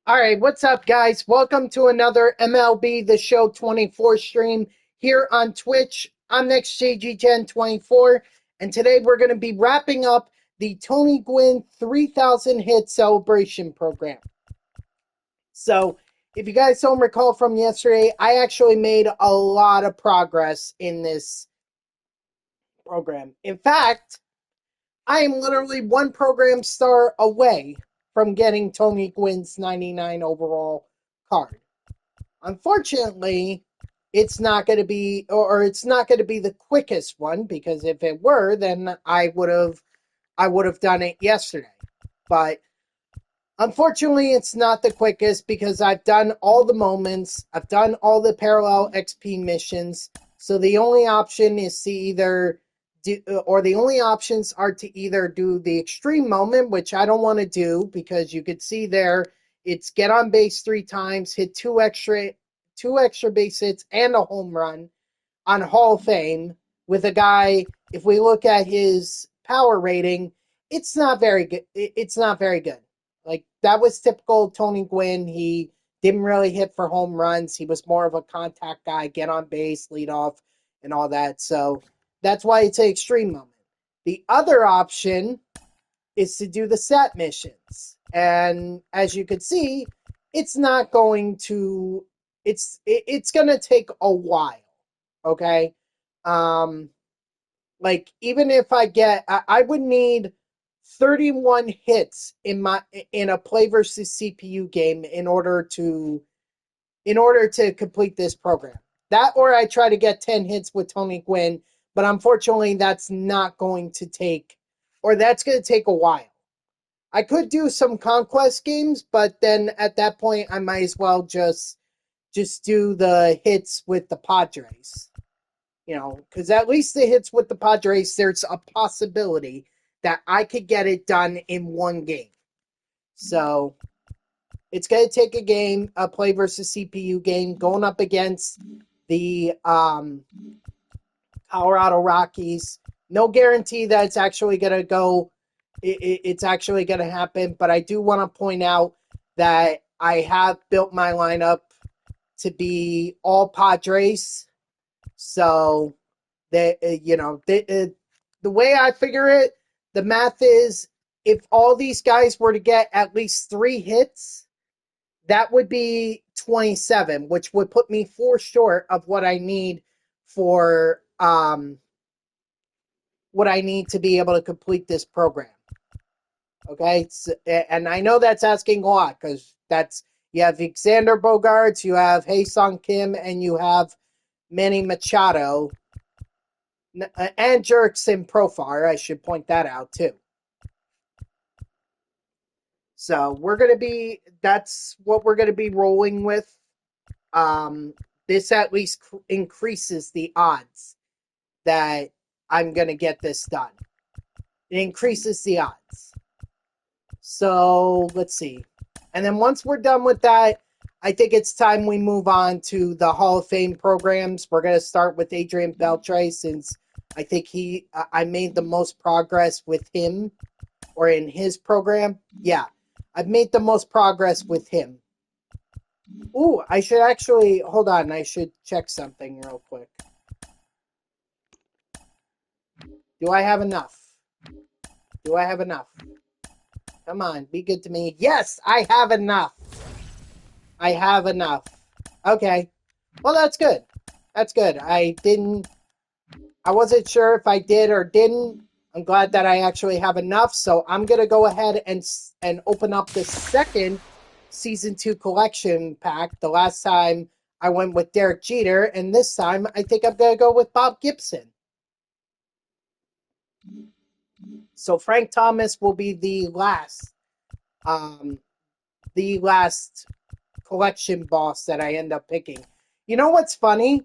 All right, what's up, guys? Welcome to another MLB The Show 24 stream here on Twitch. I'm NextJG1024, and today we're going to be wrapping up the Tony Gwynn 3000 hit celebration program. So, if you guys don't recall from yesterday, I actually made a lot of progress in this program. In fact, I am literally one program star away from getting Tony Gwynn's 99 overall card. Unfortunately, it's not going to be, or it's not going to be the quickest one, because if it were, then I would have done it yesterday. But unfortunately, it's not the quickest because I've done all the moments, I've done all the parallel XP missions. So the only option is to either the only options are to either do the extreme moment, which I don't want to do because you could see there it's get on base 3 times, hit two extra base hits and a home run on Hall of Fame with a guy. If we look at his power rating, it's not very good. It's not very good. Like, that was typical Tony Gwynn. He didn't really hit for home runs. He was more of a contact guy, get on base, lead off, and all that. So that's why it's an extreme moment. The other option is to do the set missions. And as you can see, it's not going to, it's going to take a while. Okay. Like, even if I would need 31 hits in a play versus CPU game in order to complete this program. That, or I try to get 10 hits with Tony Gwynn, but unfortunately that's not going to take, or that's going to take a while. I could do some conquest games, but then at that point I might as well just do the hits with the Padres. Because at least the hits with the Padres, there's a possibility that I could get it done in one game. So it's going to take a play versus CPU game, going up against the Colorado Rockies. No guarantee that it's actually going to go. It's actually going to happen, but I do want to point out that I have built my lineup to be all Padres. So, the way I figure it, the math is, if all these guys were to get at least 3 hits, that would be 27, which would put me 4 short of what I need for what I need to be able to complete this program. Okay, and I know that's asking a lot, because you have Xander Bogaerts, you have Hae-Sung Kim, and you have Manny Machado, and Jurickson Profar. I should point that out too. So that's what we're going to be rolling with. This at least increases the odds that I'm going to get this done. It increases the odds. So let's see. And then once we're done with that, I think it's time we move on to the Hall of Fame programs. We're going to start with Adrian Beltre, since I think I made the most progress with him, or in his program. Yeah, I've made the most progress with him. Ooh, I should actually, hold on, I should check something real quick. Do I have enough? Come on, be good to me. Yes, I have enough. Okay. Well, that's good. I wasn't sure if I did or didn't. I'm glad that I actually have enough, so I'm going to go ahead and open up the second Season 2 collection pack. The last time I went with Derek Jeter, and this time I think I'm going to go with Bob Gibson. So Frank Thomas will be the last collection boss that I end up picking. You know what's funny?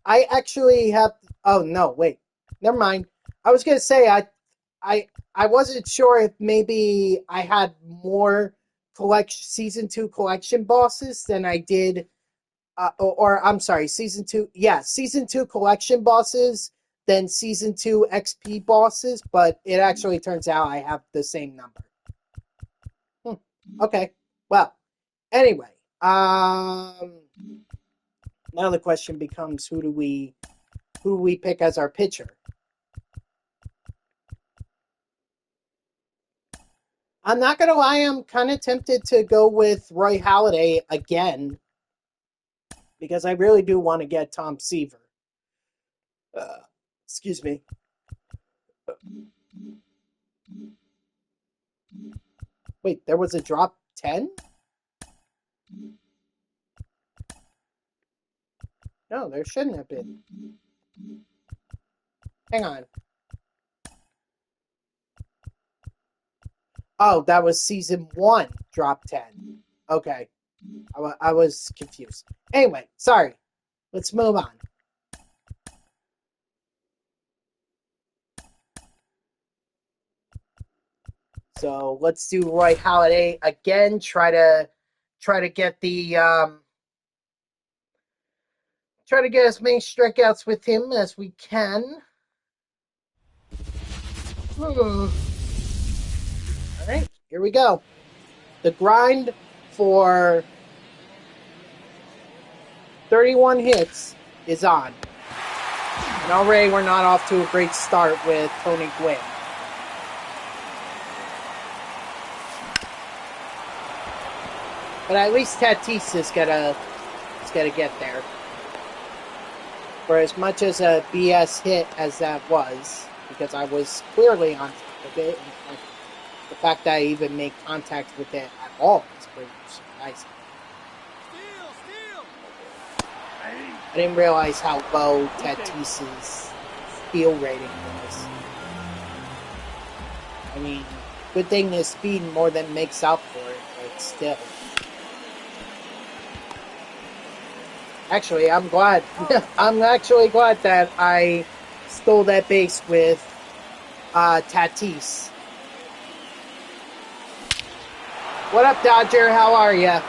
I actually have. Oh no! Wait, never mind. I was gonna say I wasn't sure if maybe I had more Season 2 collection bosses than I did, or I'm sorry, Season 2. Yeah, Season 2 collection bosses than Season 2 XP bosses, but it actually turns out I have the same number. Okay, well, Anyway, now the question becomes who do we pick as our pitcher? I'm not gonna lie, I'm kind of tempted to go with Roy Halladay again because I really do want to get Tom Seaver. Excuse me. Wait, there was a drop 10? No, there shouldn't have been. Hang on. Oh, that was season 1, drop 10. Okay. I was confused. Anyway, sorry. Let's move on. So let's do Roy Halladay again. Try to get the try to get as many strikeouts with him as we can. All right, here we go. The grind for 31 hits is on. And already we're not off to a great start with Tony Gwynn. But at least Tatis is gonna get there. For as much as a BS hit as that was, because I was clearly on top of it, and the fact that I even made contact with it at all is pretty surprising. I didn't realize how low Tatis's steal rating was. I mean, good thing his speed more than makes up for it, but still. Actually, I'm glad. I'm actually glad that I stole that base with Tatis. What up, Dodger? How are ya?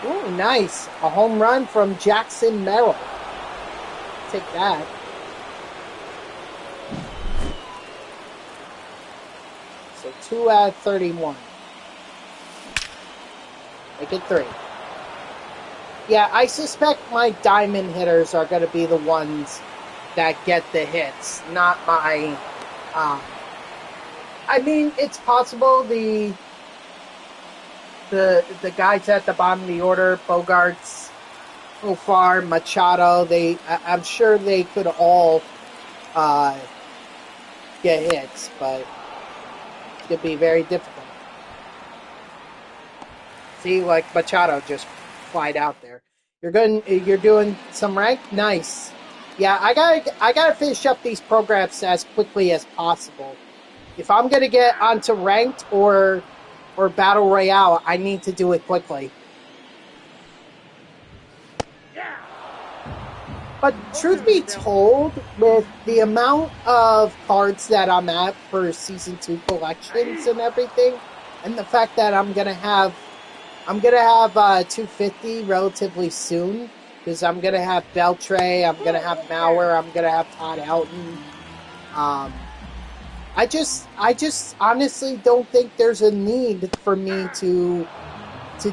Ooh, nice. A home run from Jackson Merrill. Take that. So 2 out of 31. Make it 3. Yeah, I suspect my diamond hitters are going to be the ones that get the hits, not my... I mean, it's possible the guys at the bottom of the order, Bogarts, Profar, Machado, I'm sure they could all get hits, but it's going to be very difficult. See, like Machado just flied out there. You're doing some rank? Nice. Yeah, I gotta finish up these programs as quickly as possible. If I'm gonna get onto ranked or battle royale, I need to do it quickly. But truth be told, with the amount of cards that I'm at for Season 2 collections and everything, and the fact that I'm gonna have 250 relatively soon, because I'm gonna have Beltre, I'm gonna have Mauer, I'm gonna have Todd Helton. I just honestly don't think there's a need for me to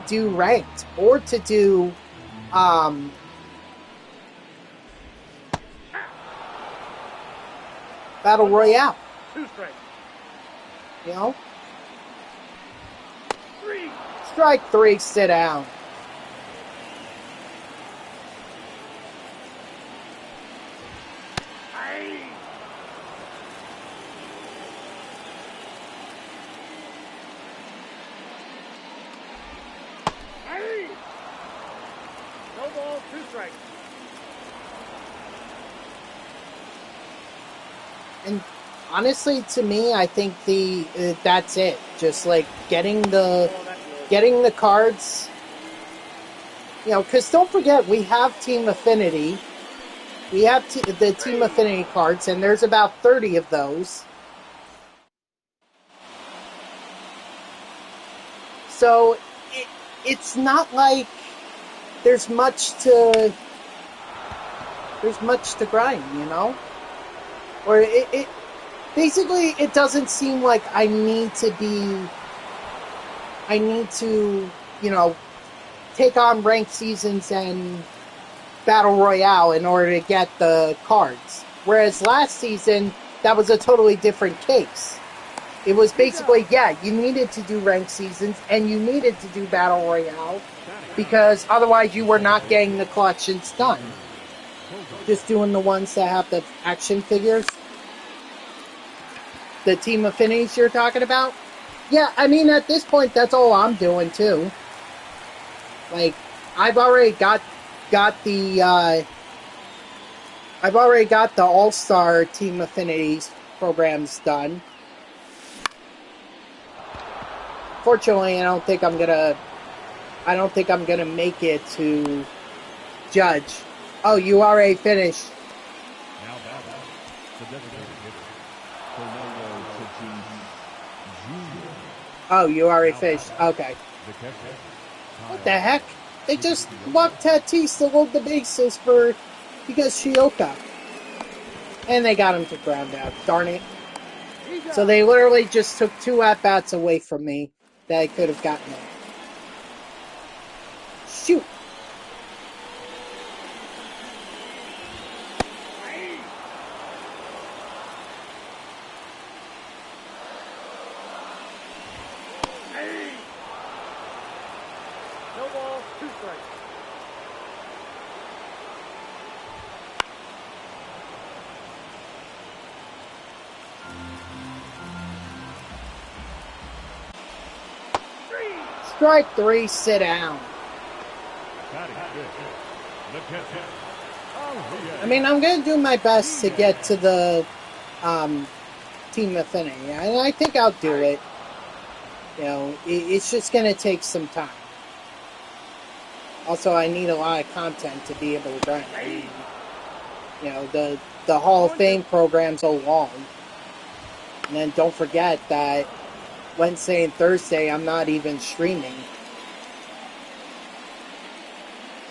do ranked or to do battle royale. 2 strikes. You know? Strike 3, sit down. No ball, 2 strikes. And honestly, to me, I think that's it. Just like getting the cards. You know, because don't forget, we have Team Affinity. We have the Team Affinity cards, and there's about 30 of those. So it's not like there's much to grind, you know? Or it basically, it doesn't seem like I need to, you know, take on ranked seasons and Battle Royale in order to get the cards. Whereas last season, that was a totally different case. It was basically, yeah, you needed to do ranked seasons and you needed to do Battle Royale because otherwise you were not getting the collections done. Just doing the ones that have the action figures. The team affinities you're talking about? Yeah, I mean, at this point, that's all I'm doing, too. Like, I've already got the All-Star Team Affinities programs done. Fortunately, I don't think I'm gonna make it to judge. Oh, you already finished. Oh, you already finished. Okay. What the heck? They just walked Tatis to load the bases because Shioka. And they got him to ground out. Darn it. So they literally just took 2 at-bats away from me that I could have gotten it. Shoot. No ball, 2 strikes. Strike 3, sit down. I mean, I'm going to do my best to get to the team affinity. And I think I'll do it. You know, it's just going to take some time. Also, I need a lot of content to be able to grind. I mean, you know, the Hall of Fame program's so long. And then don't forget that Wednesday and Thursday, I'm not even streaming.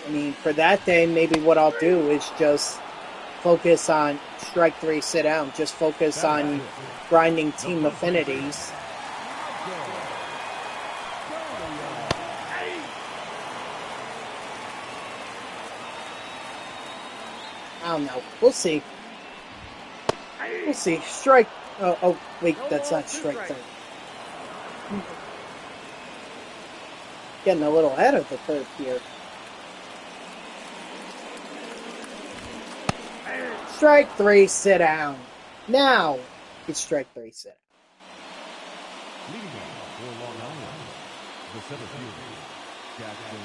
I mean, for that day, maybe what I'll do is just focus on strike 3, sit down. Just focus on grinding team affinities. I don't know. We'll see. We'll see. Strike. Oh, wait, that's not strike 3. Getting a little ahead of the curve here. Strike 3, sit down. Now, it's strike 3, sit down. Leading off for Long Island, the center fielder, Jackson.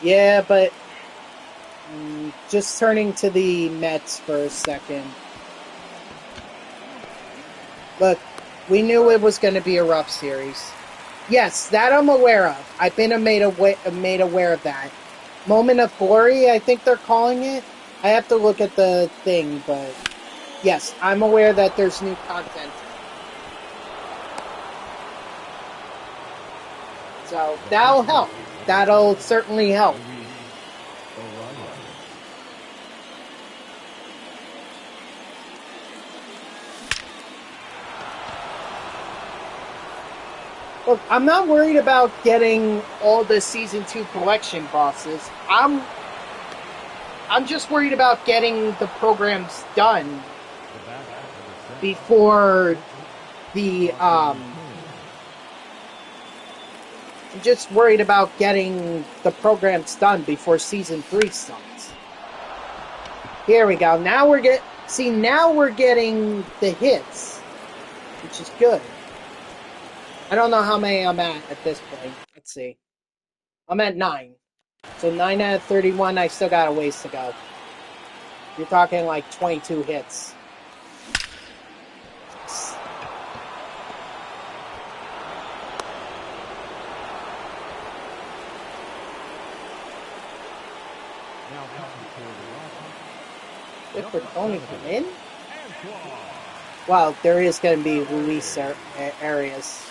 Yeah, but just turning to the Mets for a second. Look, we knew it was going to be a rough series. Yes, that I'm aware of. I've been made aware of that. Moment of Glory, I think they're calling it. I have to look at the thing, but yes, I'm aware that there's new content. So that'll help. That'll certainly help. Look, I'm not worried about getting all the Season 2 collection bosses. I'm just worried about getting the programs done before the, I'm just worried about getting the programs done before Season 3 starts. Here we go. Now we're getting the hits, which is good. I don't know how many I'm at this point. Let's see. I'm at 9. So 9 out of 31, I still got a ways to go. You're talking like 22 hits. Good for Tony Gwynn? Well, there is going to be release areas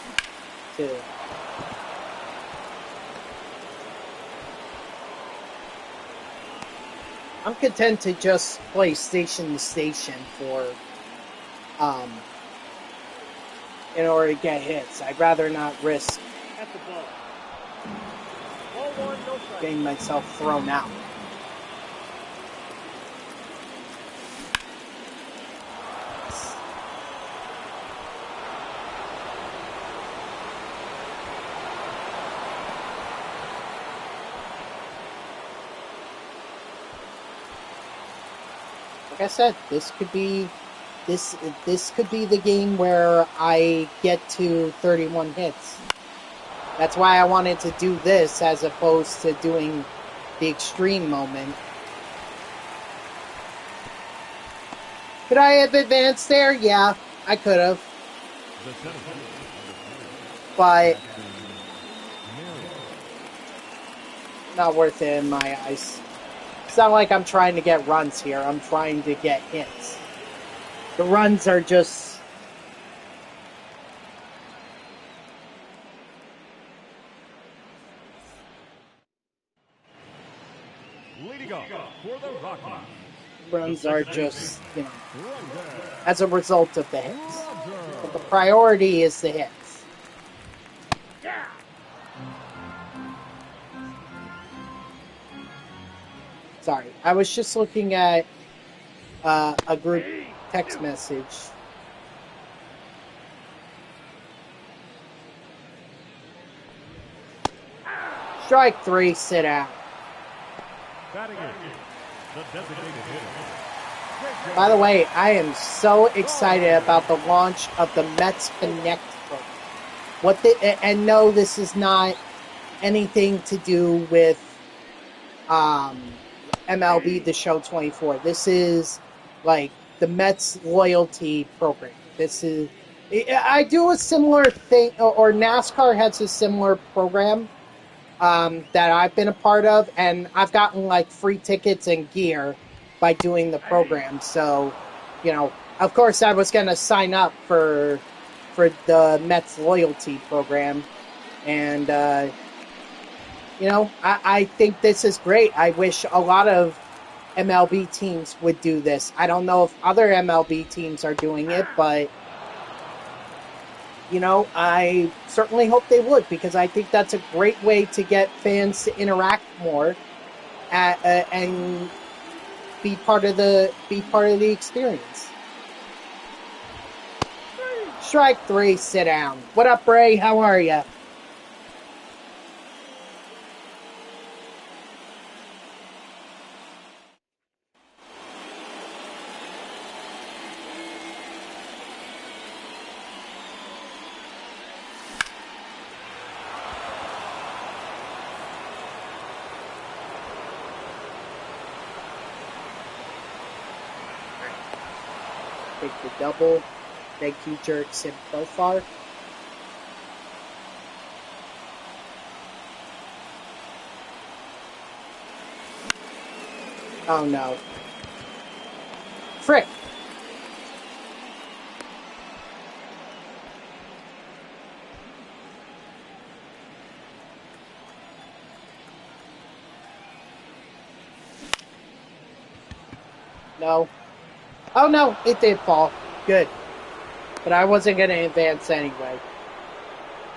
too. I'm content to just play station to station for, in order to get hits. I'd rather not risk At the ball. Ball one, no strike. getting myself thrown out. Like I said, this could be the game where I get to 31 hits. That's why I wanted to do this as opposed to doing the extreme moment. Could I have advanced there? Yeah, I could have. But not worth it in my eyes. It's not like I'm trying to get runs here. I'm trying to get hits. The runs are just... Leading off for the Rockies. runs are just, you know, as a result of the hits. But the priority is the hits. Yeah. Sorry, I was just looking at a group text message. Strike three, sit out. Batting in, the designated hitter. By the way, I am so excited about the launch of the Mets Connect program. And no, this is not anything to do with MLB The Show 24. This is like the Mets loyalty program. I do a similar thing, or NASCAR has a similar program that I've been a part of, and I've gotten like free tickets and gear by doing the program. So, you know, of course I was going to sign up for the Mets loyalty program. And, you know, I think this is great. I wish a lot of MLB teams would do this. I don't know if other MLB teams are doing it, but, you know, I certainly hope they would, because I think that's a great way to get fans to interact more and be part of the experience. Strike three, sit down. What up, Ray? How are you? Take the double. Thank you, Jerks and Profar. Oh no. Frick! No. Oh no, it did fall. Good. But I wasn't going to advance anyway.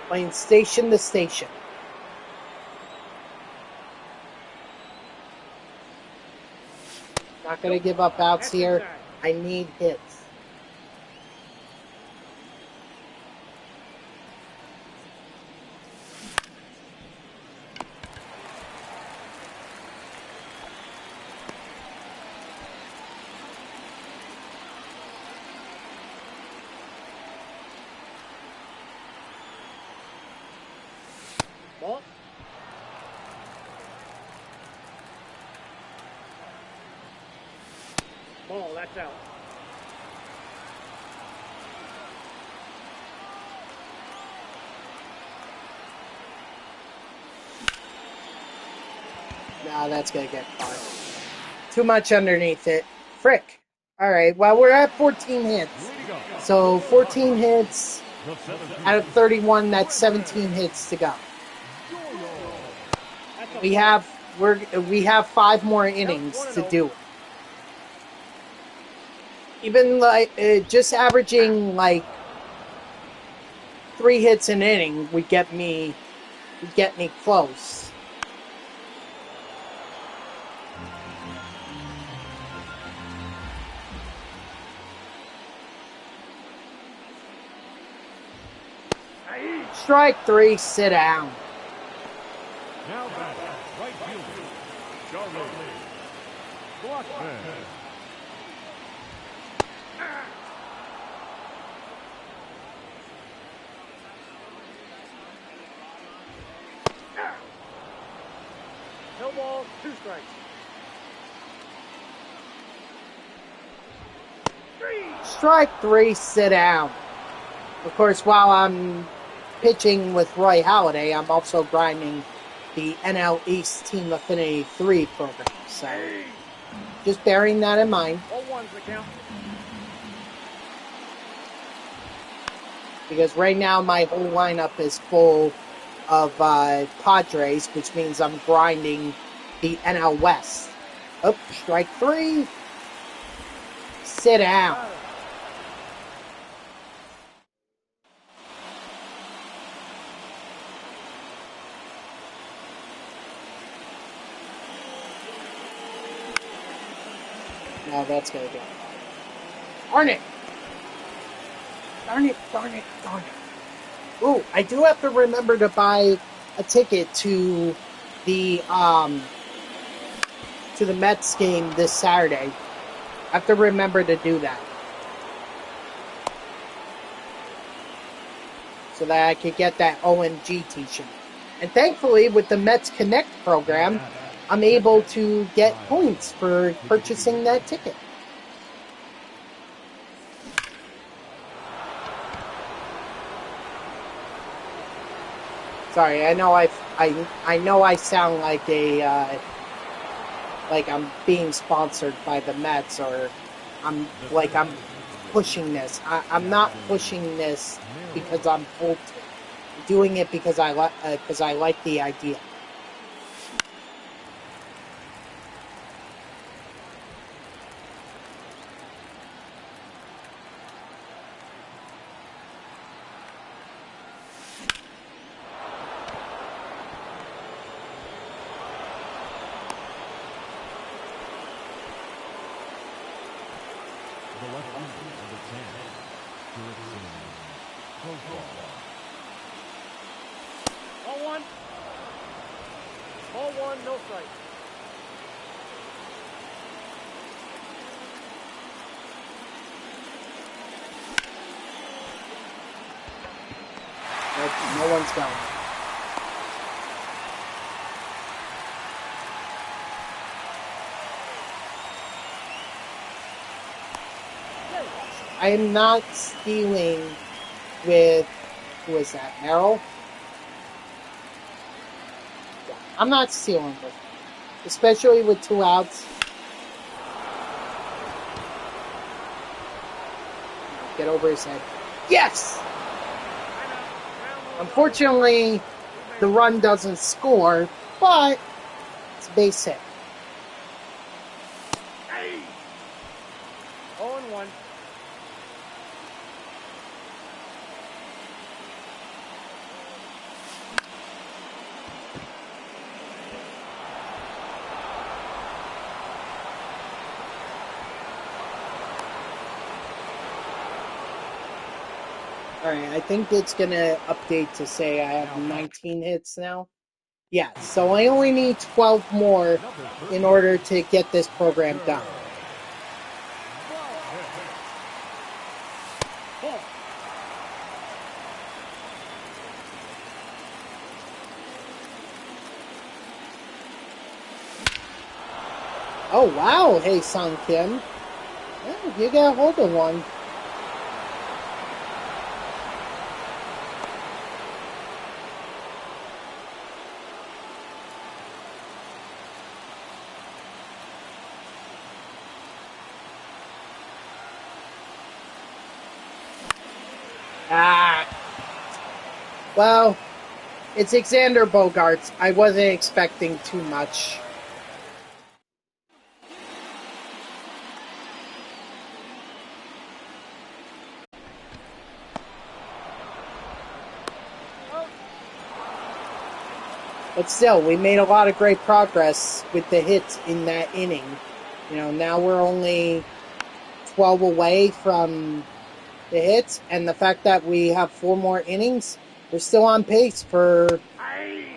Playing station to station. Not going to give up outs here. I need hits. Ball. Ball, that's out. Nah, that's going to get far. Too much underneath it. Frick. All right, well, we're at 14 hits. So 14 hits out of 31, that's 17 hits to go. We have we have 5 more innings to do. Even like just averaging like 3 hits an inning would get me close. Strike 3, sit down. Now back, right fielder, Charlie Blackman. No ball, 2 strikes. 3. Strike 3, sit down. Of course, while I'm pitching with Roy Halladay, I'm also grinding the NL East Team Affinity 3 program. So, just bearing that in mind. 0-1's the count. Because right now my whole lineup is full of Padres, which means I'm grinding the NL West. Oh, strike 3. Sit down. Now that's going to go. Darn it. Darn it, darn it, darn it. Ooh, I do have to remember to buy a ticket to the Mets game this Saturday. I have to remember to do that. So that I could get that OMG t-shirt. And thankfully, with the Mets Connect program, I'm able to get points for purchasing that ticket. Sorry, I know I know I sound like a like I'm being sponsored by the Mets, or I'm pushing this. I'm not pushing this because I'm told to. I'm doing it because I like the idea. The left fielder of the 10, Ball 1. Ball 1, no strike. No one's going. I am not stealing with, who is that, Merrill? Yeah, I'm not stealing with him, especially with 2 outs. Get over his head. Yes! Unfortunately, the run doesn't score, but it's a base hit. 0-1. Alright, I think it's going to update to say I have 19 hits now. Yeah, so I only need 12 more in order to get this program done. Oh, wow. Hey, Sung Kim. Yeah, you got a hold of one. Ah. Well, it's Xander Bogaerts. I wasn't expecting too much. But still, we made a lot of great progress with the hits in that inning. You know, now we're only 12 away from the hits, and the fact that we have 4 more innings, we're still on pace for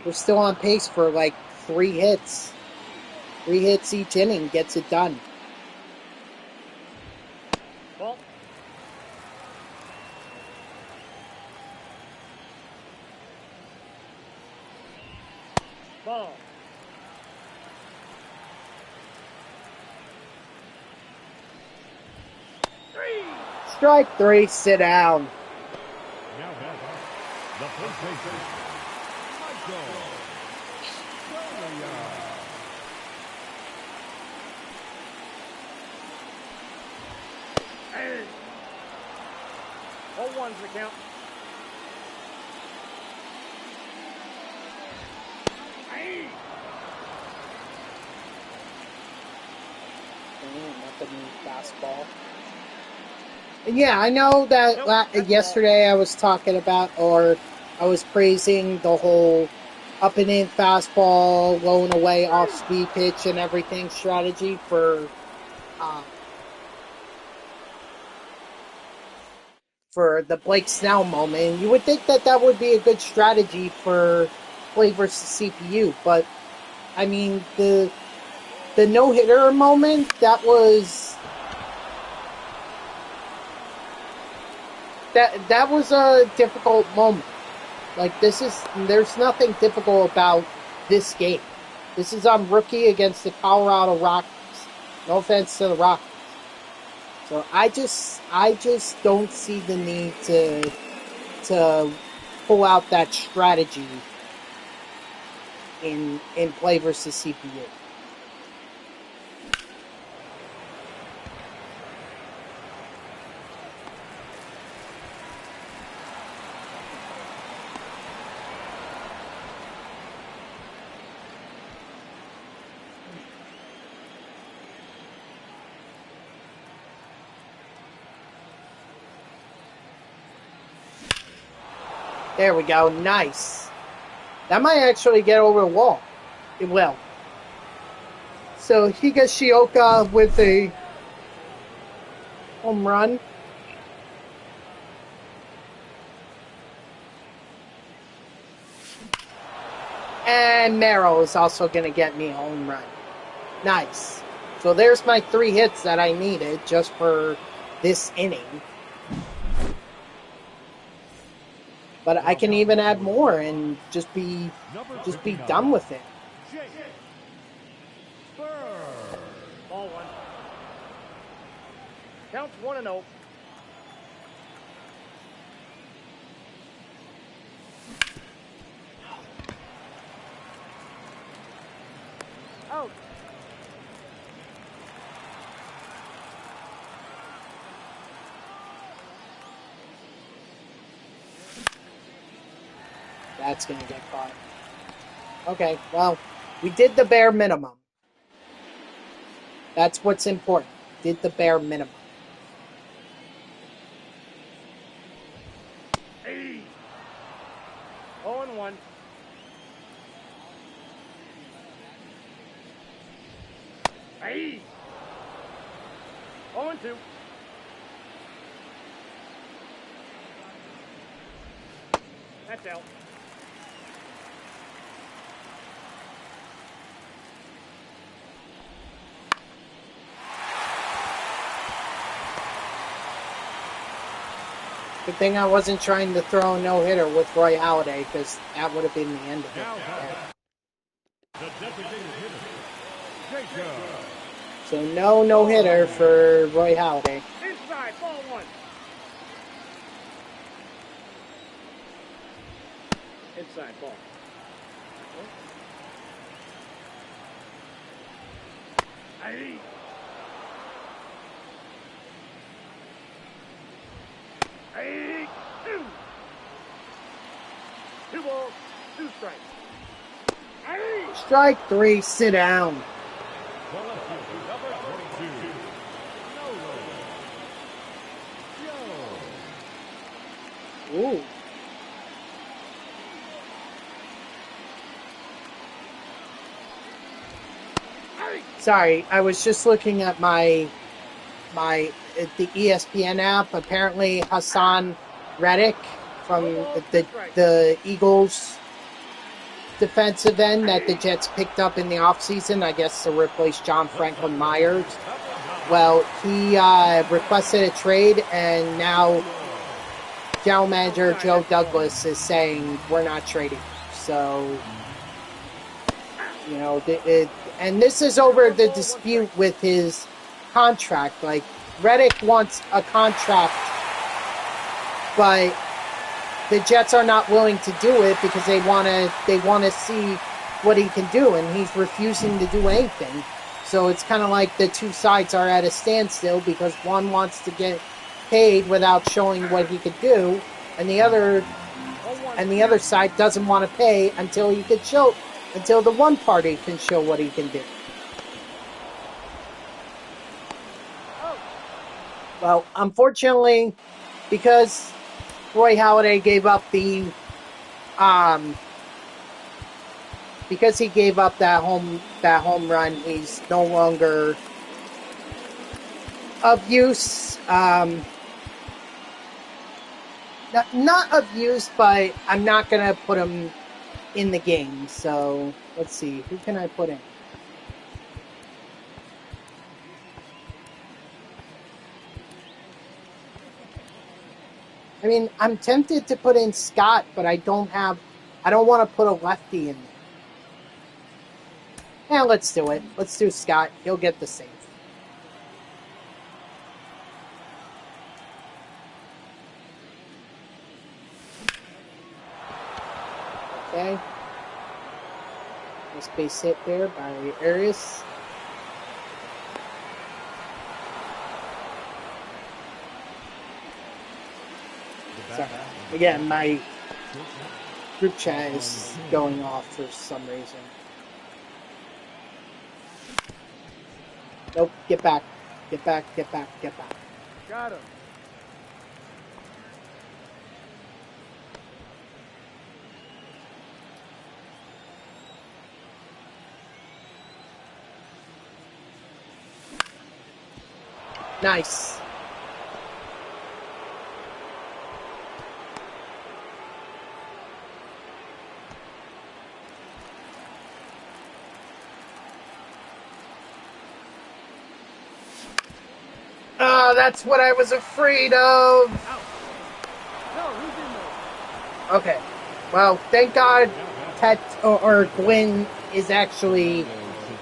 like 3 hits. 3 hits each inning gets it done. Ball. Ball. Strike 3, sit down. Now back, the first baseman, Michael. Hey. 0-1's the count. Hey. Nothing fastball. And yeah, I know that yesterday I was talking about, or I was praising the whole up and in fastball, low and away off speed pitch and everything strategy for the Blake Snell moment. And you would think that that would be a good strategy for play versus CPU, but I mean the no-hitter moment, that was a difficult moment. Like, there's nothing difficult about this game. This is on rookie against the Colorado Rockies. No offense to the Rockies. So I just don't see the need to pull out that strategy in play versus CPU. There we go. Nice. That might actually get over the wall. It will. So Higashioka with a home run. And Merrill is also going to get me a home run. Nice. So there's my 3 hits that I needed just for this inning. But I can even add more and just be done with it. Ball 1. Counts 1-0. Out. That's going to get caught. Okay, well, we did the bare minimum. That's what's important. Did the bare minimum. Hey. 0-1. Hey. 0-2. That's out. Good thing I wasn't trying to throw a no-hitter with Roy Halladay, because that would have been the end of it. The designated hitter, Jacob. So no-hitter for Roy Halladay. Inside, ball 1. Inside, ball. Hey. Hey. 2 balls, 2 strikes. Hey. Strike 3, sit down. Number 22, Joe. Ooh. Sorry, I was just looking at the ESPN app. Apparently, Hassan Reddick from the Eagles defensive end that the Jets picked up in the offseason, I guess to replace John Franklin Myers. Well, he requested a trade, and now General Manager Joe Douglas is saying we're not trading. So, you know, and this is over the dispute with his contract. Like, Reddick wants a contract, but the Jets are not willing to do it because they want to see what he can do, and he's refusing to do anything. So it's kind of like the two sides are at a standstill because one wants to get paid without showing what he could do, and the other side doesn't want to pay until the one party can show what he can do. Well, unfortunately, because Roy Halladay gave up because he gave up that home run, he's no longer of use. Not of use, but I'm not gonna put him in the game. So let's see, who can I put in? I mean, I'm tempted to put in Scott, but I don't want to put a lefty in there. Yeah, let's do it. Let's do Scott. He'll get the save. Okay. Nice base hit there by Arias. Sorry. Again, my group chat is going off for some reason. Nope, get back. Get back, get back, get back. Got him. Nice. Oh, that's what I was afraid of. Okay. Well, thank God Gwynn is actually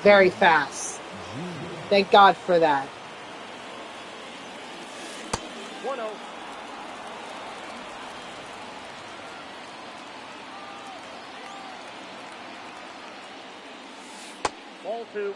very fast. Thank God for that. 1-0. Ball 2.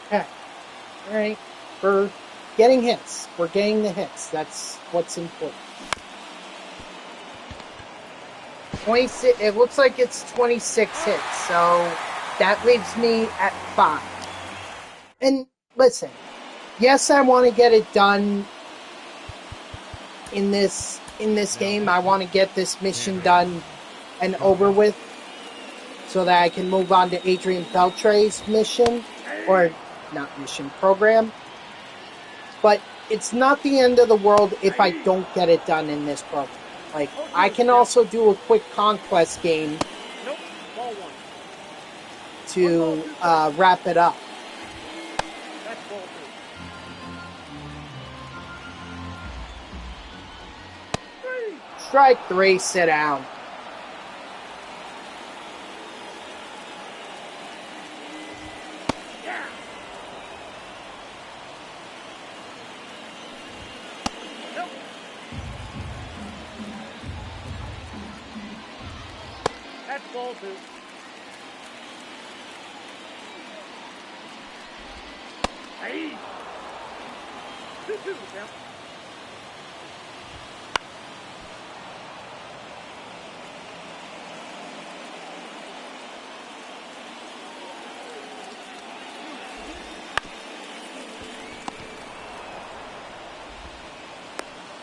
Okay. All right. We're getting hits. We're getting the hits. That's what's important. 26. It looks like it's 26 hits. So that leaves me at 5. And listen, yes, I want to get it done in this game. I want to get this mission done and over with so that I can move on to Adrian Beltre's mission, or not mission, program. But it's not the end of the world if I don't get it done in this program. Like, I can also do a quick conquest game to wrap it up. Strike 3, sit down. That's ball 2. Hey. 2-2 the count.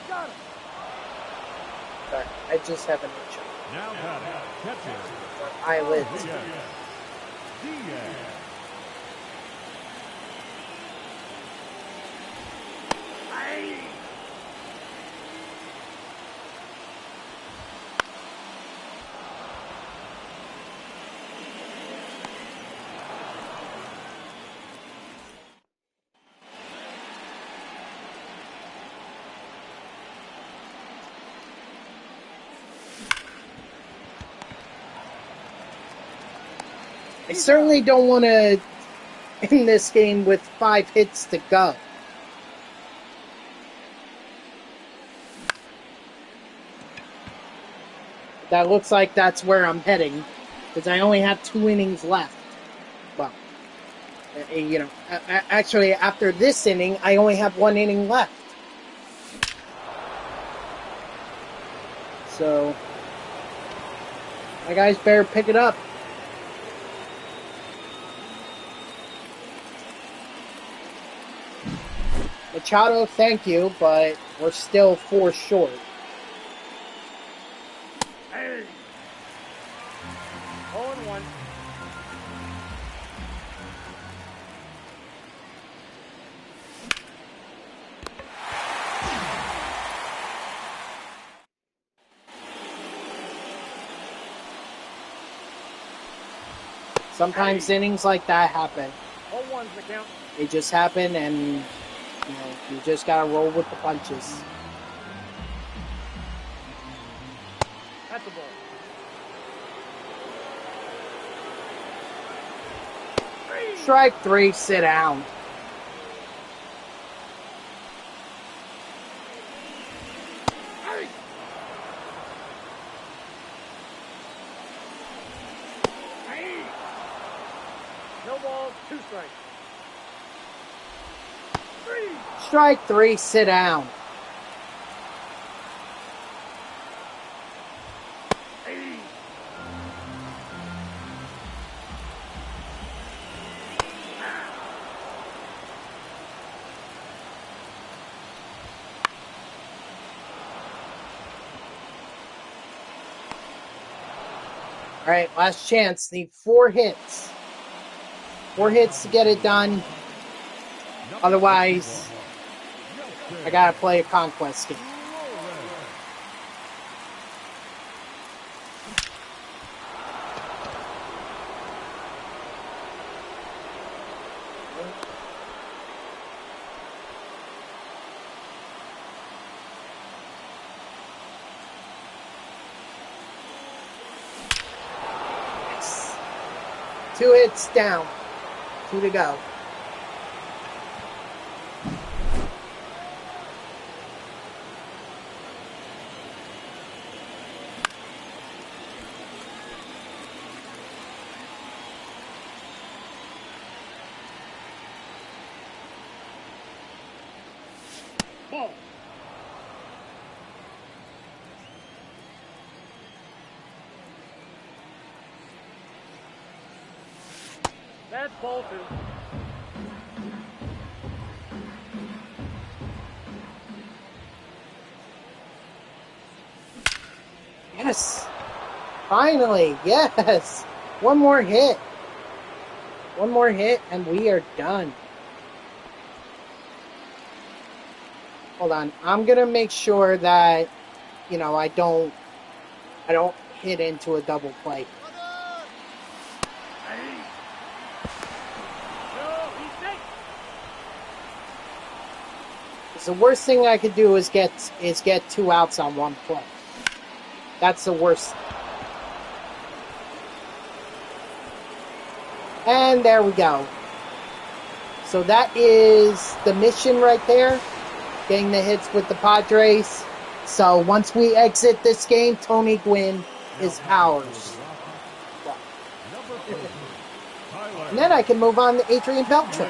Got him. Sorry, I just have an itch Now batting, catcher, on my eyelids. Diaz. Hey. I certainly don't want to end this game with 5 hits to go. That looks like that's where I'm heading, because I only have 2 innings left. Well, you know, actually, after this inning, I only have 1 inning left. So, my guys better pick it up. Machado, thank you, but we're still 4 short. Hey. 0-1. Sometimes innings like that happen. 0-1's the count. They just happen, and you know, you just gotta roll with the punches. That's the ball. Strike 3, sit down. Hey. Hey. No balls, 2 strikes. 3. Strike 3, sit down. Hey. All right, last chance. Need 4 hits. 4 hits to get it done. Otherwise, I gotta play a conquest game. Yes. 2 hits down. 2 to go. Ball. That's ball 2. Yes. Finally, yes. 1 more hit. 1 more hit, and we are done. Hold on. I'm gonna make sure that, you know, I don't hit into a double play. Hey. No, he's safe. 'Cause the worst thing I could do is get 2 outs on 1 play. That's the worst. And there we go. So that is the mission right there. Getting the hits with the Padres. So once we exit this game, Tony Gwynn is ours. And then I can move on to Adrian Beltre.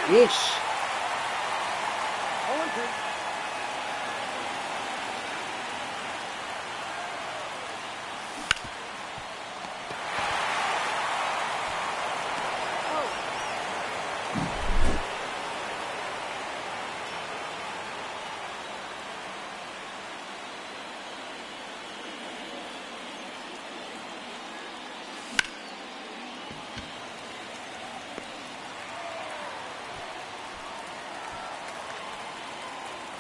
Yeesh. 0-2.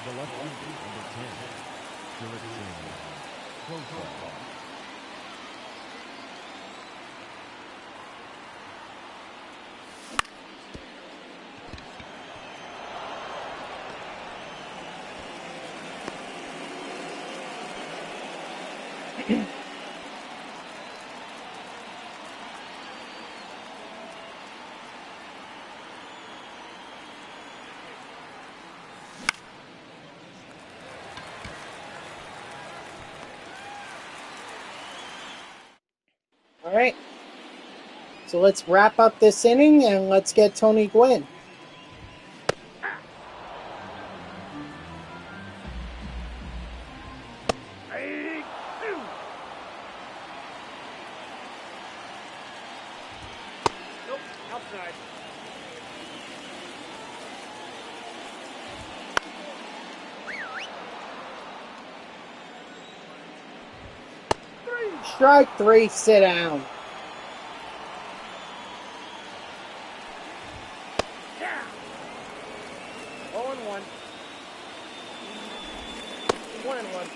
The left fielder, number 10, Direction Protocol. All right. So let's wrap up this inning and let's get Tony Gwynn. Nope, outside. Strike 3, sit down. Yeah. 0-1. 1-1.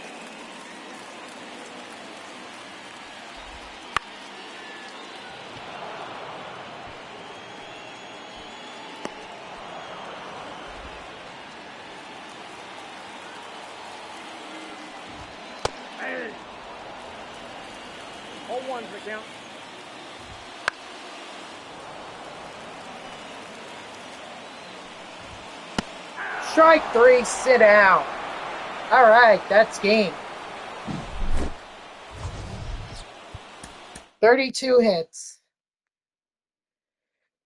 Hey. 0-1 for the count. Strike 3, sit down. All right, that's game. 32 hits.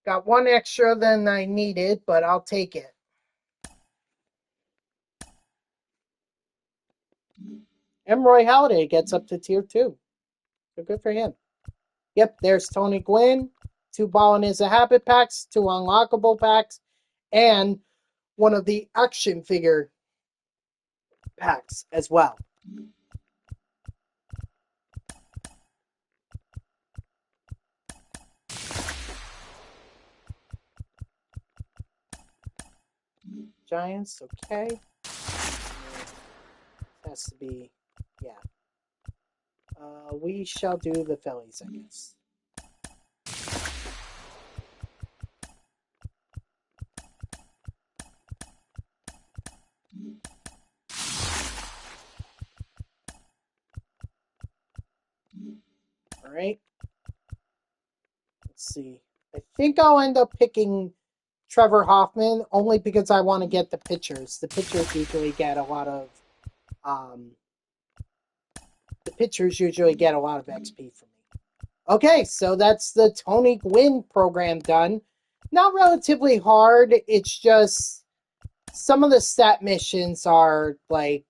Got one extra than I needed, but I'll take it. And Roy Halladay gets up to tier 2. So good for him. Yep, there's Tony Gwynn. 2 ball and is a habit packs, 2 unlockable packs, and one of the action figure packs as well. Giants, okay. Has to be, yeah. We shall do the Phillies, I guess. All right. Let's see. I think I'll end up picking Trevor Hoffman only because I want to get the pitchers. The pitchers usually get a lot of XP from me. Okay, so that's the Tony Gwynn program done. Not relatively hard. It's just some of the stat missions are like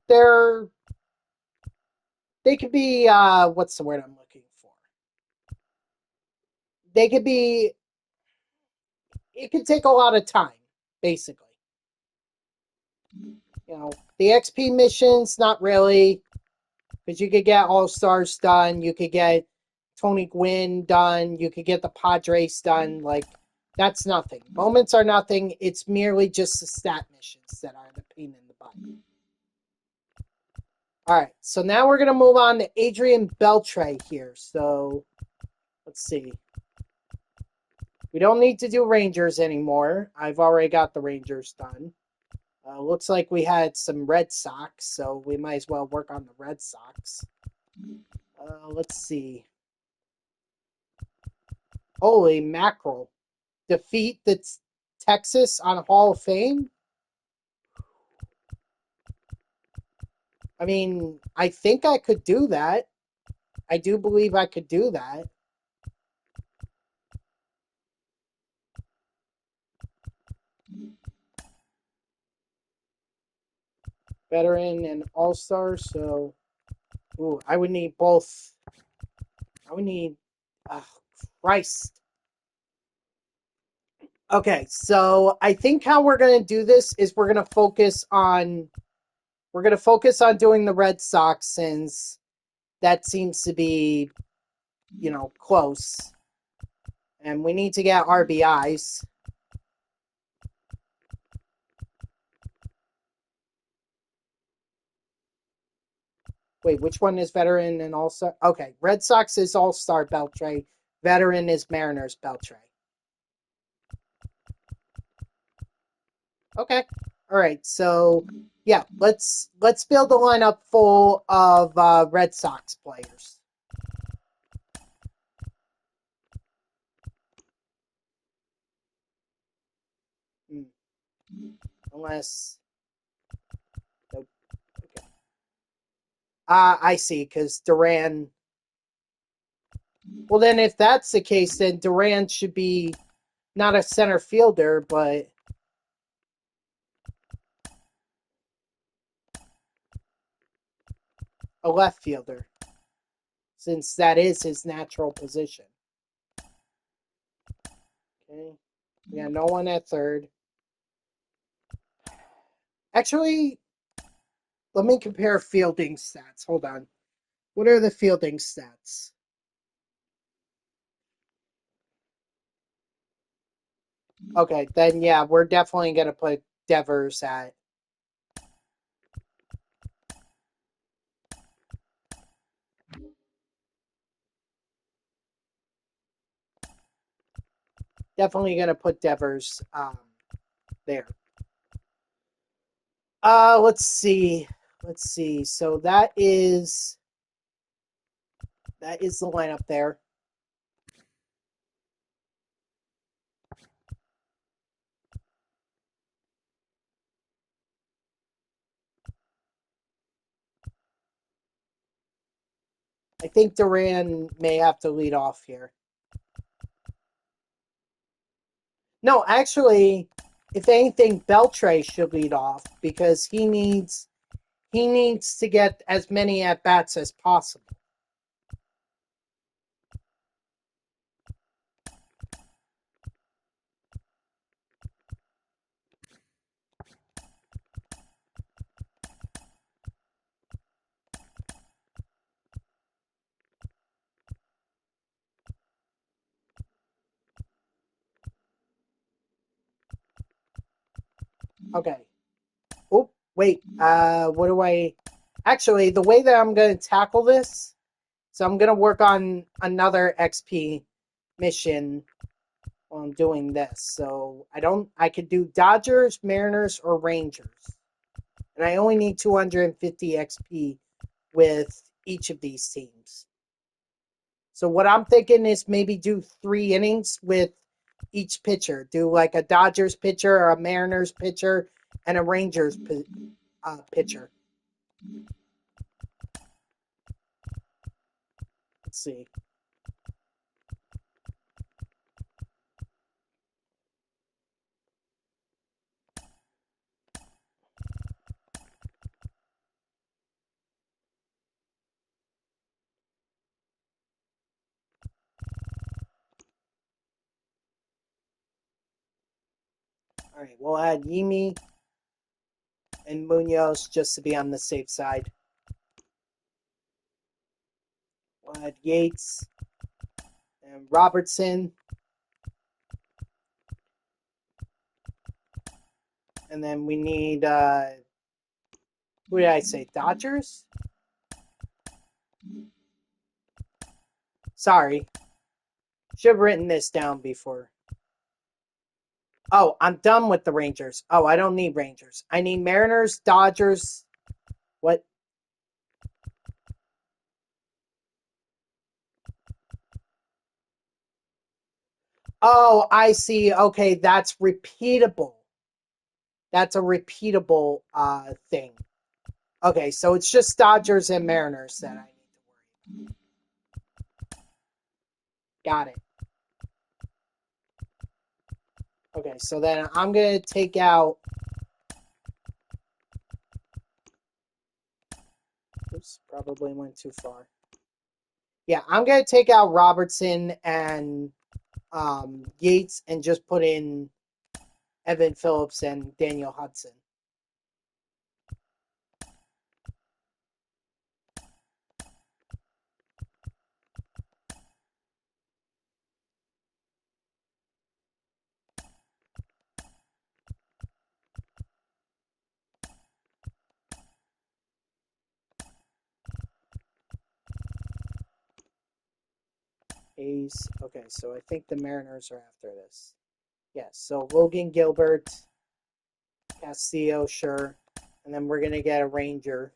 they could be what's the word I'm looking for? They could be it could take a lot of time, basically. You know, the XP missions, not really, because you could get All-Stars done, you could get Tony Gwynn done, you could get the Padres done, like, that's nothing. Moments are nothing, it's merely just the stat missions that are the pain in the butt. Alright, so now we're going to move on to Adrian Beltre here, so, let's see. We don't need to do Rangers anymore, I've already got the Rangers done. Looks like we had some Red Sox, so we might as well work on the Red Sox. Let's see. Holy mackerel. Defeat the Texas on Hall of Fame? I mean, I think I could do that. I do believe I could do that. Veteran and all-star, so... Ooh, I would need both. I would need... Christ. Okay, so I think how we're going to do this is we're going to focus on... We're going to focus on doing the Red Sox since that seems to be, close. And we need to get RBIs. Wait, which one is veteran and all-star? Okay, Red Sox is all-star Beltre. Veteran is Mariners Beltre. Okay. All right. So, yeah, let's build a lineup full of Red Sox players. Unless... Nope. Okay. I see, because Duran... Well, then if that's the case, then Duran should be not a center fielder, but a left fielder, since that is his natural position. Okay. Yeah, no one at third. Actually, let me compare fielding stats. Hold on. What are the fielding stats? Okay, then yeah, we're definitely going to put Devers at... Definitely going to put Devers there. Let's see. So that is the lineup there. I think Duran may have to lead off here. No, actually, if anything, Beltre should lead off because he needs to get as many at bats as possible. Okay. Oh, wait. What do I... Actually, the way that I'm going to tackle this, so I'm going to work on another XP mission while I'm doing this. So I could do Dodgers, Mariners, or Rangers. And I only need 250 XP with each of these teams. So what I'm thinking is maybe do 3 innings with each pitcher. Do like a Dodgers pitcher, or a Mariners pitcher, and a Rangers pitcher. Let's see. All right, we'll add Yimi and Munoz just to be on the safe side. We'll add Yates and Robertson. And then we need, who did I say? Dodgers? Sorry. Should have written this down before. Oh, I'm done with the Rangers. Oh, I don't need Rangers. I need Mariners, Dodgers. What? Oh, I see. Okay, that's repeatable. That's a repeatable thing. Okay, so it's just Dodgers and Mariners that I need to worry about. Got it. Okay, so then I'm going to take out Probably went too far. Yeah, I'm going to take out Robertson and Yates and just put in Evan Phillips and Daniel Hudson. A's. Okay, so I think the Mariners are after this. Yes, so Logan Gilbert, Castillo, sure. And then we're going to get a Ranger.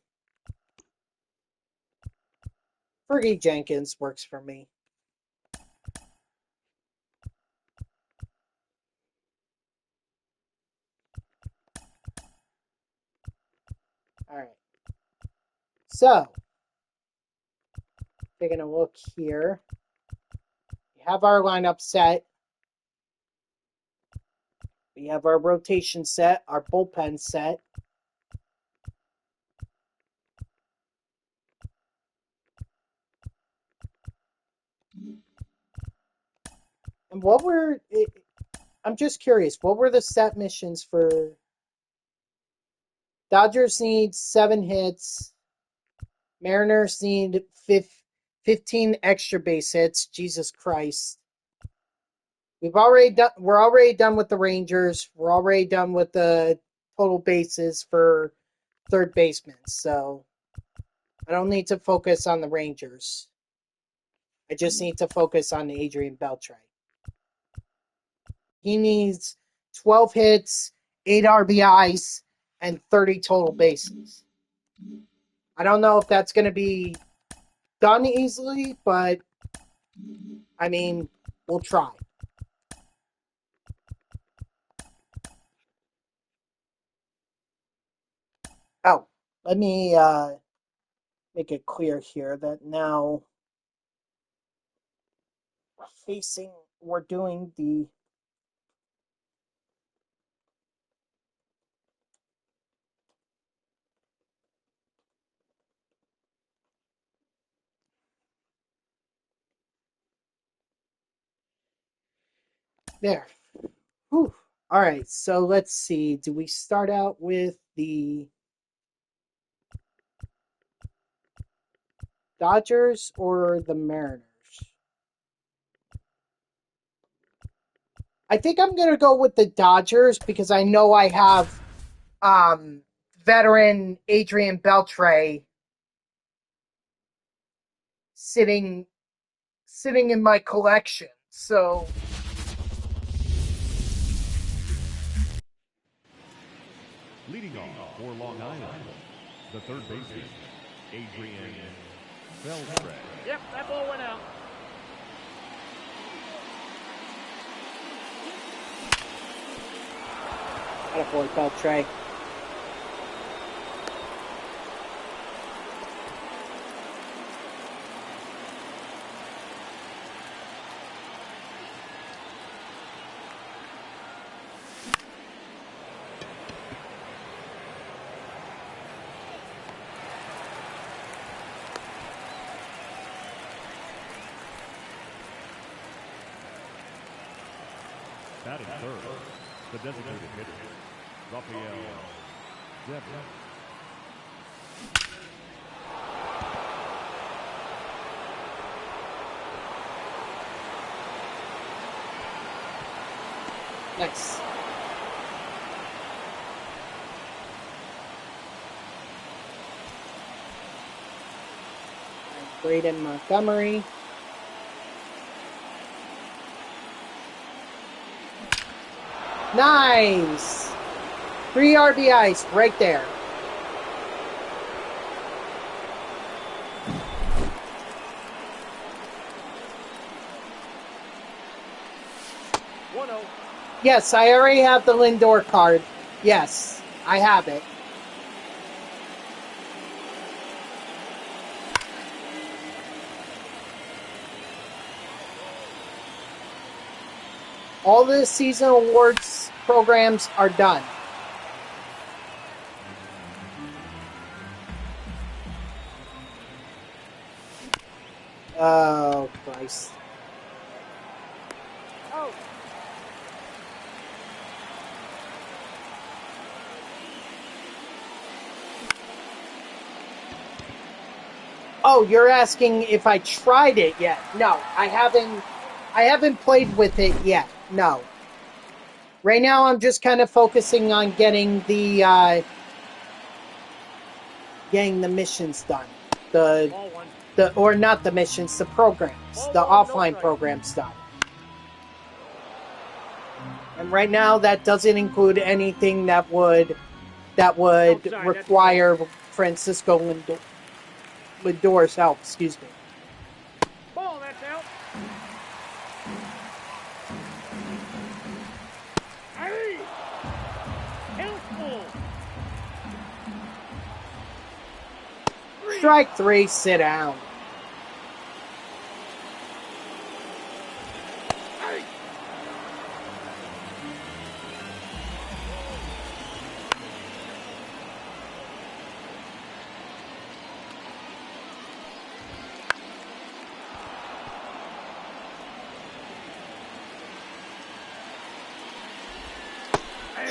Fergie Jenkins works for me. All right. So, taking a look here. We have our lineup set. We have our rotation set, our bullpen set. And I'm just curious, what were the set missions for? Dodgers need 7 hits. Mariners need 15 extra base hits. Jesus Christ. We're already done with the Rangers. We're already done with the total bases for third baseman. So I don't need to focus on the Rangers. I just need to focus on Adrian Beltre. He needs 12 hits, 8 RBIs, and 30 total bases. I don't know if that's going to be done easily, but I mean, we'll try. Oh, let me make it clear here that now we're doing the there. Whew. All right, so let's see. Do we start out with the Dodgers or the Mariners? I think I'm going to go with the Dodgers because I know I have veteran Adrian Beltre sitting in my collection. So Leading off for Long Island, the third baseman, Adrian Beltre. Yep, that ball went out. attaboy, Beltre. Batting third, the designated hitter, Rafael Devers. Nice. Braden Montgomery. Nice. 3 RBIs right there. Yes, I already have the Lindor card. Yes, I have it. All the season awards programs are done. Oh, Christ. Out. Oh, you're asking if I tried it yet? No, I haven't. I haven't played with it yet. No. Right now, I'm just kind of focusing on getting the missions done. Ball one. Or not the missions, the programs, the offline programs done. And right now, that doesn't include anything that would Outside, require Francisco Lindor's help. Excuse me. Ball, that's out. Hey! Helpful. Strike 3, sit down. Hey!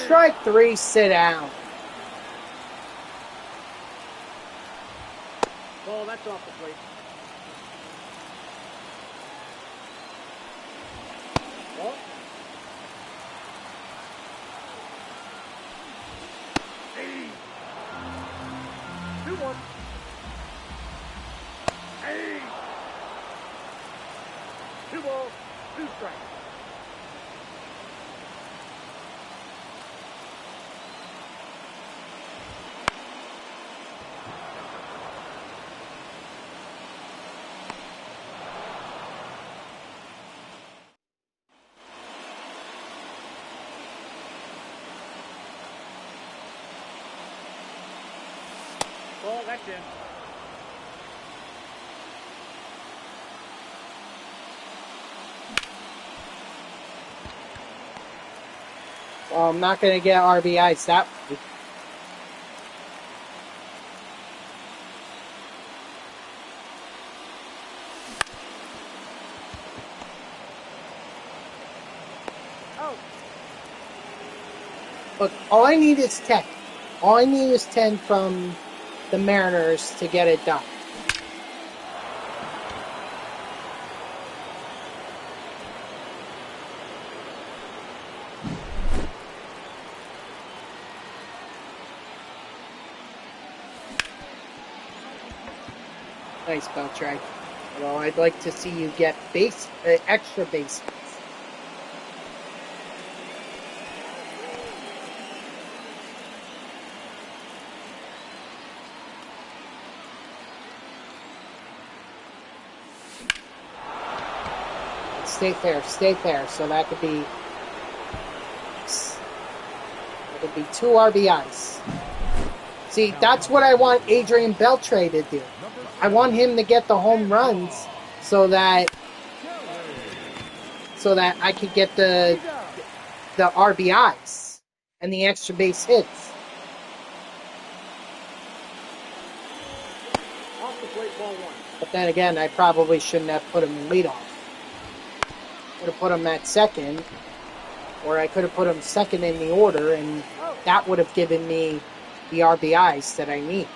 Strike 3, sit down. Ball, that's off the plate. Ball. Hey! 2-1. Hey! 2 balls, 2 strikes. Ball, that's in. Well, I'm not going to get RBIs that way. Out. Look, all I need is 10. All I need is 10 from the Mariners to get it done. Nice, Beltre. Well, I'd like to see you get extra base hits. Stay fair. So that could be 2 RBIs. See, that's what I want Adrian Beltre to do. I want him to get the home runs so that I could get the RBIs and the extra base hits. Off the plate, ball 1. But then again, I probably shouldn't have put him in leadoff. Could have put him at second, or I could have put him second in the order, and that would have given me the RBIs that I need.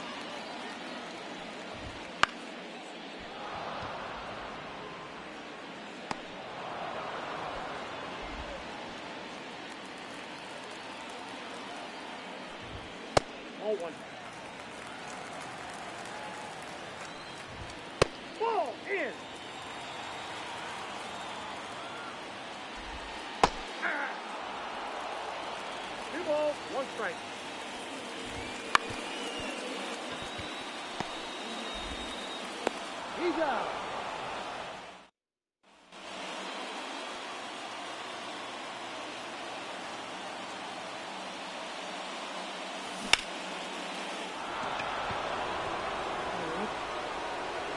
Ball 1. Ball in. Ah. 2 balls, 1 strike. He's out.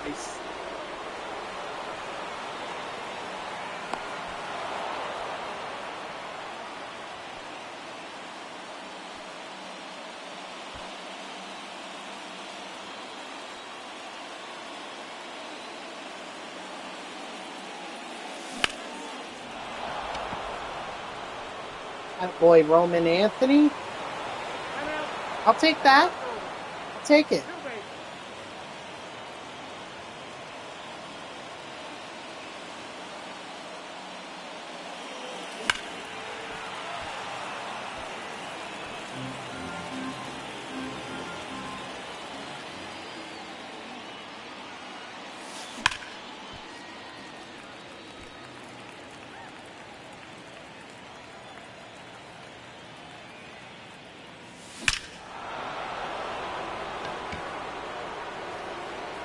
Nice. Boy, Roman Anthony. I'll take that. I'll take it.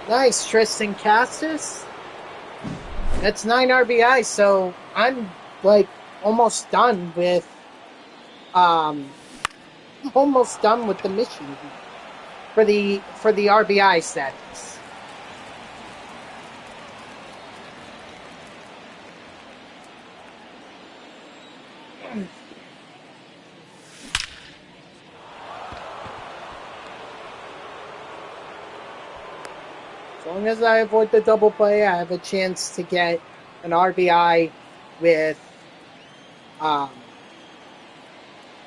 Nice, Tristan Cassis. That's 9 RBI, so I'm like almost done with the mission for the RBI status. As long as I avoid the double play, I have a chance to get an RBI with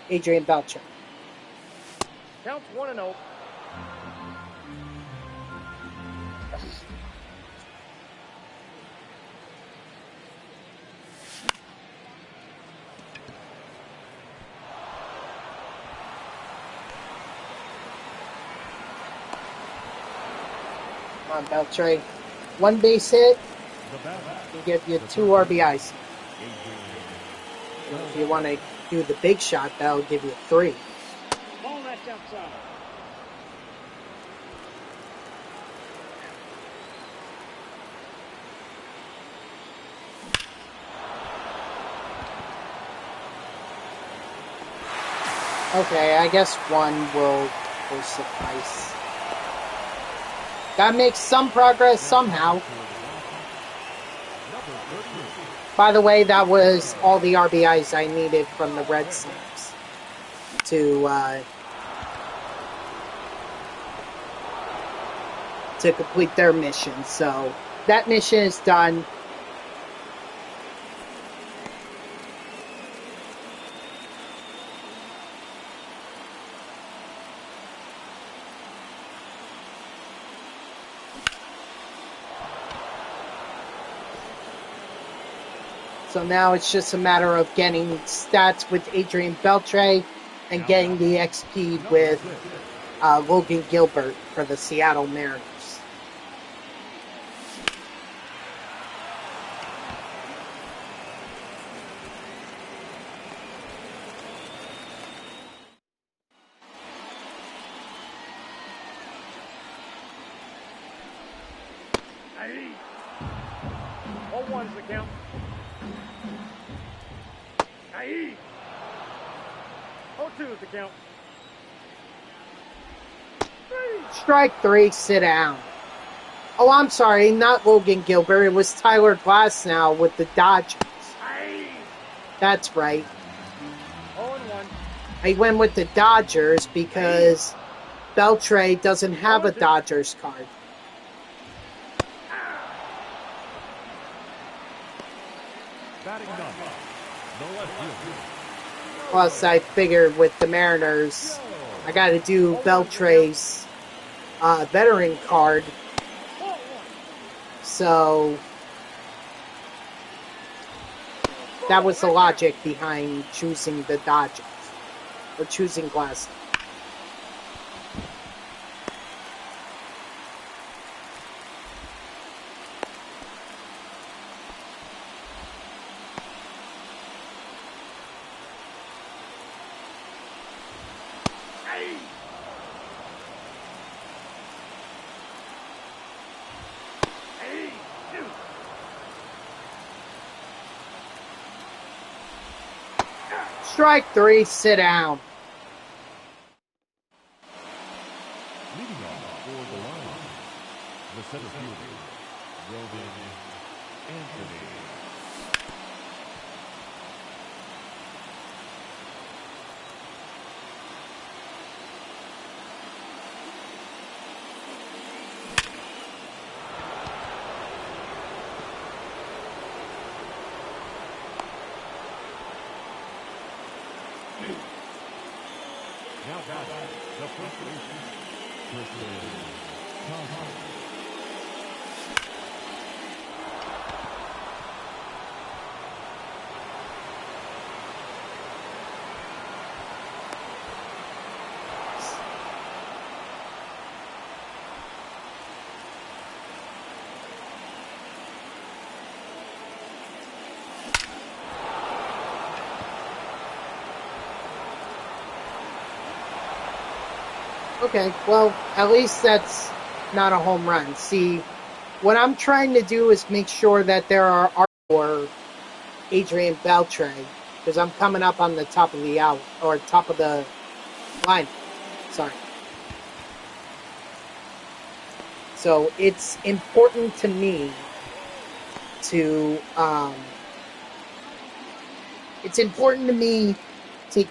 Adrian Beltre. Counts 1-0. Come on, Beltre. One base hit will give you 2 RBIs. If you want to do the big shot, that'll give you 3. Ball that's outside. Okay, I guess 1 will suffice. Gotta make some progress somehow. By the way, that was all the RBIs I needed from the Red Sox to complete their mission. So that mission is done. So now it's just a matter of getting stats with Adrian Beltre and getting the XP with Logan Gilbert for the Seattle Mariners. Aye. 0-1's the count. Aye. 0-2's the count. Strike 3, sit down. Oh, I'm sorry, not Logan Gilbert. It was Tyler Glasnow with the Dodgers. Aye. That's right. 0-1. I went with the Dodgers because Beltre doesn't have a Dodgers card. Plus, I figured with the Mariners, I got to do Beltre's veteran card. So that was the logic behind choosing the Dodgers or choosing Glass. Strike 3, sit down. Leading off for the Lions, the center fielder, Roman Anthony. Now batting, the first baseman, Christian Thompson. Okay, well, at least that's not a home run. See, what I'm trying to do is make sure that there are for Adrian Beltre, because I'm coming up on the top of the out, or top of the line. Sorry. So it's important to me to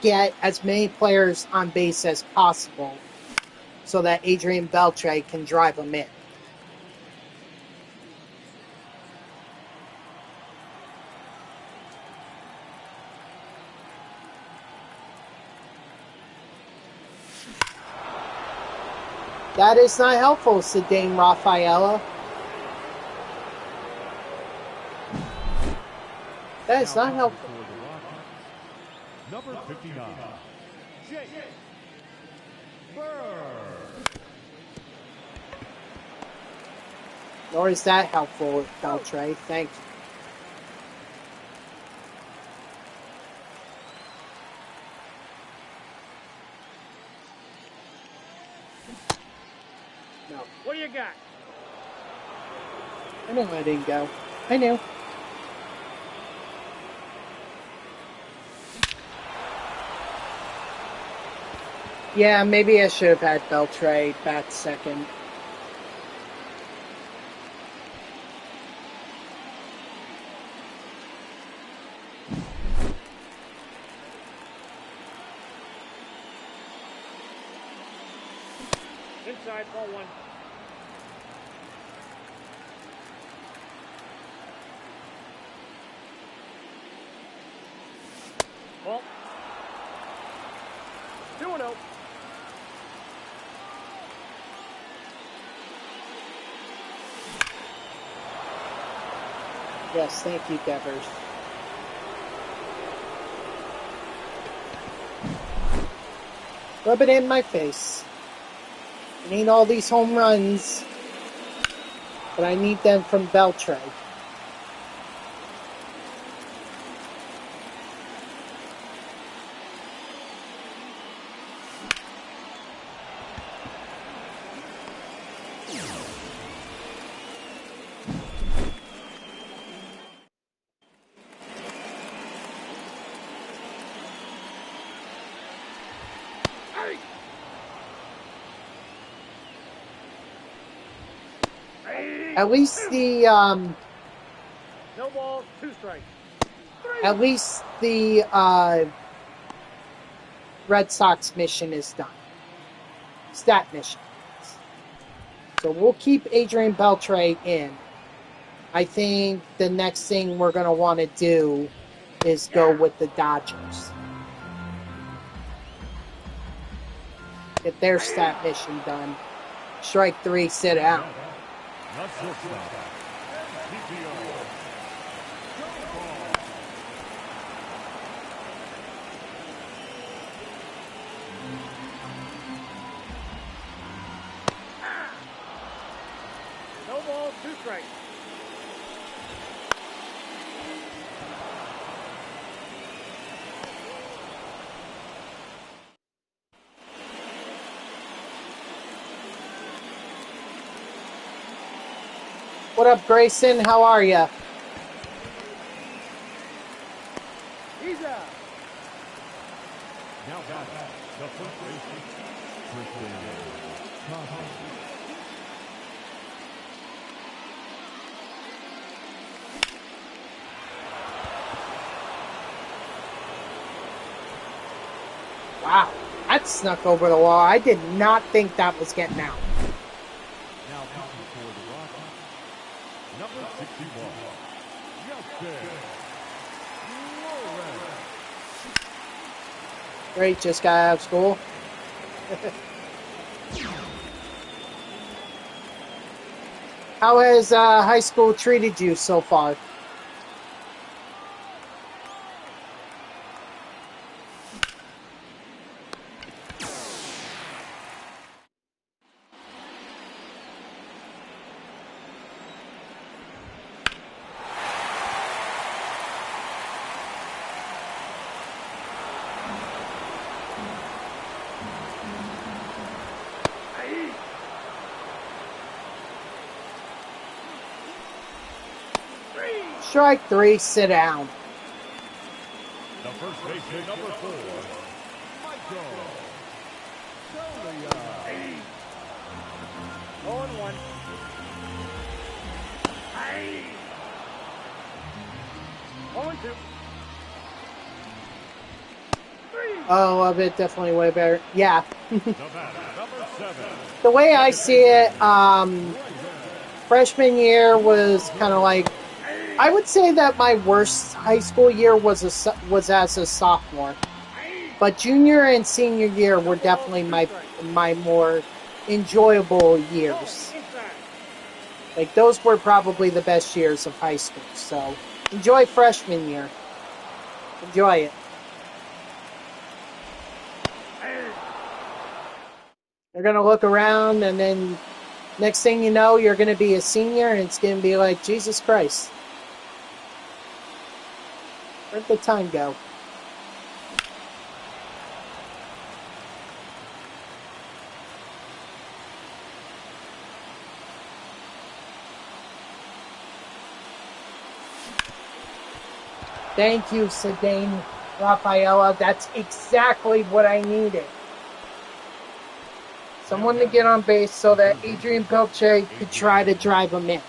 get as many players on base as possible so that Adrian Beltre can drive them in. That is not helpful, said Dame Rafaela. That is not helpful. Number 59, Jake Burr. Nor is that helpful, Beltre. Thank you. No. What do you got? I knew I didn't go. I knew. Yeah, maybe I should have had Beltre bat second. Inside, ball one. Ball. 2-0. Yes, thank you, Devers. Rub it in my face. I need all these home runs, but I need them from Beltre. At least the No balls, 2 strikes. at least the Red Sox mission is done. Stat mission. So we'll keep Adrian Beltre in. I think the next thing we're going to want to do is go with the Dodgers. Get their stat mission done. Strike 3, sit out. No balls, 2 strikes. What up, Grayson? How are ya? He's out. Now batting, the first baseman, Christian Thompson. Wow, that snuck over the wall. I did not think that was getting out. Now pitching for the Rockies, number 61, Justin Lawrence. Great, just got out of school. How has high school treated you so far? Strike 3, sit down. The first baseman, number 4, Michael. 0-1. Aye. 0-2. Oh, a bit definitely way better. Yeah. The batter, number 7. The way I see it, freshman year was kind of like, I would say that my worst high school year was as a sophomore, but junior and senior year were definitely my more enjoyable years. Like, those were probably the best years of high school. So enjoy freshman year. Enjoy it. You're gonna look around, and then next thing you know, you're gonna be a senior, and it's gonna be like, Jesus Christ. Where'd the time go? Thank you, Sedane Rafaela. That's exactly what I needed. Someone to get on base so that Adrian Beltre could try to drive him in.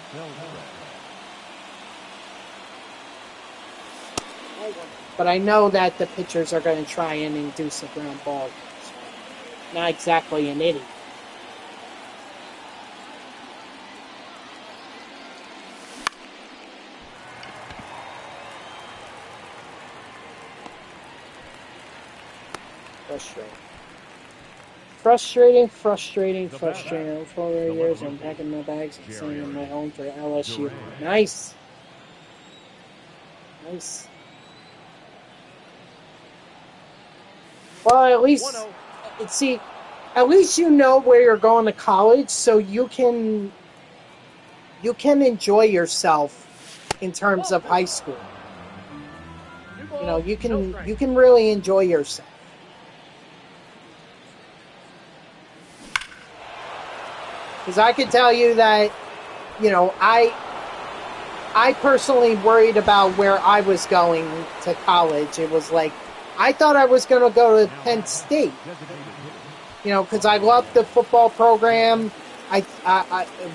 But I know that the pitchers are going to try and induce a ground ball. So not exactly an idiot. Frustrating. 4 years, I'm packing my bags and sitting in my home for LSU. Nice. Well, at least, at least you know where you're going to college, so you can enjoy yourself in terms of high school. You know, you can really enjoy yourself. Because I can tell you that, you know, I personally worried about where I was going to college. It was like, I thought I was going to go to Penn State, you know, because I loved the football program.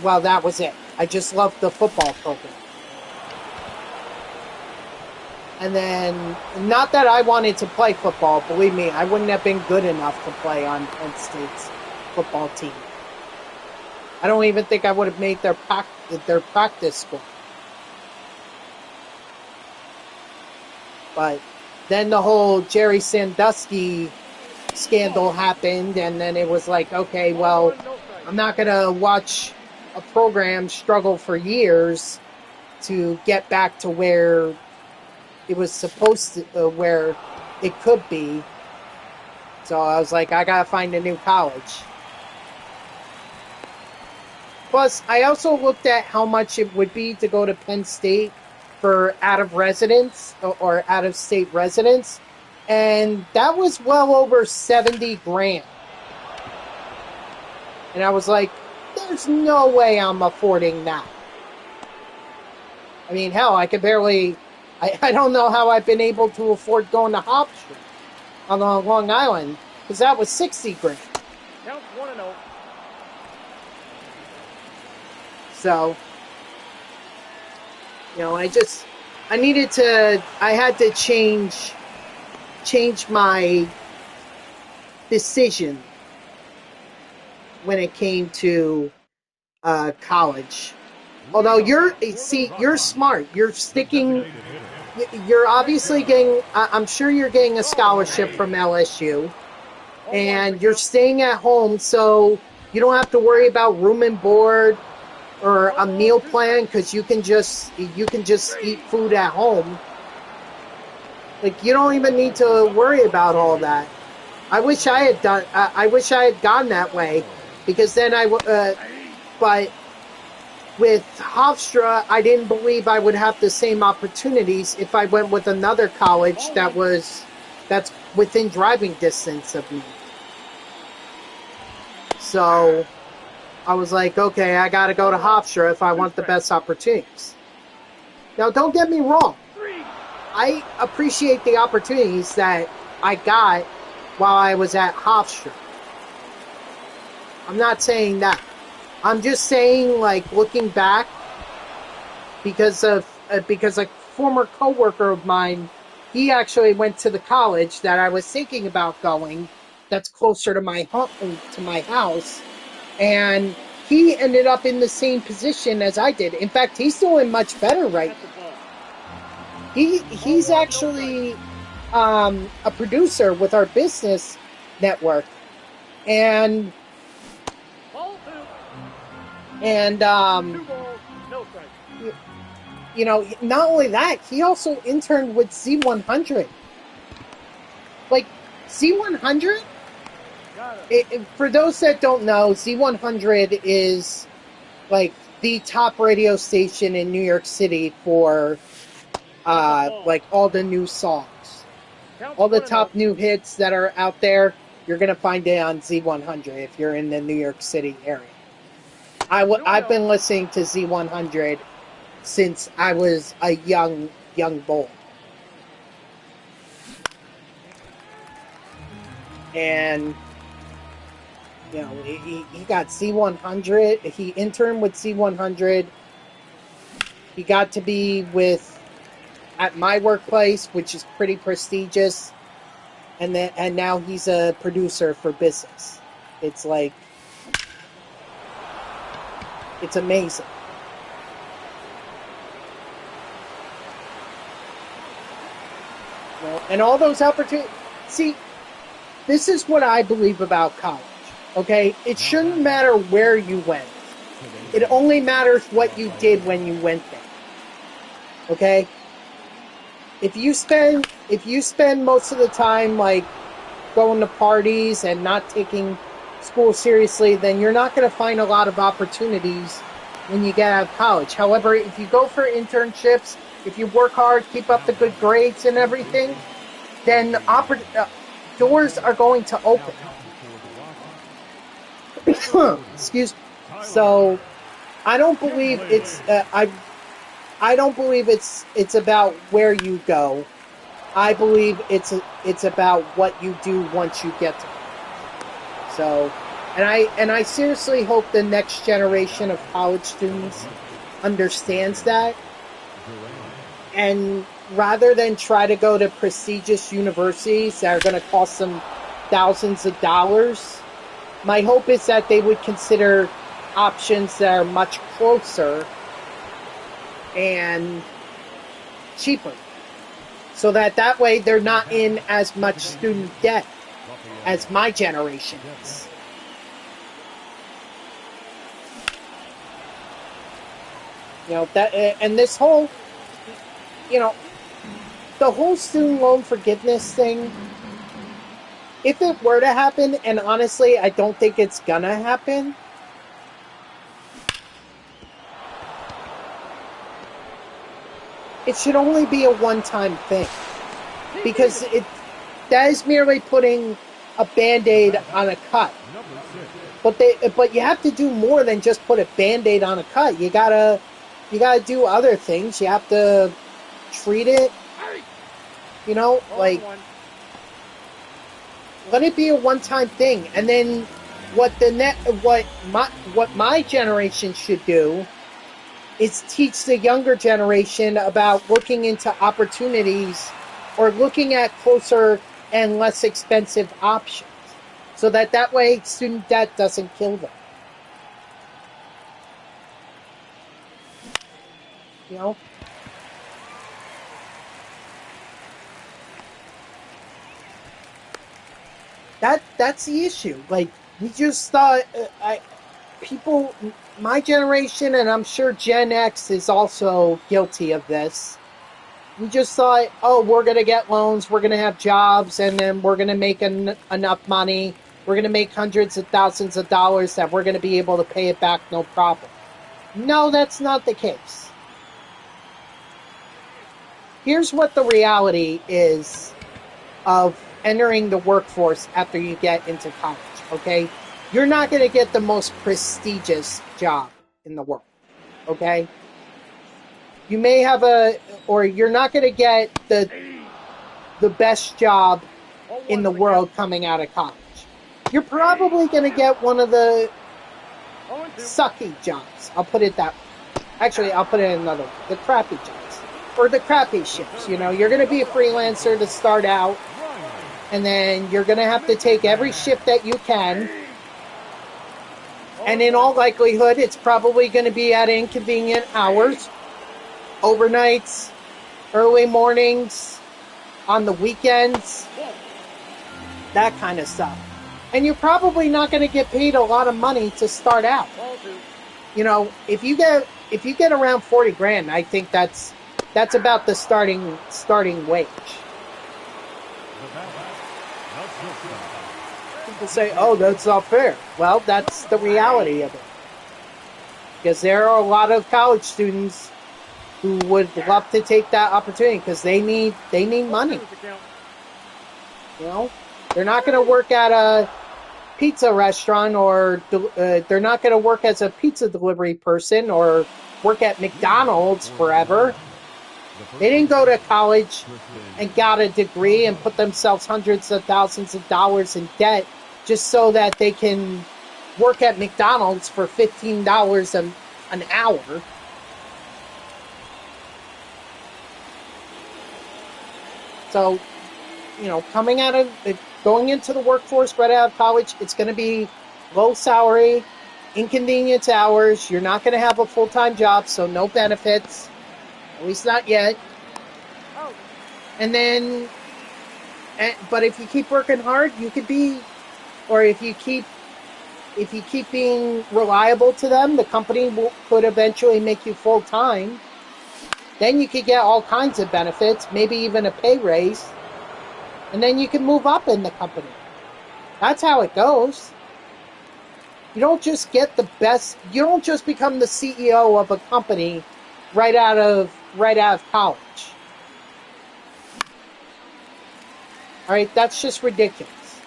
Well, that was it. I just loved the football program. And then, not that I wanted to play football, believe me, I wouldn't have been good enough to play on Penn State's football team. I don't even think I would have made their practice squad. But then the whole Jerry Sandusky scandal happened, and then it was like, okay, well, I'm not going to watch a program struggle for years to get back to where it was supposed to, where it could be. So I was like, I got to find a new college. Plus, I also looked at how much it would be to go to Penn State for out-of-residence or out-of-state residents, and that was well over $70,000. And I was like, there's no way I'm affording that. I mean, hell, I could barely... I don't know how I've been able to afford going to Hop Street on Long Island, because that was $60,000. Count 1-0. So, you know, I had to change my decision when it came to college. Although you're smart. You're sticking you're obviously getting, I'm sure you're getting a scholarship from LSU, and you're staying at home, so you don't have to worry about room and board or a meal plan, because you can just eat food at home. Like, you don't even need to worry about all that. I wish I had gone that way, because then but with Hofstra, I didn't believe I would have the same opportunities if I went with another college that's within driving distance of me. So I was like, okay, I got to go to Hofstra if I want the best opportunities. Now, don't get me wrong. I appreciate the opportunities that I got while I was at Hofstra. I'm not saying that. I'm just saying, like, looking back, because a former coworker of mine, he actually went to the college that I was thinking about going, that's closer to my house, and he ended up in the same position as I did. In fact, he's doing much better right now. He's actually a producer with our business network, and you know, not only that, he also interned with Z100. Like, Z100, for those that don't know, Z100 is like the top radio station in New York City for like all the new songs. All the top new hits that are out there, you're going to find it on Z100 if you're in the New York City area. I've been listening to Z100 since I was a young boy. And, you know, he got Z100. He interned with Z100. He got to be at my workplace, which is pretty prestigious. And now he's a producer for business. It's like, it's amazing. You know, and all those opportunities. See, this is what I believe about college. Okay? It shouldn't matter where you went. It only matters what you did when you went there. Okay? If you spend most of the time like going to parties and not taking school seriously, then you're not going to find a lot of opportunities when you get out of college. However, if you go for internships, if you work hard, keep up the good grades and everything, then doors are going to open. Excuse me. So I don't believe it's I don't believe it's about where you go. I believe it's about what you do once you get to it. So, and I seriously hope the next generation of college students understands that. And rather than try to go to prestigious universities that are going to cost them thousands of dollars, my hope is that they would consider options that are much closer and cheaper, so that way they're not in as much student debt as my generation is. You know, that, and this whole, you know, the whole student loan forgiveness thing, if it were to happen, and honestly I don't think it's gonna happen, it should only be a one-time thing, because that is merely putting a Band-Aid on a cut. But you have to do more than just put a Band-Aid on a cut. You gotta do other things. You have to treat it. You know, like, let it be a one-time thing. And then what my generation should do is teach the younger generation about looking into opportunities or looking at closer and less expensive options, so that way student debt doesn't kill them. You know? That's the issue. Like, we just thought, people, my generation, and I'm sure Gen X is also guilty of this. We just thought, oh, we're going to get loans, we're going to have jobs, and then we're going to make enough money. We're going to make hundreds of thousands of dollars that we're going to be able to pay it back no problem. No, that's not the case. Here's what the reality is of entering the workforce after you get into college, okay? You're not going to get the most prestigious job in the world, okay? You may have you're not going to get the best job in the world coming out of college. You're probably going to get one of the sucky jobs. I'll put it that way. Actually, I'll put it another way. The crappy jobs. Or the crappy shifts. You know, you're going to be a freelancer to start out. And then you're going to have to take every shift that you can. And in all likelihood, it's probably going to be at inconvenient hours. Overnights, early mornings, on the weekends, that kind of stuff. And you're probably not going to get paid a lot of money to start out. You know, if you get around 40 grand, I think that's about the starting wage. People say, "Oh, that's not fair." Well, that's the reality of it. Because there are a lot of college students who would love to take that opportunity because they need money. You know, they're not going to work at a pizza restaurant, or they're not going to work as a pizza delivery person or work at McDonald's forever. They didn't go to college and got a degree and put themselves hundreds of thousands of dollars in debt just so that they can work at McDonald's for $15 an hour. So, you know, going into the workforce right out of college, it's going to be low salary, inconvenience hours. You're not going to have a full-time job, so no benefits, at least not yet. And then, but if you keep working hard, you could be, or if you keep being reliable to them, the company could eventually make you full-time. Then you could get all kinds of benefits, maybe even a pay raise. And then you can move up in the company. That's how it goes. You don't just get the best, you don't just become the CEO of a company right out of college. All right, that's just ridiculous.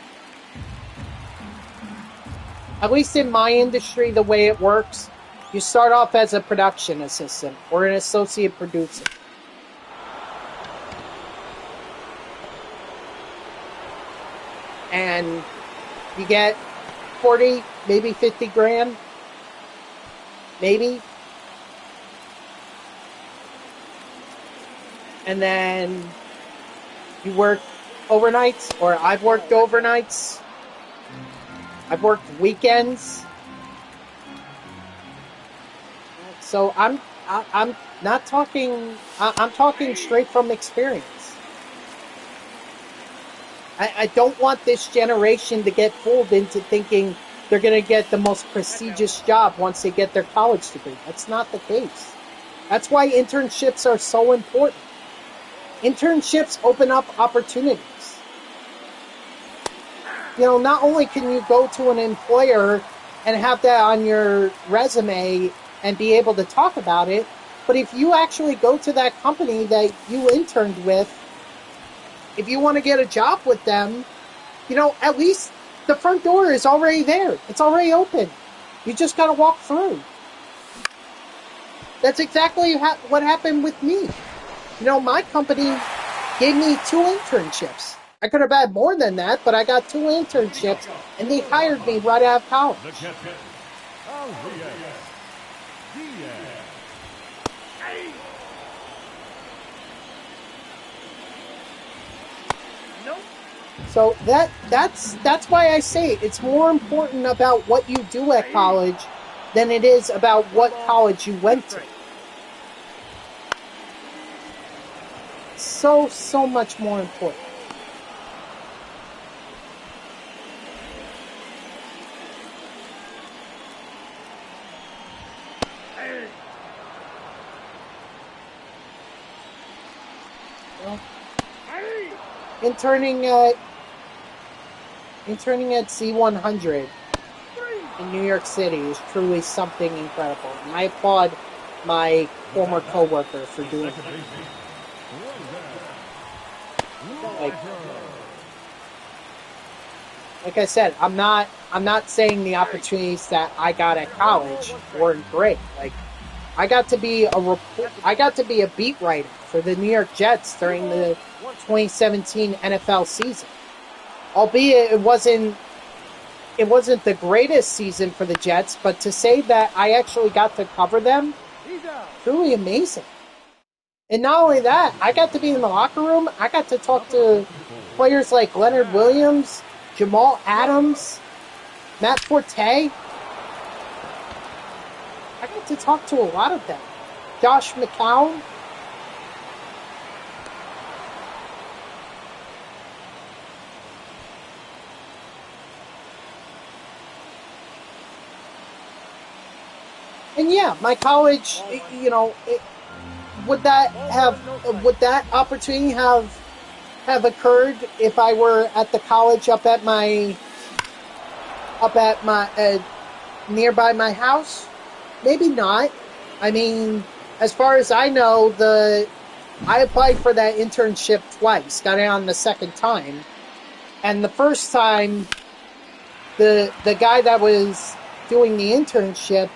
At least in my industry, the way it works, you start off as a production assistant or an associate producer. And you get 40, maybe 50 grand. Maybe. And then you work overnights, or I've worked overnights. I've worked weekends. So I'm not talking, I'm talking straight from experience. I don't want this generation to get fooled into thinking they're going to get the most prestigious job once they get their college degree. That's not the case. That's why internships are so important. Internships open up opportunities. You know, not only can you go to an employer and have that on your resume and be able to talk about it, but if you actually go to that company that you interned with, if you want to get a job with them, you know, at least the front door is already there. It's already open. You just got to walk through. That's exactly what happened with me. You know, my company gave me 2 internships. I could have had more than that, but I got 2 internships, and they hired me right out of college. So that's why I say it's more important about what you do at college than it is about what college you went to. So much more important. interning at C100 in New York City is truly something incredible, and I applaud my former coworker for doing it. Like I said, I'm not saying the opportunities that I got at college weren't great. Like I got to be a beat writer for the New York Jets during the 2017 NFL season. Albeit it wasn't the greatest season for the Jets, but to say that I actually got to cover them, truly amazing. And not only that, I got to be in the locker room. I got to talk to players like Leonard Williams, Jamal Adams, Matt Forte. I got to talk to a lot of them. Josh McCown. And yeah, my college, you know, would that opportunity have occurred if I were at the college up at my nearby my house? Maybe not. I mean, as far as I know, I applied for that internship twice, got it on the second time, and the first time, the guy that was doing the internship,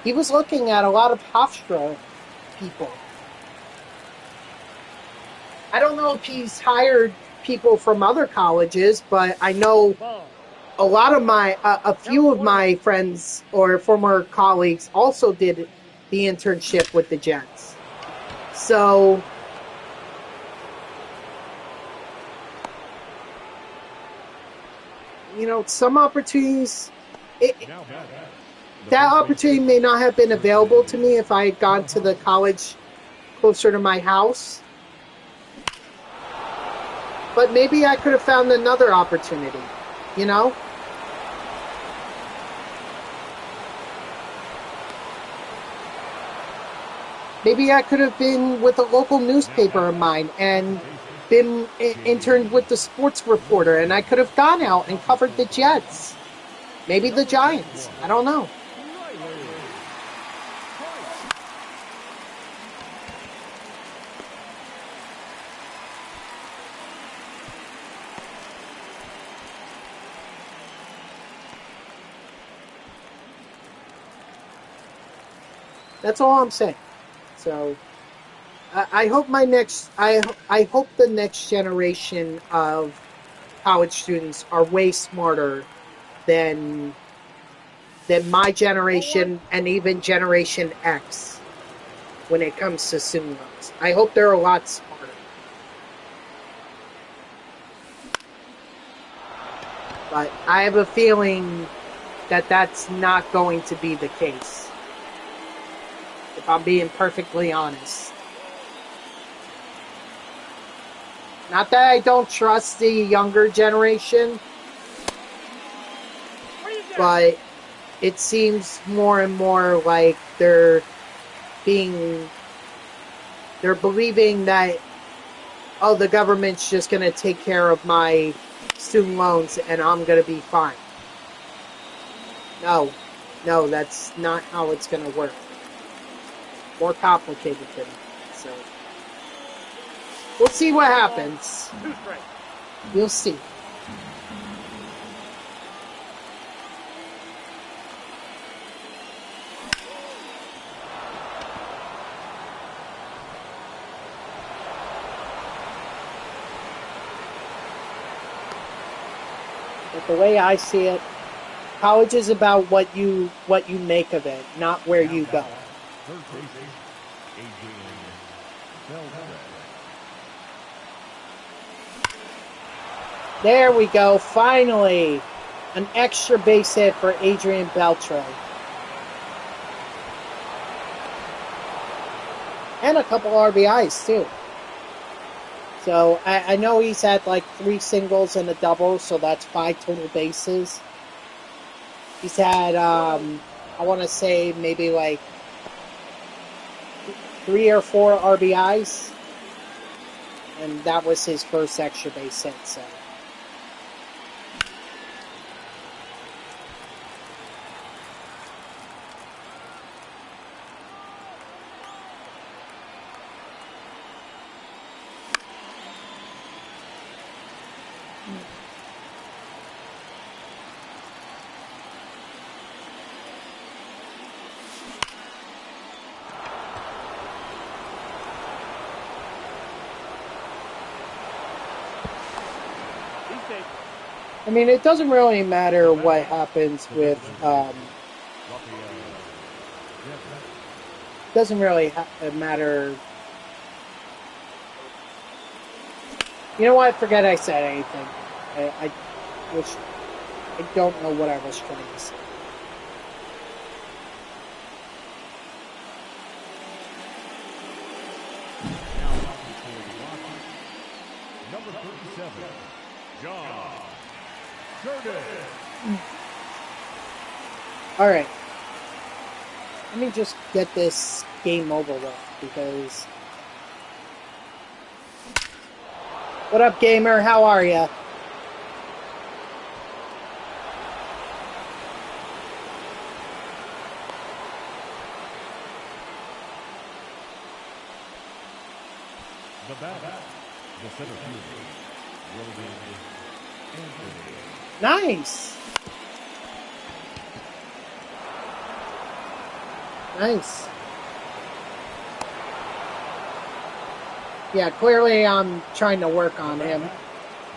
he was looking at a lot of Hofstra people. I don't know if he's hired people from other colleges, but I know a few of my friends or former colleagues also did the internship with the Jets. So, you know, some opportunities, that opportunity may not have been available to me if I had gone to the college closer to my house. But maybe I could have found another opportunity, you know? Maybe I could have been with a local newspaper of mine and been interned with the sports reporter, and I could have gone out and covered the Jets. Maybe the Giants. I don't know. That's all I'm saying. So I hope I hope the next generation of college students are way smarter than my generation and even Generation X when it comes to student loans. I hope they're a lot smarter. But I have a feeling that that's not going to be the case. If I'm being perfectly honest. Not that I don't trust the younger generation, but it seems more and more like they're believing that, oh, the government's just going to take care of my student loans and I'm going to be fine. No, that's not how it's going to work. More complicated than that. So we'll see what happens. We'll see. But the way I see it, college is about what you make of it, not where you go. Third baseman, Adrian Beltre. There we go, finally. An extra base hit for Adrian Beltre. And a couple RBIs, too. So, I know he's had like 3 singles and a double, so that's 5 total bases. He's had, I want to say maybe like 3 or 4 RBIs. And that was his first extra base hit, so. I mean, it doesn't really matter what happens with, doesn't really matter. You know what? Forget I said anything. I don't know what I was trying to say. Number 37, John. All right. Let me just get this game over with because. What up, gamer? How are ya? The batter, the center fielder, Nice. Nice. Yeah, clearly I'm trying to work on him. The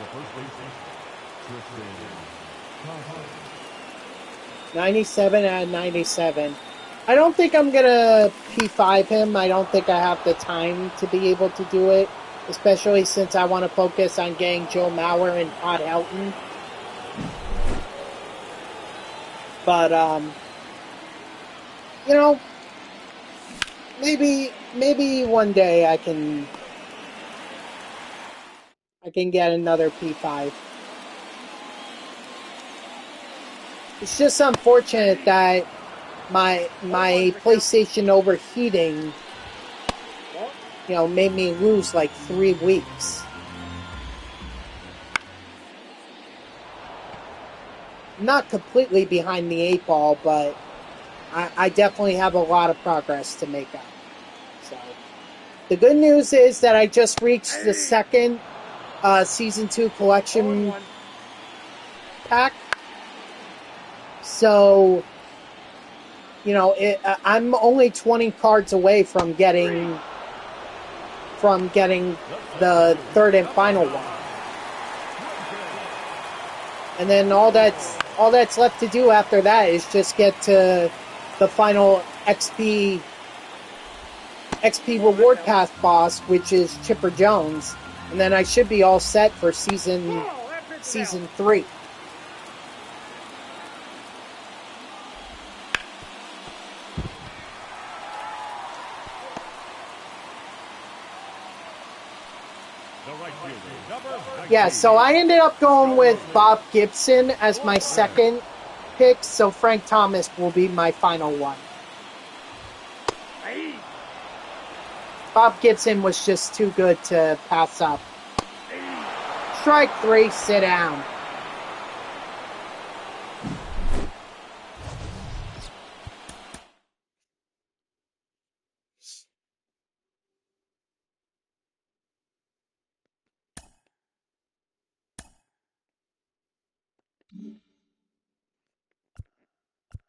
first baseman, 97 out of 97. I don't think I'm going to P5 him. I don't think I have the time to be able to do it, especially since I want to focus on getting Joe Mauer and Todd Helton. But, you know, maybe one day I can get another P5. It's just unfortunate that my PlayStation overheating, you know, made me lose like 3 weeks. I'm not completely behind the 8 ball, but I definitely have a lot of progress to make up. So the good news is that I just reached the second Season 2 collection pack. So, you know, I'm only 20 cards away from getting the third and final one. And then all that's left to do after that is just get to the final XP reward path boss, which is Chipper Jones, and then I should be all set for season 3. Yeah, so I ended up going with Bob Gibson as my second pick, so Frank Thomas will be my final one. Bob Gibson was just too good to pass up. Strike 3, sit down.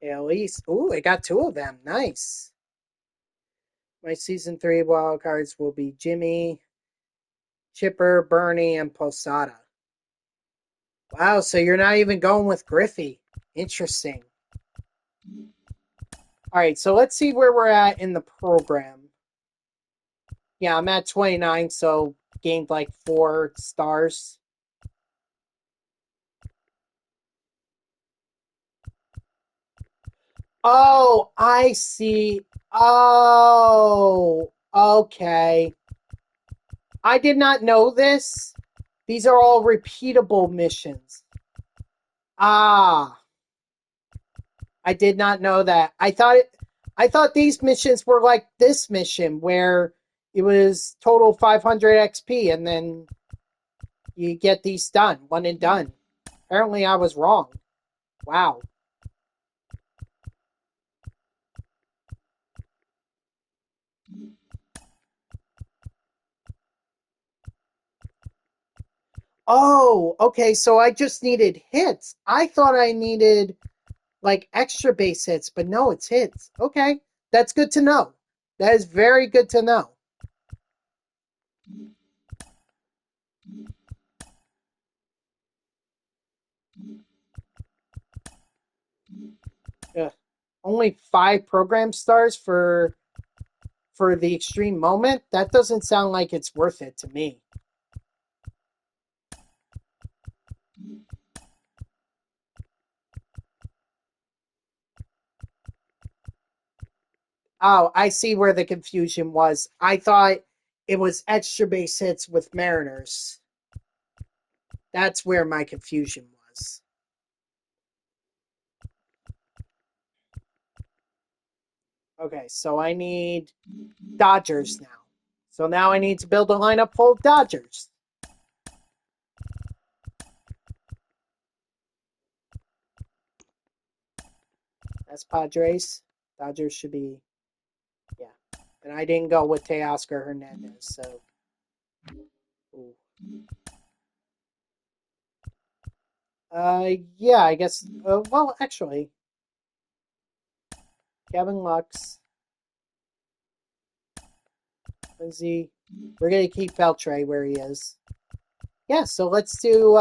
Yeah, at least, ooh, I got 2 of them. Nice. My season 3 wild cards will be Jimmy, Chipper, Bernie, and Posada. Wow, so you're not even going with Griffey. Interesting. All right, so let's see where we're at in the program. Yeah, I'm at 29, so gained like 4 stars. Oh, I see. Oh, okay. I did not know this. These are all repeatable missions. Ah, I did not know that. I thought these missions were like this mission where it was total 500 XP, and then you get these done, one and done. Apparently I was wrong. Wow. Oh, okay, so I just needed hits. I thought I needed, like, extra base hits, but no, it's hits. Okay, that's good to know. That is very good to know. Ugh. Only 5 program stars for the extreme moment? That doesn't sound like it's worth it to me. Oh, I see where the confusion was. I thought it was extra base hits with Mariners. That's where my confusion was. Okay, so I need Dodgers now. So now I need to build a lineup full of Dodgers. That's Padres. Dodgers should be, yeah. And I didn't go with Teoscar Hernandez, so. Ooh. Yeah, I guess. Well, actually, Kevin Lux, Lindsay. We're gonna keep Beltre where he is. Yeah, so let's do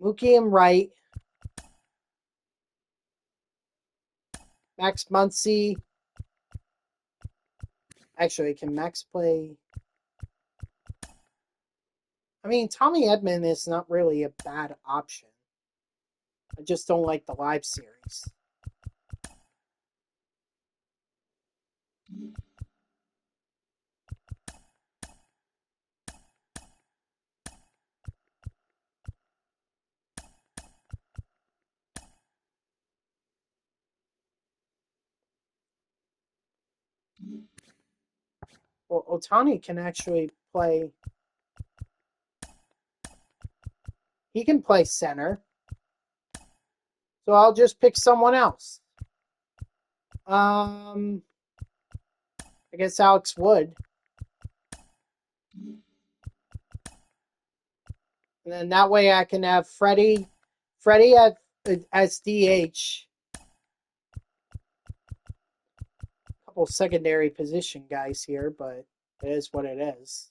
Mookie and Wright, Max Muncy. Actually, can Max play? I mean, Tommy Edman is not really a bad option. I just don't like the live series. Well, Otani can actually play. He can play center. So I'll just pick someone else. I guess Alex Wood. And then that way I can have Freddie at as DH. A couple secondary position guys here, but it is what it is.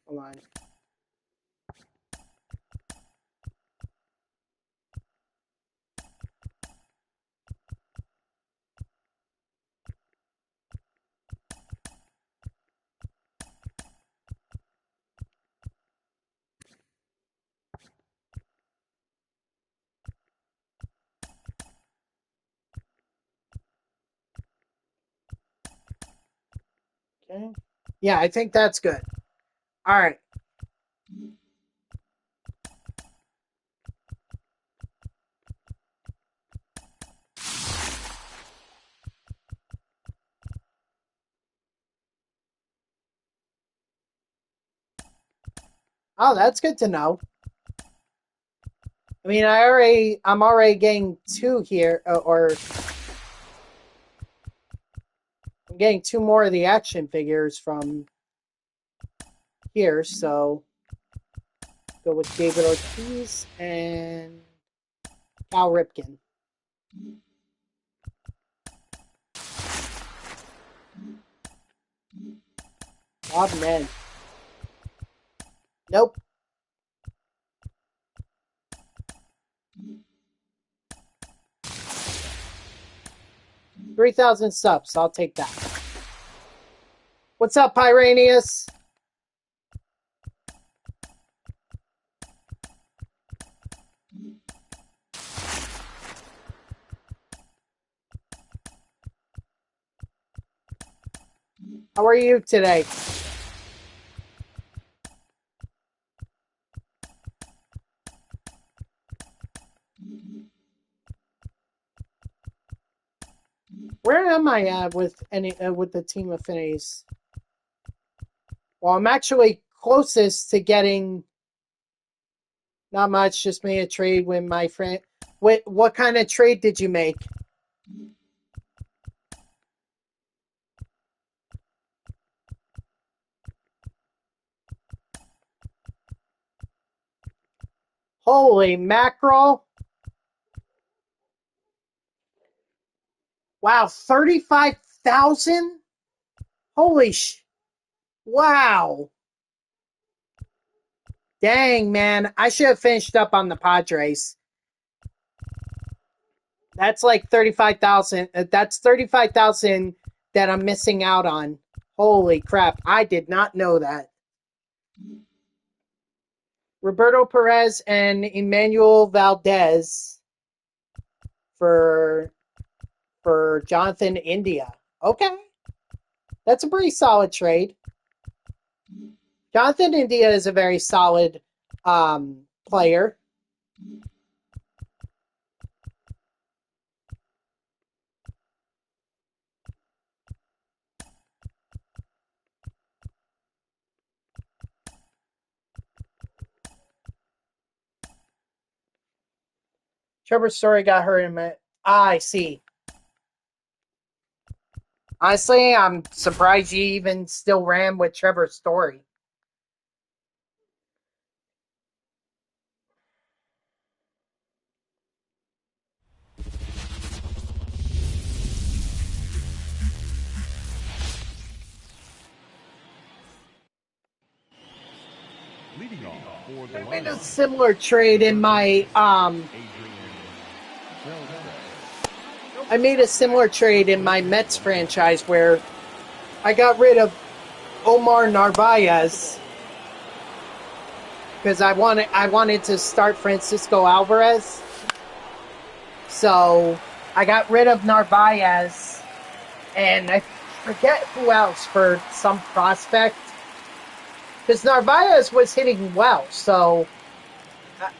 Hold on. Okay. Yeah, I think that's good. All right. Oh, that's good to know. I mean, I'm already getting 2 here, or I'm getting 2 more of the action figures from here, so go with David Ortiz and Cal Ripken. Bob Ned. Nope. 3,000 subs. I'll take that. What's up, Pyranius? How are you today? Where am I at with with the team affinities? Well, I'm actually closest to getting not much. Just made a trade with my friend. What kind of trade did you make? Holy mackerel. Wow, 35,000? Holy wow. Dang, man. I should have finished up on the Padres. That's like 35,000. That's 35,000 that I'm missing out on. Holy crap. I did not know that. Roberto Perez and Emmanuel Valdez for Jonathan India. Okay. That's a pretty solid trade. Jonathan India is a very solid player. Trevor Story got hurt in a I see. Honestly, I'm surprised you even still ran with Trevor Story. Leading off for the I made a Lions, similar trade in my I made a similar trade in my Mets franchise where I got rid of Omar Narvaez because I wanted to start Francisco Alvarez. So I got rid of Narvaez and I forget who else for some prospect. Because Narvaez was hitting well, so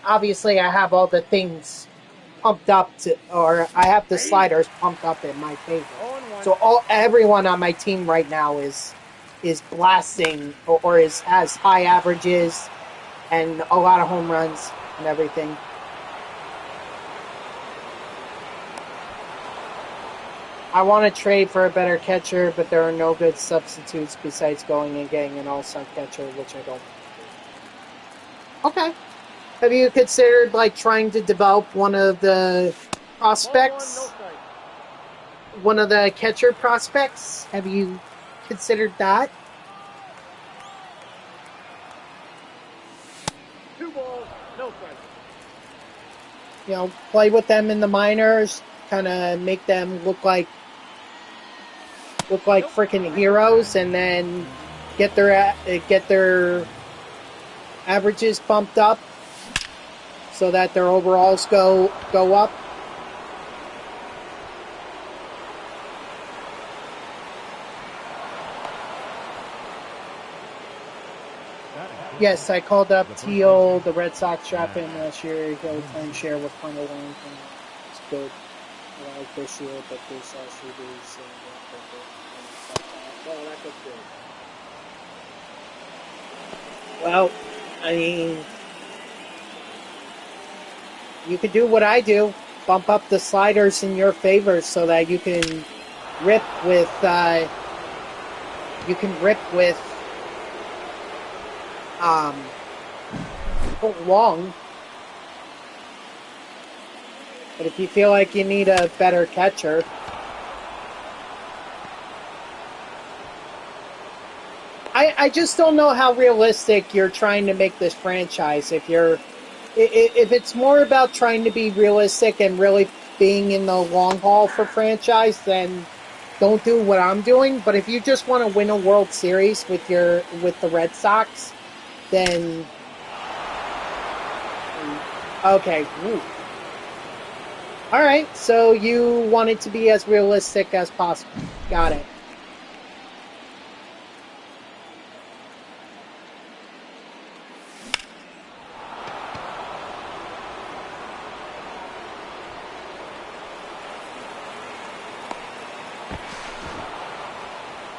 obviously I have all the things pumped up or I have the sliders pumped up in my favor. So everyone on my team right now is blasting or has high averages and a lot of home runs and everything. I want to trade for a better catcher, but there are no good substitutes besides going and getting an all-star catcher, which I don't. Okay. Have you considered trying to develop one of the prospects? One of the catcher prospects? Have you considered that? 2 balls, no strikes. You know, play with them in the minors, kind of make them look like freaking heroes, and then get their averages bumped up so that their overalls go up. Yes, I called up Teal, the Red Sox draft him last year. He'll timeshare with Connor Wellington. It's good. I like this year, but this last year is well, that was good. Well, I mean, you could do what I do, bump up the sliders in your favor so that you can rip with long. But if you feel like you need a better catcher, I just don't know how realistic you're trying to make this franchise. If it's more about trying to be realistic and really being in the long haul for franchise, then don't do what I'm doing. But if you just want to win a World Series with the Red Sox, then okay. Ooh. All right, so you want it to be as realistic as possible. Got it.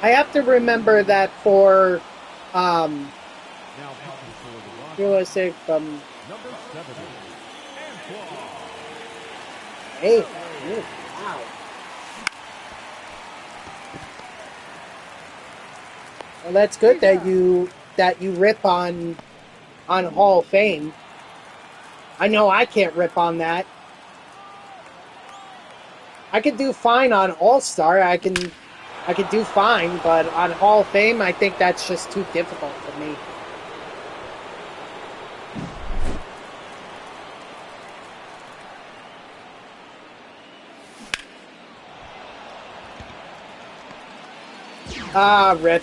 I have to remember that for realistic Number 7, Antoine. hey, ooh, wow. Well, that's good that you rip on Hall of Fame. I know I can't rip on that. I could do fine on All-Star. I could do fine, but on Hall of Fame, I think that's just too difficult for me. Ah, rip.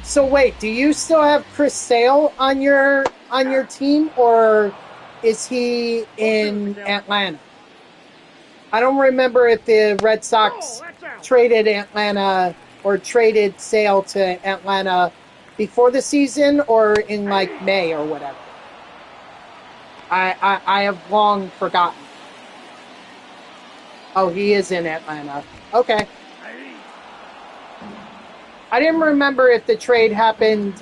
So wait, do you still have Chris Sale on your team, or is he in Atlanta? I don't remember if the Red Sox traded Atlanta or traded Sale to Atlanta before the season or in like May or whatever. I have long forgotten. Oh, he is in Atlanta. Okay. I didn't remember if the trade happened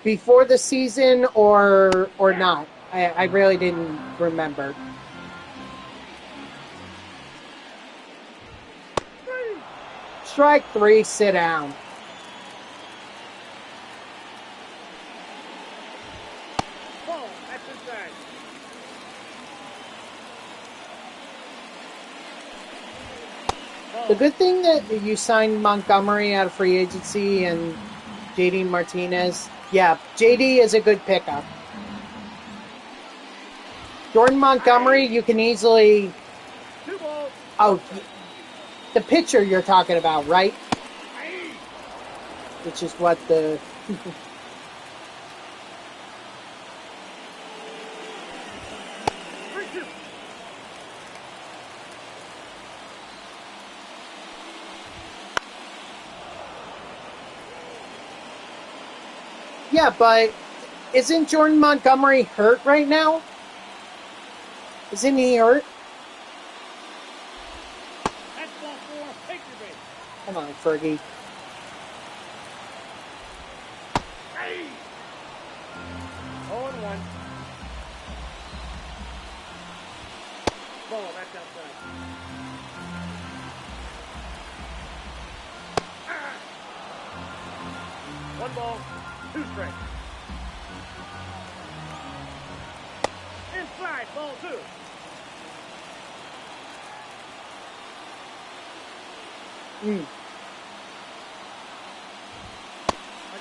before the season or not. I really didn't remember. Strike 3, sit down. Ball, that's inside. The good thing that you signed Montgomery out of free agency and JD Martinez. Yeah, JD is a good pickup. Jordan Montgomery, you can easily... Oh, the pitcher you're talking about, right? Which is what the... Yeah, but isn't Jordan Montgomery hurt right now? Isn't he hurt? That's ball 4. Take your base. Come on, Fergie. Hey! 0-1. Ball, that's outside. Ah! 1 ball, 2 strikes. Inside, ball 2. I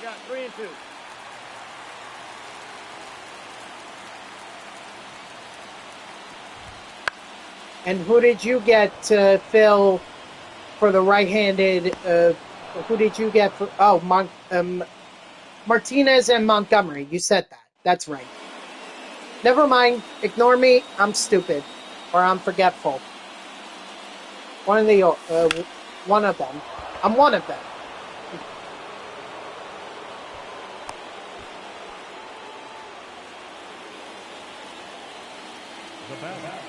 got 3 and 2. And who did you get to fill for the right-handed? Who did you get for? Oh, Martinez and Montgomery. You said that. That's right. Never mind. Ignore me. I'm stupid, or I'm forgetful. One of them. I'm one of them. The batter,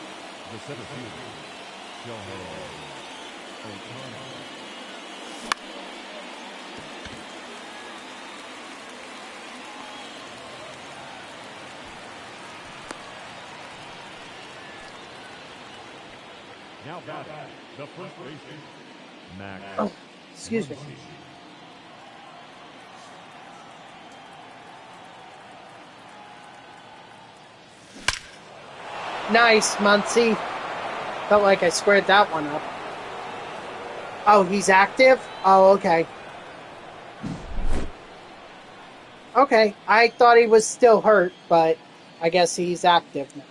the center fielder, Shohei Ohtani. Now batting, the first baseman, Max. Oh, excuse me. Nice, Muncie. Felt like I squared that one up. Oh, he's active? Oh, okay. Okay, I thought he was still hurt, but I guess he's active now.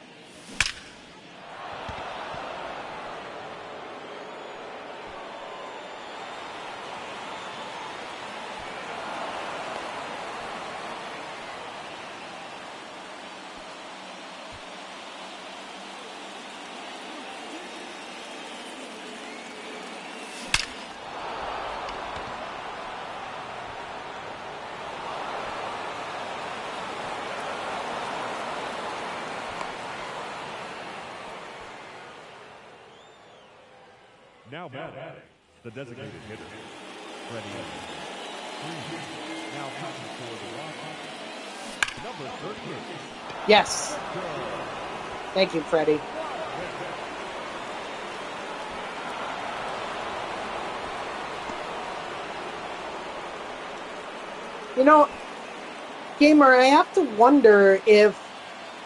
Now batting, the designated hitter, Freddie Evans. Now pitching for the Rockies, number 13. Yes. Thank you, Freddie. You know, Gamer, I have to wonder if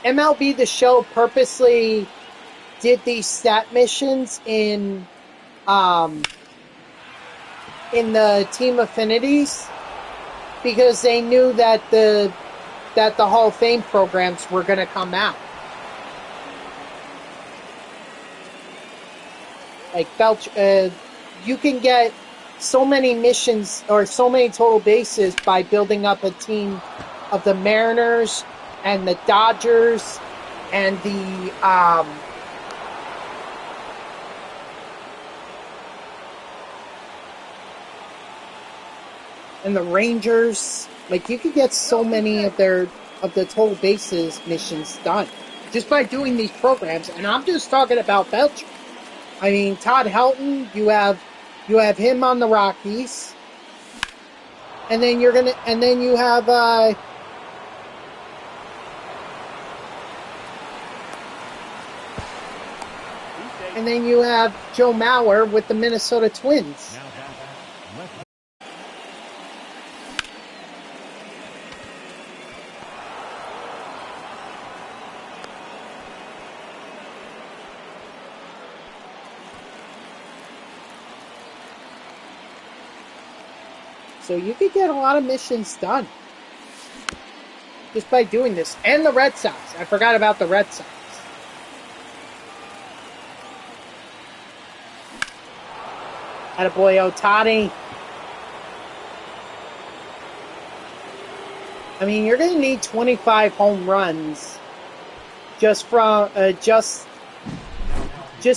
MLB The Show purposely did these stat missions in the team affinities because they knew that the Hall of Fame programs were going to come out. Like Beltre, you can get so many missions or so many total bases by building up a team of the Mariners and the Dodgers and the Rangers. Like, you could get so many of the total bases missions done just by doing these programs. And I'm just talking about Beltre. I mean, Todd Helton, you have him on the Rockies, and then you have Joe Mauer with the Minnesota Twins. So you could get a lot of missions done just by doing this. And the Red Sox. I forgot about the Red Sox. Attaboy Ohtani. I mean, you're going to need 25 home runs just from just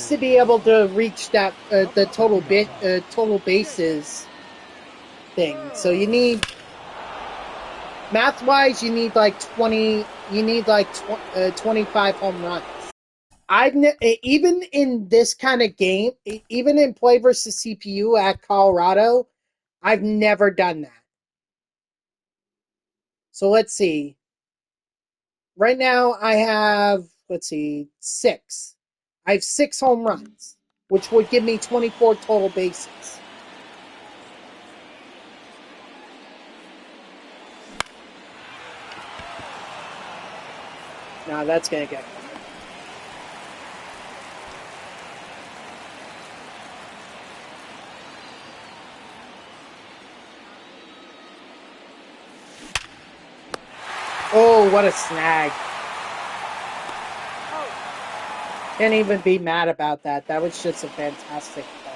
to be able to reach that the total bases thing. So you need, math-wise, you need like 25 home runs. Even in this kind of game, even in play versus CPU at Colorado, I've never done that. So let's see. Right now I have, 6. I have 6 home runs, which would give me 24 total bases. Now that's going to get covered. Oh, what a snag. Can't even be mad about that. That was just a fantastic play.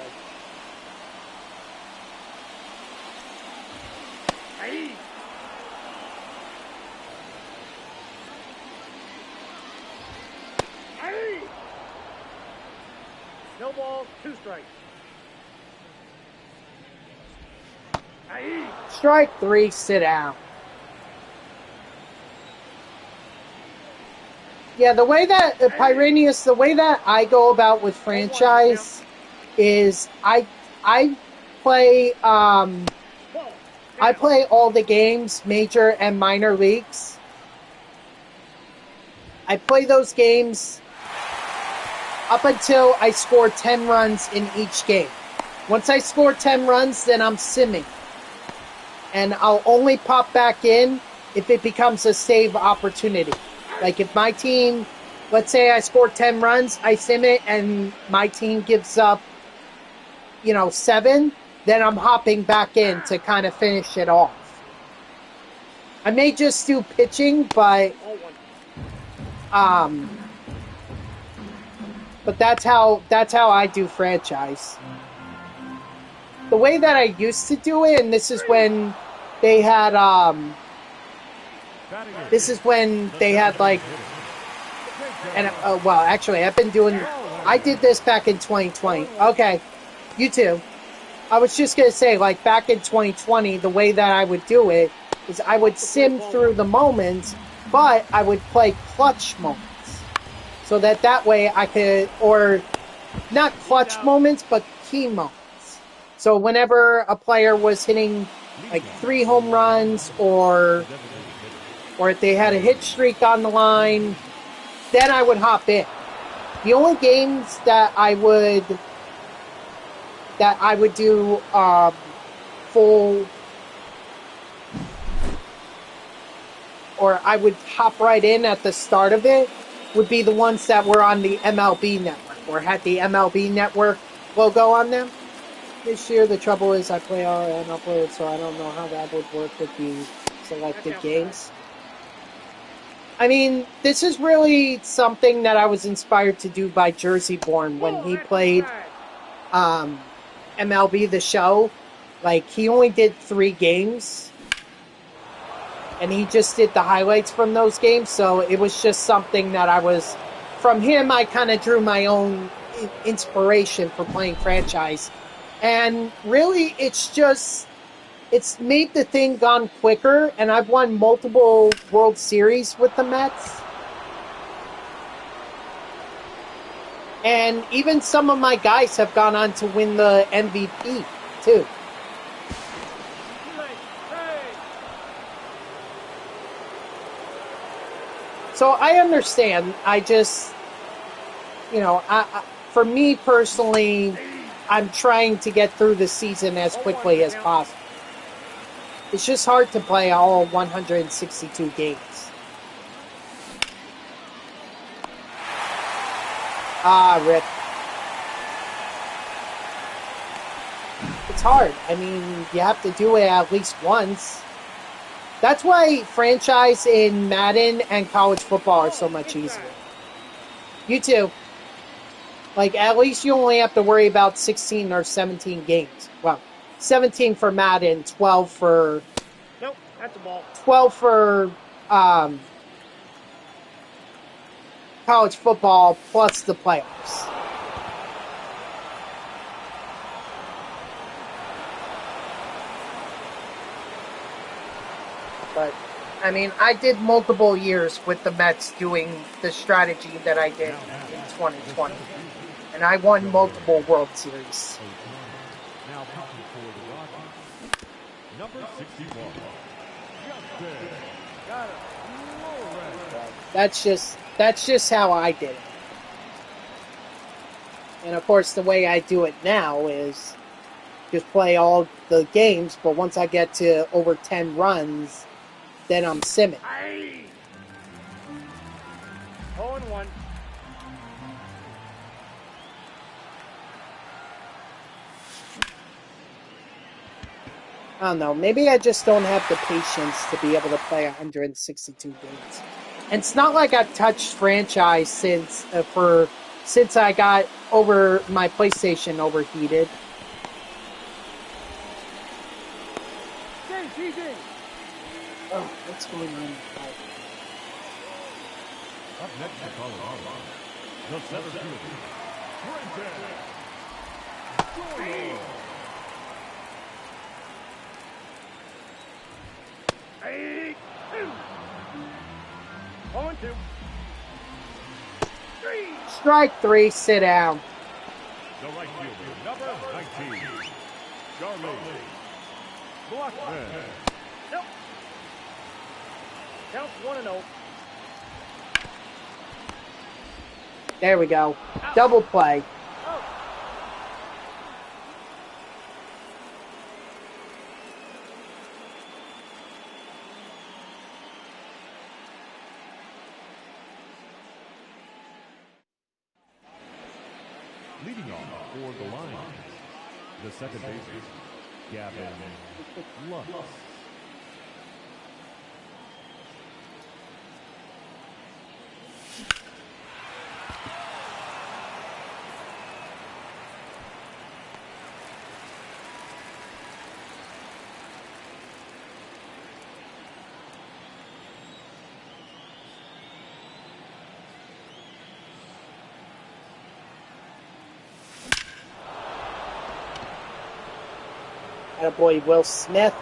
No ball, 2 strikes. Strike 3, sit down. Yeah, the way that Pyranius, the way that I go about with franchise is I play all the games, major and minor leagues. I play those games up until I score 10 runs in each game. Once I score 10 runs, then I'm simming. And I'll only pop back in if it becomes a save opportunity. Like if my team, let's say I score 10 runs, I sim it, and my team gives up, 7, then I'm hopping back in to kind of finish it off. I may just do pitching, but that's how I do franchise. The way that I used to do it, and this is when they had like, and well, actually, I did this back in 2020. Okay, you too. I was just gonna say, like, back in 2020, the way that I would do it is I would sim through the moments, but I would play clutch moments. So that way I could, or not clutch moments, but key moments. So whenever a player was hitting like 3 home runs, or if they had a hit streak on the line, then I would hop in. The only games that I would do full, or I would hop right in at the start of it, would be the ones that were on the MLB network or had the MLB network logo on them. This year, the trouble is I play all MLB players, so I don't know how that would work with the selected games. I mean, this is really something that I was inspired to do by Jersey Born when he played MLB The Show. Like, he only did 3 games, and he just did the highlights from those games, so it was just something that from him, I kind of drew my own inspiration for playing franchise. And really, it's made the thing gone quicker, and I've won multiple World Series with the Mets. And even some of my guys have gone on to win the MVP, too. So I understand. I just, for me personally, I'm trying to get through the season as quickly as possible. It's just hard to play all 162 games. Rip. It's hard. I mean, you have to do it at least once. That's why franchise in Madden and college football are so much easier. You too. Like, at least you only have to worry about 16 or 17 games. Well, 17 for Madden, 12 for... Nope, that's the ball. 12 for college football plus the playoffs. But, I mean, I did multiple years with the Mets doing the strategy that I did in 2020. And I won multiple World Series. Now pitching for the Rockies, number 61. Got it. That's just how I did it. And of course, the way I do it now is just play all the games, but once I get to over 10 runs, then I'm simming. 0-1. I don't know. Maybe I just don't have the patience to be able to play 162 games. And it's not like I've touched franchise since I got over my PlayStation overheated. Oh, what's going on? Up next to Colorado, the center fielder, Brendan. 0-2. Strike 3, sit down. The right fielder, number 19, Charlie Blackman. Nope. Counts 1-0. There we go. Double play. Leading off for the Lions, The second baseman, Gavin Lux. Attaboy Will Smith.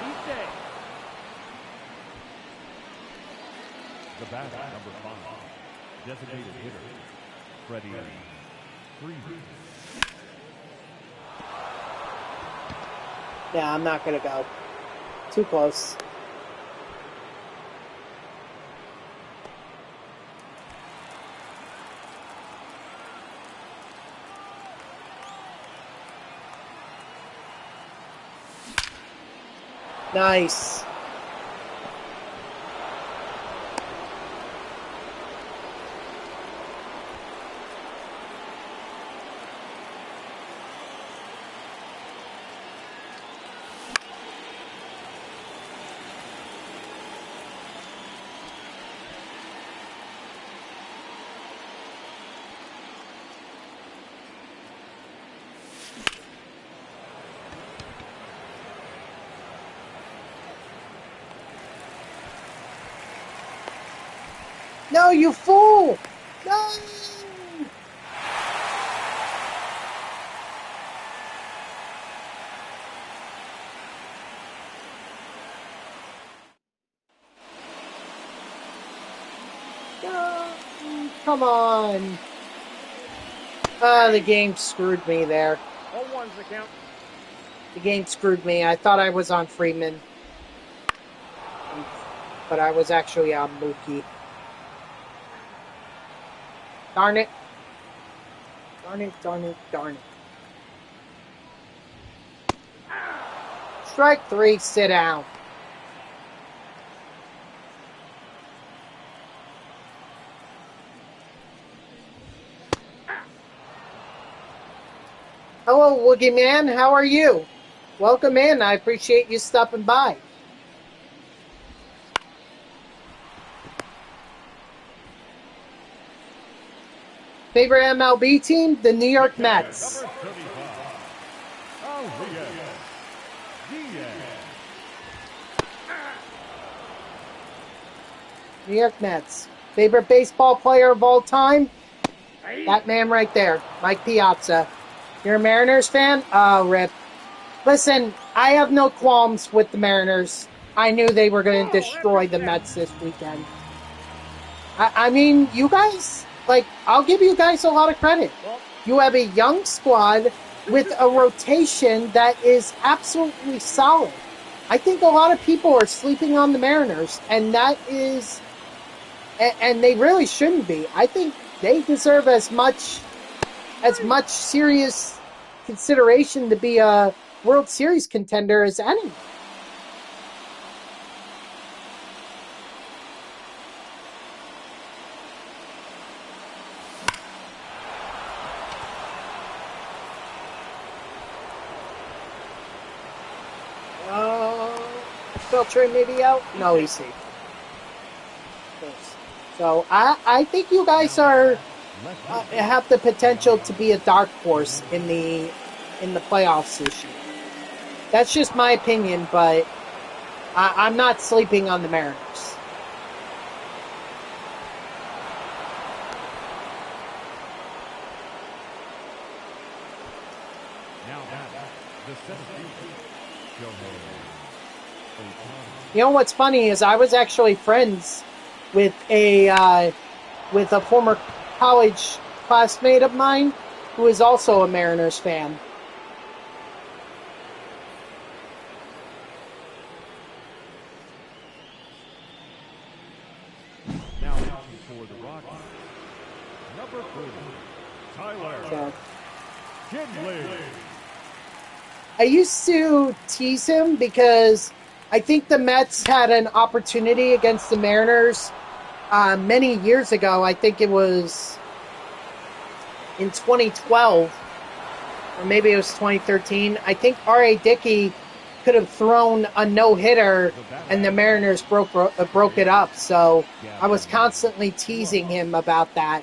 Tuesday. The batter, number 5, designated hitter, Freddie Freeman. Yeah, I'm not going to go. Too close. Nice. No, you fool! No! No! Come on! Ah, the game screwed me there. 0-1's the count. The game screwed me. I thought I was on Freeman. But I was actually on Mookie. Darn it. Darn it, darn it, darn it. Strike 3, sit down. Hello, Woogie Man. How are you? Welcome in. I appreciate you stopping by. Favorite MLB team? The New York Mets. Number 35, Diaz. New York Mets. Favorite baseball player of all time? That man right there, Mike Piazza. You're a Mariners fan? Oh, rip. Listen, I have no qualms with the Mariners. I knew they were going to destroy the Mets this weekend. I mean, you guys, like, I'll give you guys a lot of credit. You have a young squad with a rotation that is absolutely solid. I think a lot of people are sleeping on the Mariners, and that is, and they really shouldn't be. I think they deserve as much serious consideration to be a World Series contender as any. Beltre maybe out? No, he's safe. So I think you guys are have the potential to be a dark horse in the playoffs this year. That's just my opinion, but I'm not sleeping on the Mariners. Now the 17th, You know what's funny is I was actually friends with a former college classmate of mine who is also a Mariners fan. Now for the Rockies, number 3, Tyler So, Kinley. I used to tease him because I think the Mets had an opportunity against the Mariners many years ago. I think it was in 2012, or maybe it was 2013. I think R.A. Dickey could have thrown a no-hitter, and the Mariners broke it up. So I was constantly teasing him about that.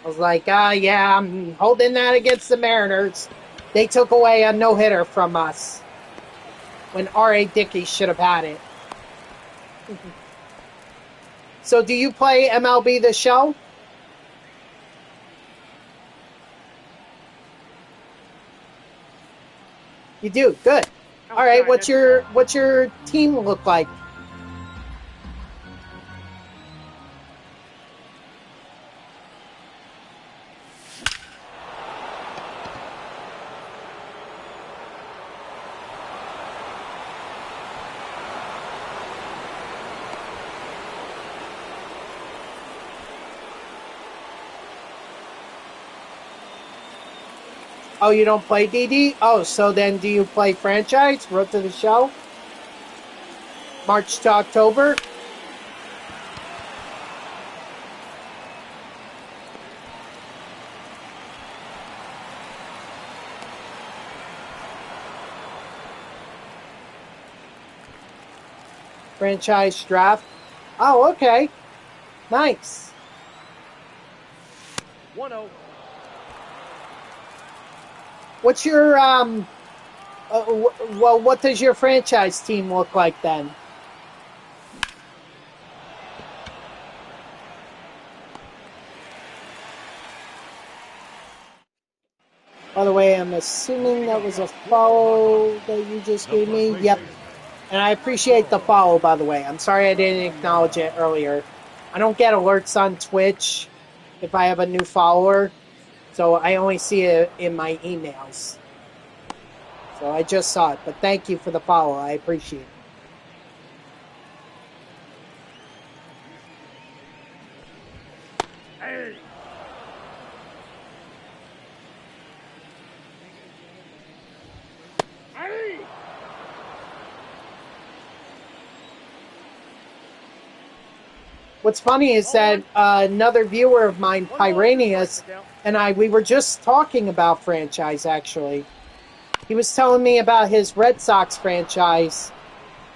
I was like, yeah, I'm holding that against the Mariners. They took away a no-hitter from us when R.A. Dickey should have had it. So do you play MLB The Show? You do? Good. All right, what's your team look like? Oh, you don't play DD? Oh, so then do you play franchise? Road to the Show? March to October? Franchise draft? Oh, okay. Nice. 1-0. What's your, well, what does your franchise team look like then? By the way, I'm assuming that was a follow that you just gave me. Yep. And I appreciate the follow, by the way. I'm sorry I didn't acknowledge it earlier. I don't get alerts on Twitch if I have a new follower, so I only see it in my emails. So I just saw it, but thank you for the follow. I appreciate it. Hey. Hey. What's funny is that another viewer of mine, Pyranius, and we were just talking about franchise, actually. He was telling me about his Red Sox franchise,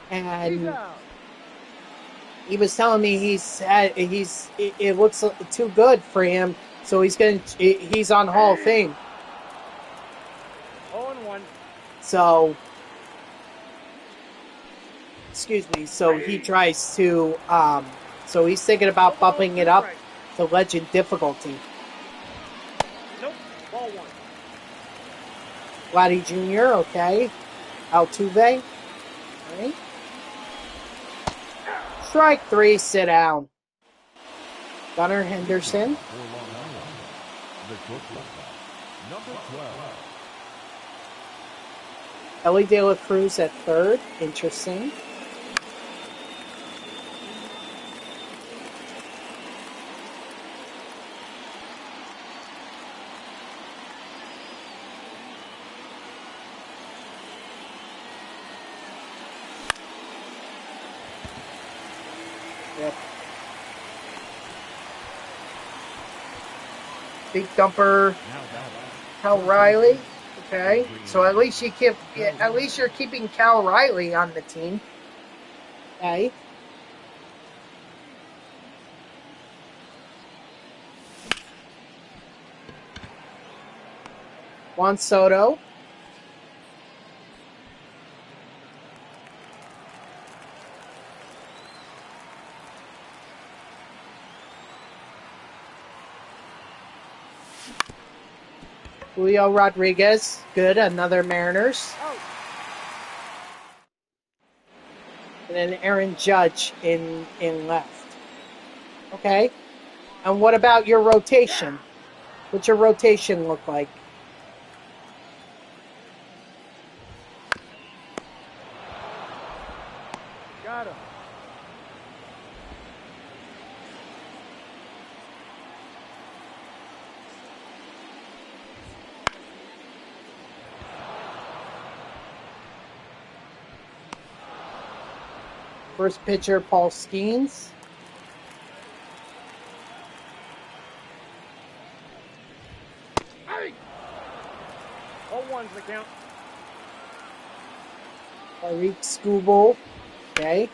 and he was telling me it looks too good for him, so he's on Hall of Fame. 0-1. So, excuse me. So he tries to. So he's thinking about bumping it up to Legend difficulty. Nope. Ball 1. Vladdy Jr. Okay. Altuve. All right. Strike 3. Sit down. Gunnar Henderson. Number 12. Ellie De La Cruz at third. Interesting. Yep. Big dumper. Cal Riley. Okay, so at least you're keeping Cal Riley on the team. Okay. Juan Soto. Julio Rodriguez, good, another Mariners. And then Aaron Judge in left. Okay. And what about your rotation? What's your rotation look like? Got him. First pitcher, Paul Skeens. the count. Tariq Skubal. Okay.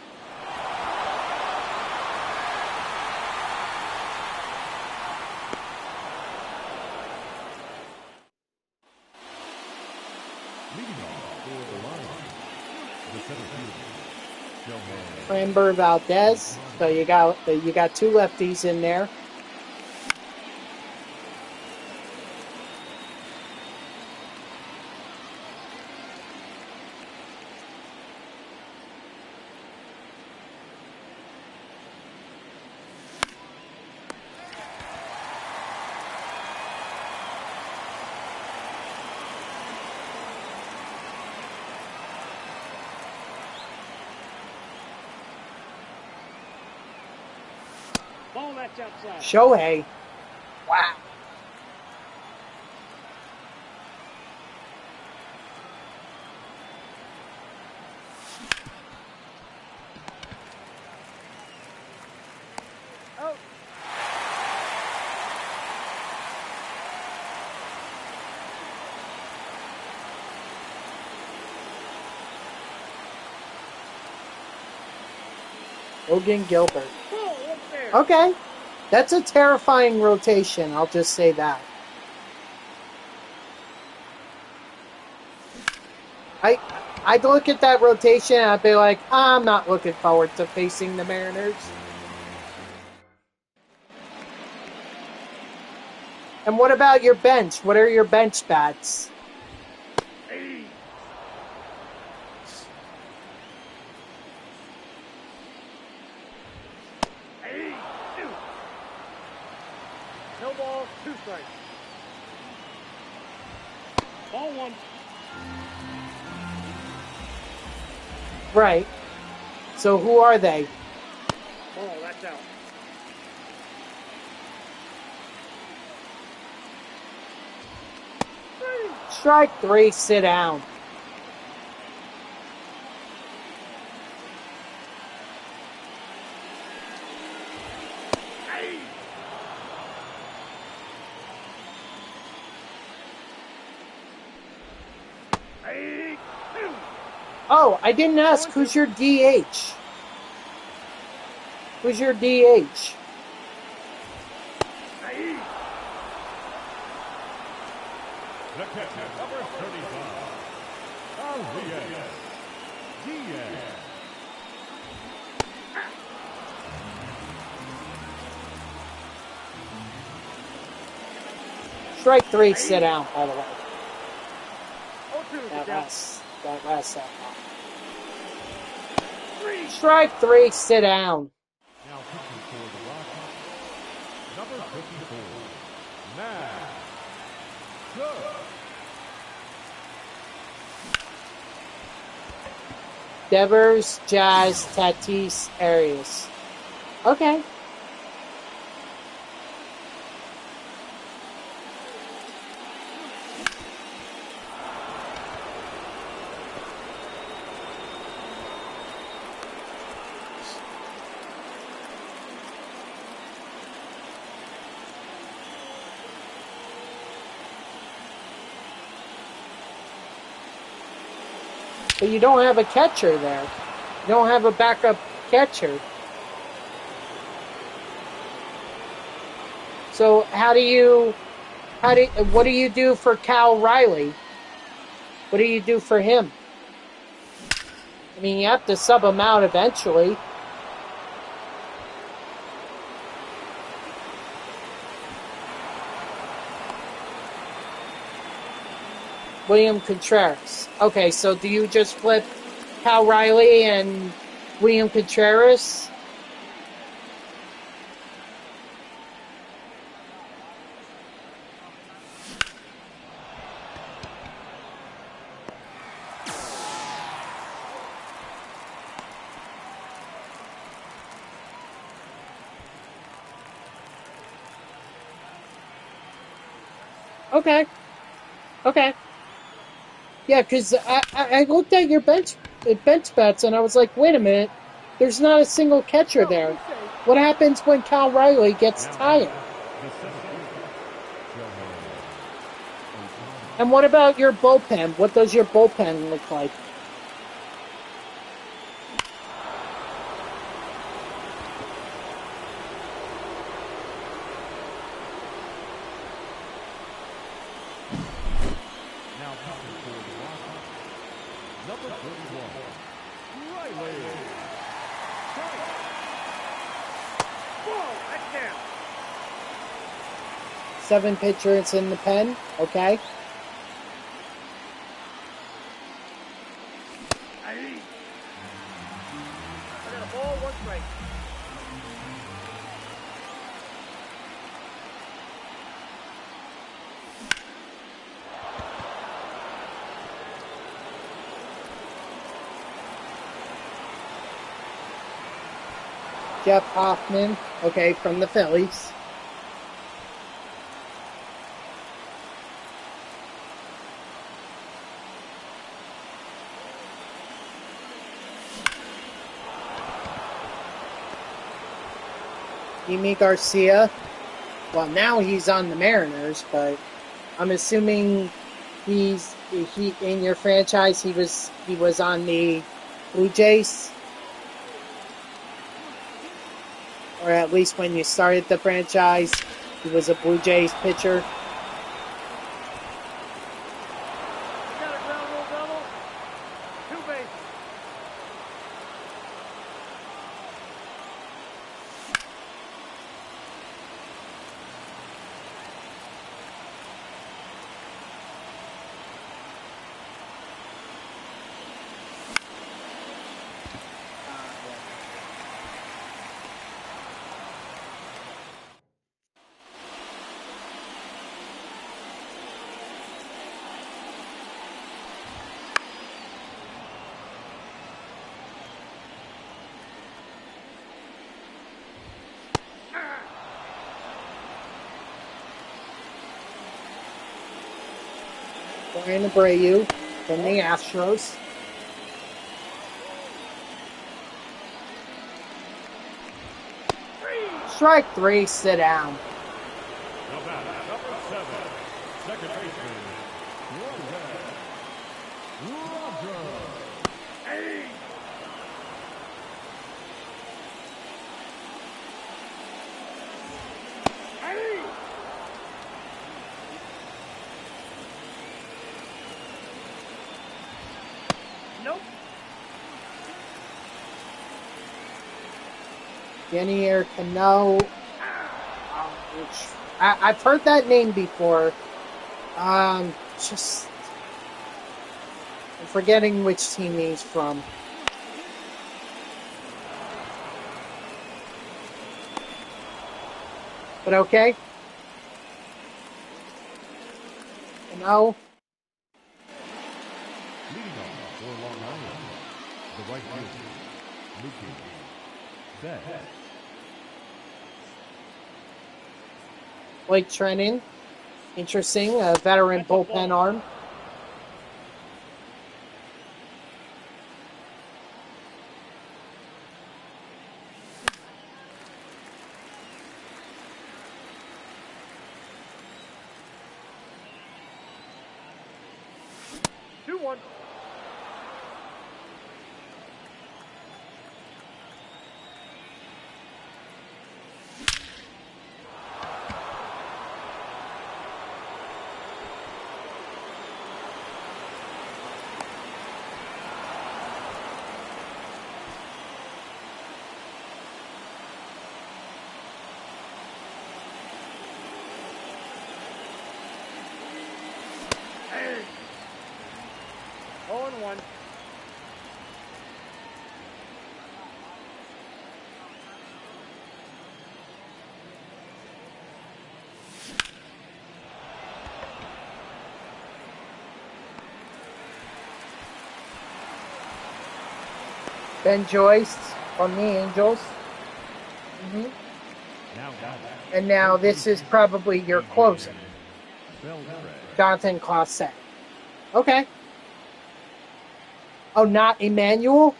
Leading off for the line, the center fielder, Framber Valdez. So you got two lefties in there. Ball that's outside. Shohei. Wow. Oh. Logan Gilbert. Ball up there. Okay. That's a terrifying rotation, I'll just say that. I'd look at that rotation and I'd be like, I'm not looking forward to facing the Mariners. And what about your bench? What are your bench bats? Hey. Hey. Two. No ball, 2 strikes. Ball 1. Right. So who are they? Ball, that's out. Strike 3, sit down. Hey. Hey. 2. Oh, I didn't ask who's your DH. Who's your DH? Hey. the catcher, number 35, Arias Diaz. Strike 3, sit down, by the way. 0-2 That down. last set. 3. Strike 3, sit down. Now pitching for the Rockies, number 54, Matt Cook. Devers, Jazz, Tatis, Arias. Okay. But you don't have a catcher there. You don't have a backup catcher. So what do you do for Cal Riley? What do you do for him? I mean, you have to sub him out eventually. William Contreras. Okay, so do you just flip Cal Riley and William Contreras? Okay. Okay. Yeah, because I looked at your bench bats and I was like, wait a minute, there's not a single catcher there. What happens when Cal Riley gets tired? The center fielder, And what about your bullpen? What does your bullpen look like? Now pitching for the Rockies, number 31, Riley. Whoa, that's down. 7 pitchers in the pen. Okay. I got a ball, 1 strike. Jeff Hoffman. Okay, from the Phillies. Yimi Garcia. Well, now he's on the Mariners, but I'm assuming he in your franchise he was on the Blue Jays, or at least when you started the franchise, he was a Blue Jays pitcher. Got a ground rule double. 2 bases. Brian Abreu from the Astros. Strike 3, sit down. Now back, number 7, second baseman, Roger. Nope. Yenier Cano, which I've heard that name before. Just I'm forgetting which team he's from. But okay. Cano. Leading off for Long Island, the right fielder, Mookie Betts. Blake Treinen. Interesting. A veteran bullpen arm. Two, 1. All in 1. Ben Joyce from the Angels. Now got And now this is probably your closer, Beltre. Jonathan Clauset. Okay. Oh, not Emmanuel?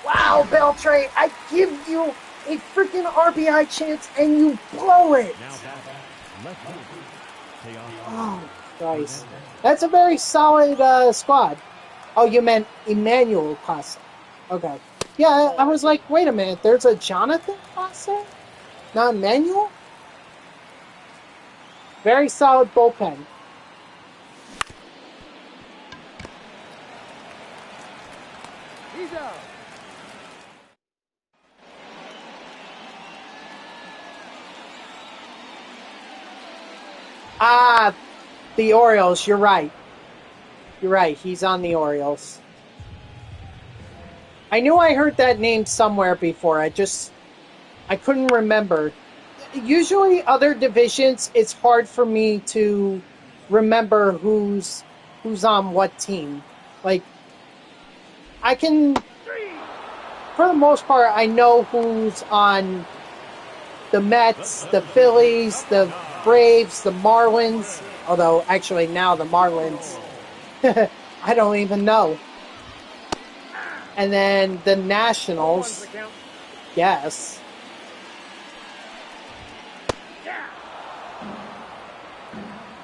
Wow, Beltre, I give you a freaking RBI chance and you blow it. Now back, left fielder, Oh, Christ. That's a very solid squad. Oh, you meant Emmanuel Clase. Okay. Yeah, I was like, wait a minute, there's a Jonathan Clase? Not Emmanuel? Very solid bullpen. He's out. Ah, the Orioles, you're right. You're right, he's on the Orioles. I knew I heard that name somewhere before. I couldn't remember. Usually other divisions, it's hard for me to remember who's on what team. Like, I can, for the most part, I know who's on the Mets, the Phillies, the Braves, the Marlins. Although, actually, now the Marlins, I don't even know. And then the Nationals, yes.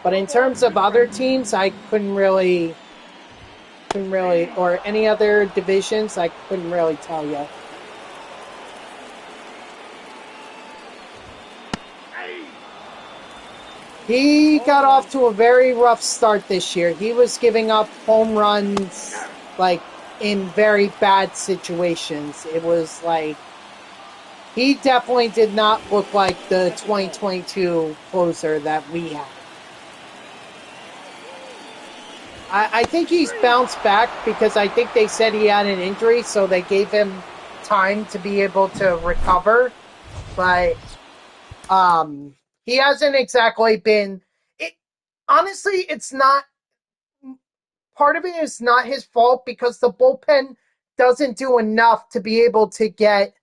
But in terms of other teams, I couldn't really, or any other divisions, I couldn't really tell you. He got off to a very rough start this year. He was giving up home runs, like, in very bad situations. It was like, he definitely did not look like the 2022 closer that we had. I think he's bounced back because I think they said he had an injury, so they gave him time to be able to recover. But he hasn't exactly been... honestly, it's not... Part of it is not his fault because the bullpen doesn't do enough to be able to get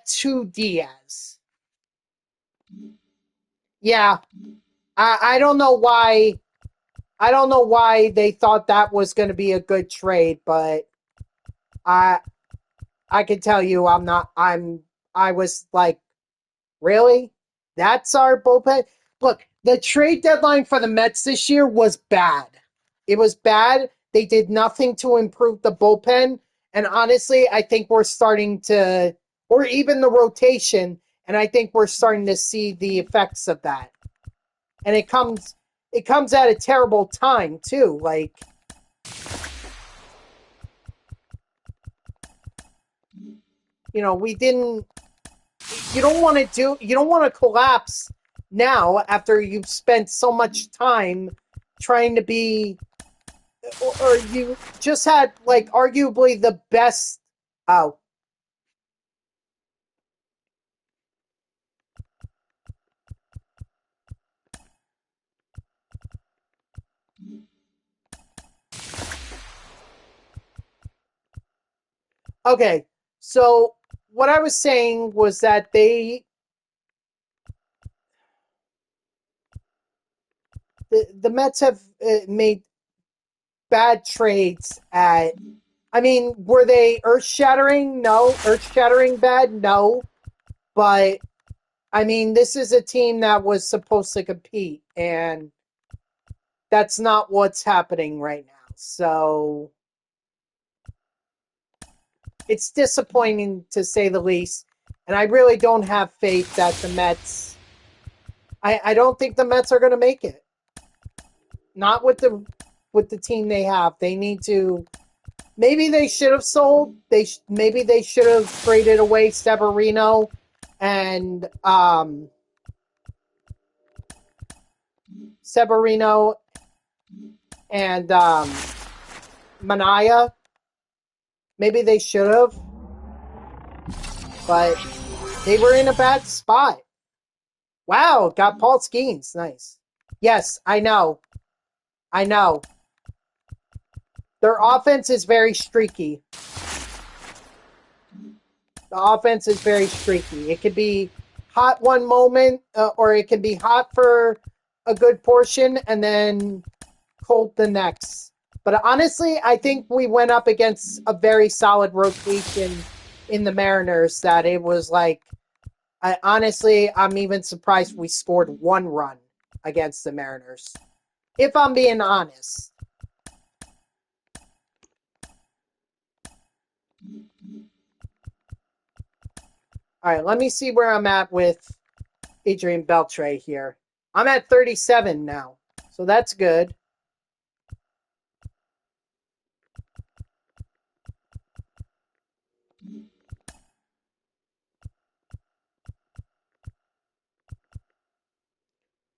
to Diaz. Yeah. I don't know why... I don't know why they thought that was going to be a good trade, but I can tell you I was like, really? That's our bullpen? Look, the trade deadline for the Mets this year was bad. It was bad. They did nothing to improve the bullpen, and honestly, I think we're starting to, or even the rotation, and I think we're starting to see the effects of that. And it comes at a terrible time too. Like, you know, we didn't. You don't want to collapse now after you've spent so much time trying to be, or you just had like arguably the best. Oh. Okay, so what I was saying was that the Mets have made bad trades at. I mean, were they earth-shattering? No. Earth-shattering bad? No. But I mean, this is a team that was supposed to compete, and that's not what's happening right now. So it's disappointing to say the least. And I really don't have faith that the Mets... I don't think the Mets are going to make it. Not with the team they have. They need to... Maybe they should have sold. Maybe they should have traded away Severino and Manaya. Maybe they should have. But they were in a bad spot. Wow, got Paul Skeens. Nice. Yes, I know. Their offense is very streaky. The offense is very streaky. It could be hot one moment, or it can be hot for a good portion, and then cold the next. But honestly, I think we went up against a very solid rotation in the Mariners that it was like, I'm even surprised we scored one run. against the Mariners, if I'm being honest. All right, let me see where I'm at with Adrian Beltre here. I'm at 37 now, so that's good.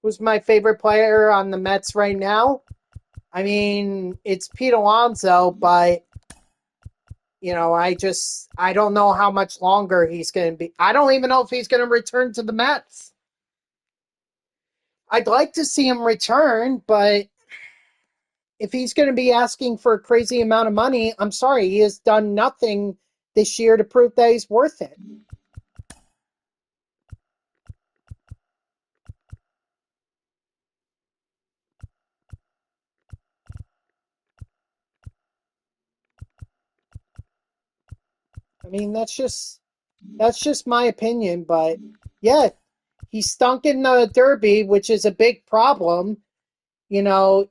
Who's my favorite player on the Mets right now? I mean, it's Pete Alonso, but I don't know how much longer he's going to be. I don't even know if he's going to return to the Mets. I'd like to see him return, but if he's going to be asking for a crazy amount of money, I'm sorry, he has done nothing this year to prove that he's worth it. I mean, that's just my opinion, but yeah, he stunk in the Derby, which is a big problem. I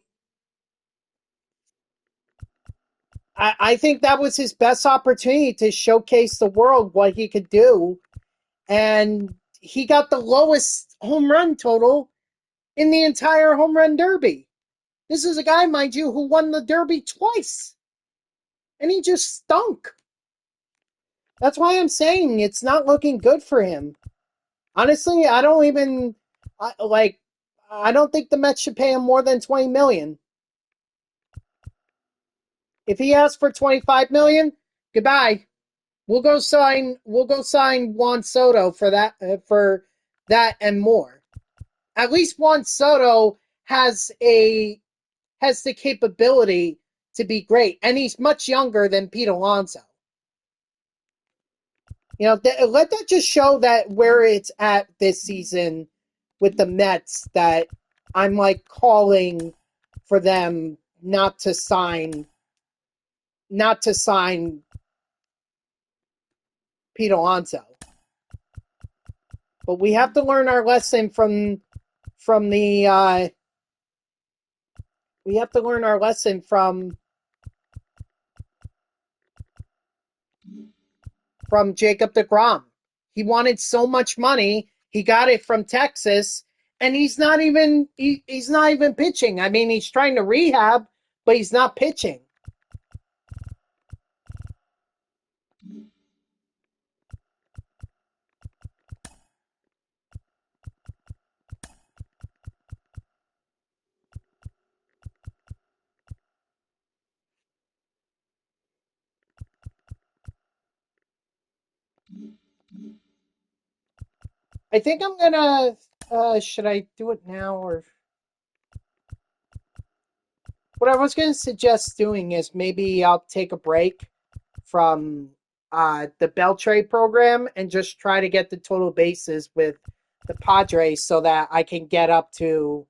think that was his best opportunity to showcase the world what he could do. And he got the lowest home run total in the entire home run derby. This is a guy, mind you, who won the derby twice. And he just stunk. That's why I'm saying it's not looking good for him. Honestly, I don't think the Mets should pay him more than $20 million. If he asks for $25 million, goodbye. We'll go sign Juan Soto for that and more. At least Juan Soto has the capability to be great, and he's much younger than Pete Alonso. Let that just show that where it's at this season with the Mets, that I'm like calling for them not to sign Pete Alonso. But we have to learn our lesson from the we have to learn our lesson from Jacob deGrom. He wanted so much money, he got it from Texas, and he's not even pitching. I mean, he's trying to rehab, but he's not pitching. I think I'm gonna. Should I do it now or? What I was gonna suggest doing is maybe I'll take a break from the Beltre program and just try to get the total bases with the Padres so that I can get up to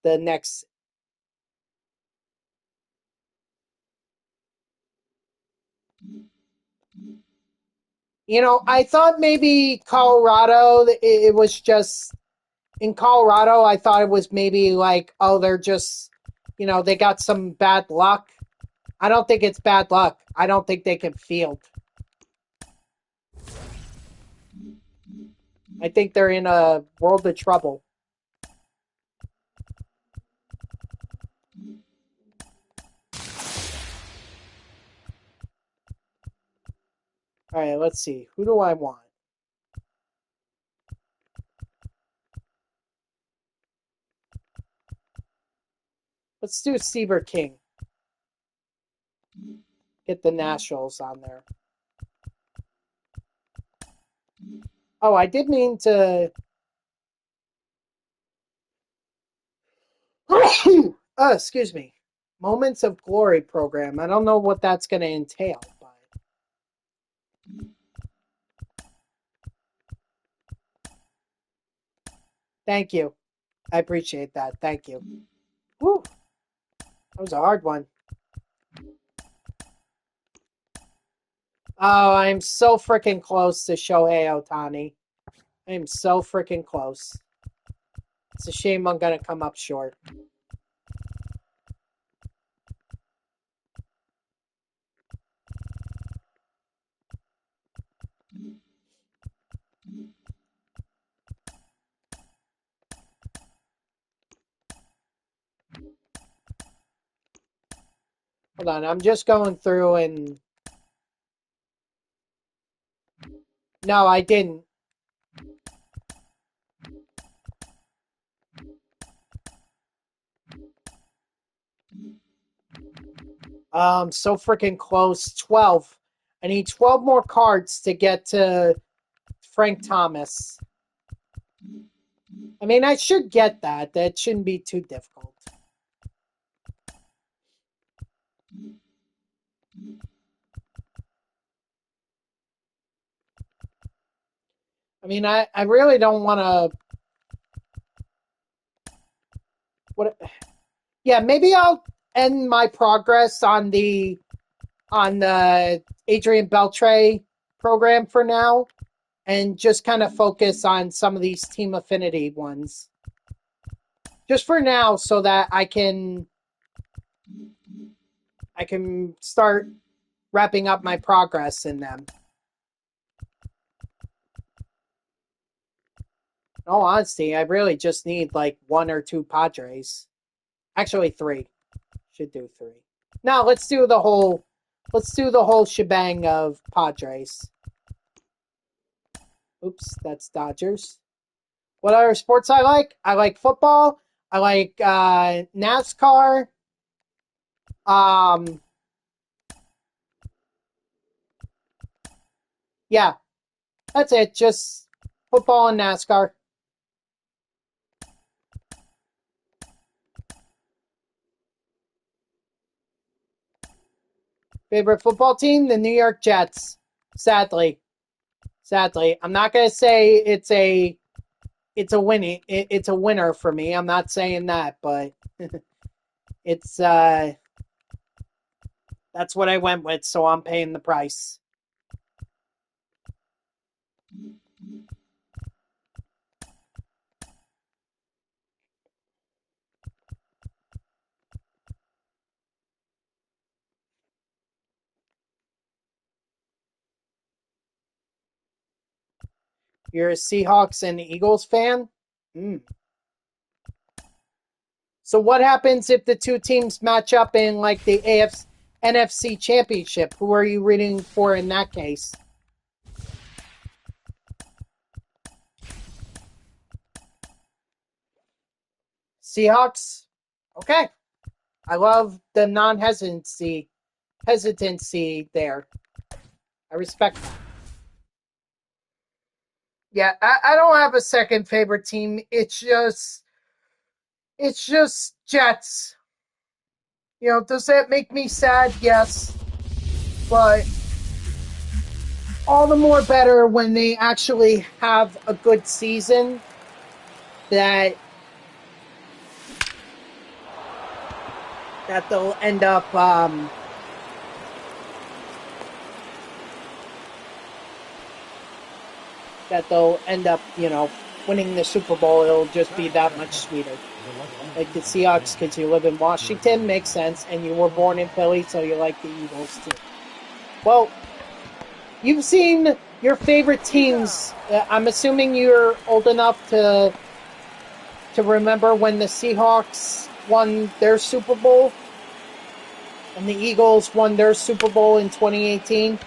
the next. I thought maybe Colorado, it was just in Colorado, I thought it was maybe like, oh, they're just, they got some bad luck. I don't think it's bad luck. I don't think they can field. I think they're in a world of trouble. All right, let's see. Who do I want? Let's do Seaver King. Get the Nationals on there. Oh, I did mean to. Oh, excuse me. Moments of Glory program. I don't know what that's going to entail, but. Thank you. I appreciate that. Thank you. Woo. That was a hard one. Oh, I'm so freaking close to Shohei Ohtani. I am so freaking close. It's a shame I'm going to come up short. Hold on, I'm just going through and... No, I didn't. So freaking close. 12. I need 12 more cards to get to Frank Thomas. I mean, I should get that. That shouldn't be too difficult. I mean, I really don't want to... What? Yeah, maybe I'll end my progress on the Adrian Beltre program for now and just kind of focus on some of these team affinity ones. Just for now, so that I can start wrapping up my progress in them. In all honesty, I really just need like 1 or 2 Padres. Actually, 3. Should do 3. Now let's do the whole shebang of Padres. Oops, that's Dodgers. What other sports I like? I like football. I like NASCAR. Yeah, that's it. Just football and NASCAR. Favorite football team? The New York Jets. Sadly. I'm not gonna say it's a winner for me. I'm not saying that, but it's that's what I went with, so I'm paying the price. You're a Seahawks and Eagles fan? So what happens if the two teams match up in like the NFC Championship? Who are you rooting for in that case? Seahawks? Okay. I love the non-hesitancy there. I respect that. Yeah, I don't have a second favorite team. It's just Jets. You know, does that make me sad? Yes. But all the more better when they actually have a good season that they'll end up you know, winning the Super Bowl. It'll just be that much sweeter. Like the Seahawks, because you live in Washington, makes sense, and you were born in Philly, so you like the Eagles too. Well, you've seen your favorite teams. I'm assuming you're old enough to remember when the Seahawks won their Super Bowl and the Eagles won their Super Bowl in 2018.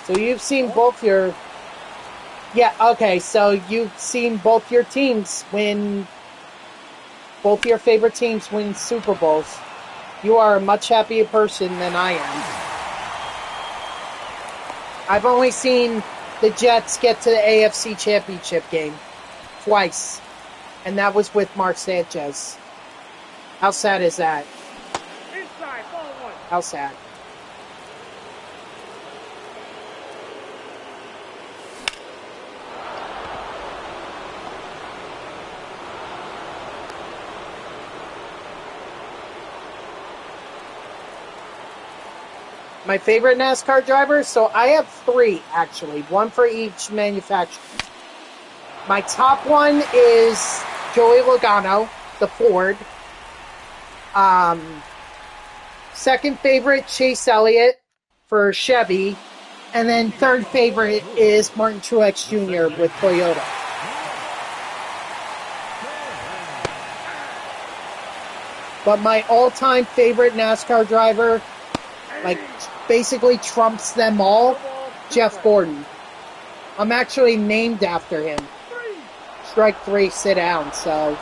So you've seen both your... Yeah, okay, so you've seen both your teams win... Both your favorite teams win Super Bowls. You are a much happier person than I am. I've only seen the Jets get to the AFC Championship game twice. And that was with Mark Sanchez. How sad is that? Inside, ball 1. How sad. My favorite NASCAR driver? So I have 3, actually. 1 for each manufacturer. My top one is Joey Logano, the Ford. Second favorite, Chase Elliott for Chevy. And then third favorite is Martin Truex Jr. with Toyota. But my all-time favorite NASCAR driver, like, basically trumps them all, Jeff Gordon. I'm actually named after him. Strike 3, sit down. So,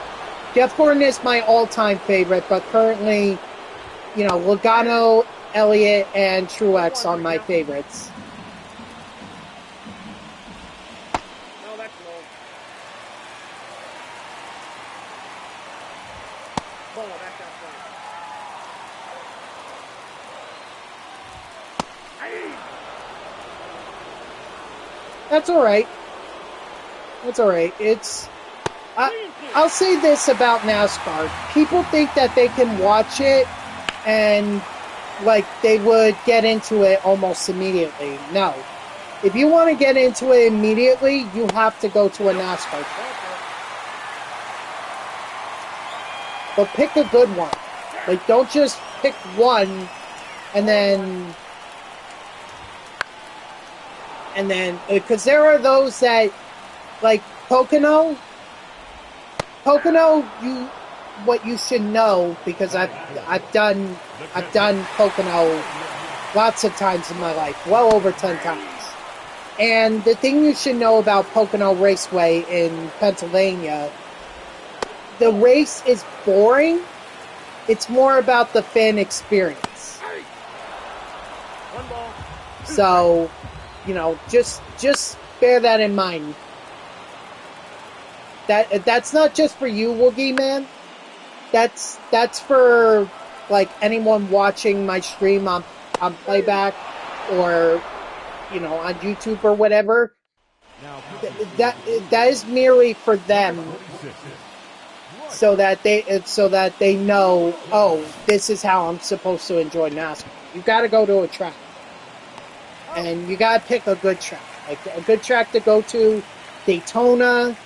Jeff Gordon is my all-time favorite, but currently, you know, Logano, Elliott, and Truex are my favorites. No, that's low. Ball, that's outside. That's all right. That's all right. I'll say this about NASCAR. People think that they can watch it and, like, they would get into it almost immediately. No. If you want to get into it immediately, you have to go to a NASCAR track. But pick a good one. Like, don't just pick one and then, because there are those that, like, Pocono, what you should know, because I've done Pocono lots of times in my life, well over 10 times. And the thing you should know about Pocono Raceway in Pennsylvania, the race is boring. It's more about the fan experience. One ball. So, you know, just bear that in mind. That's not just for you, Woogie Man. That's for, like, anyone watching my stream on playback or, you know, on YouTube or whatever. That is merely for them, so that they know, oh, this is how I'm supposed to enjoy NASCAR. You got to go to a track, and you got to pick a good track, like a good track to go to. Daytona.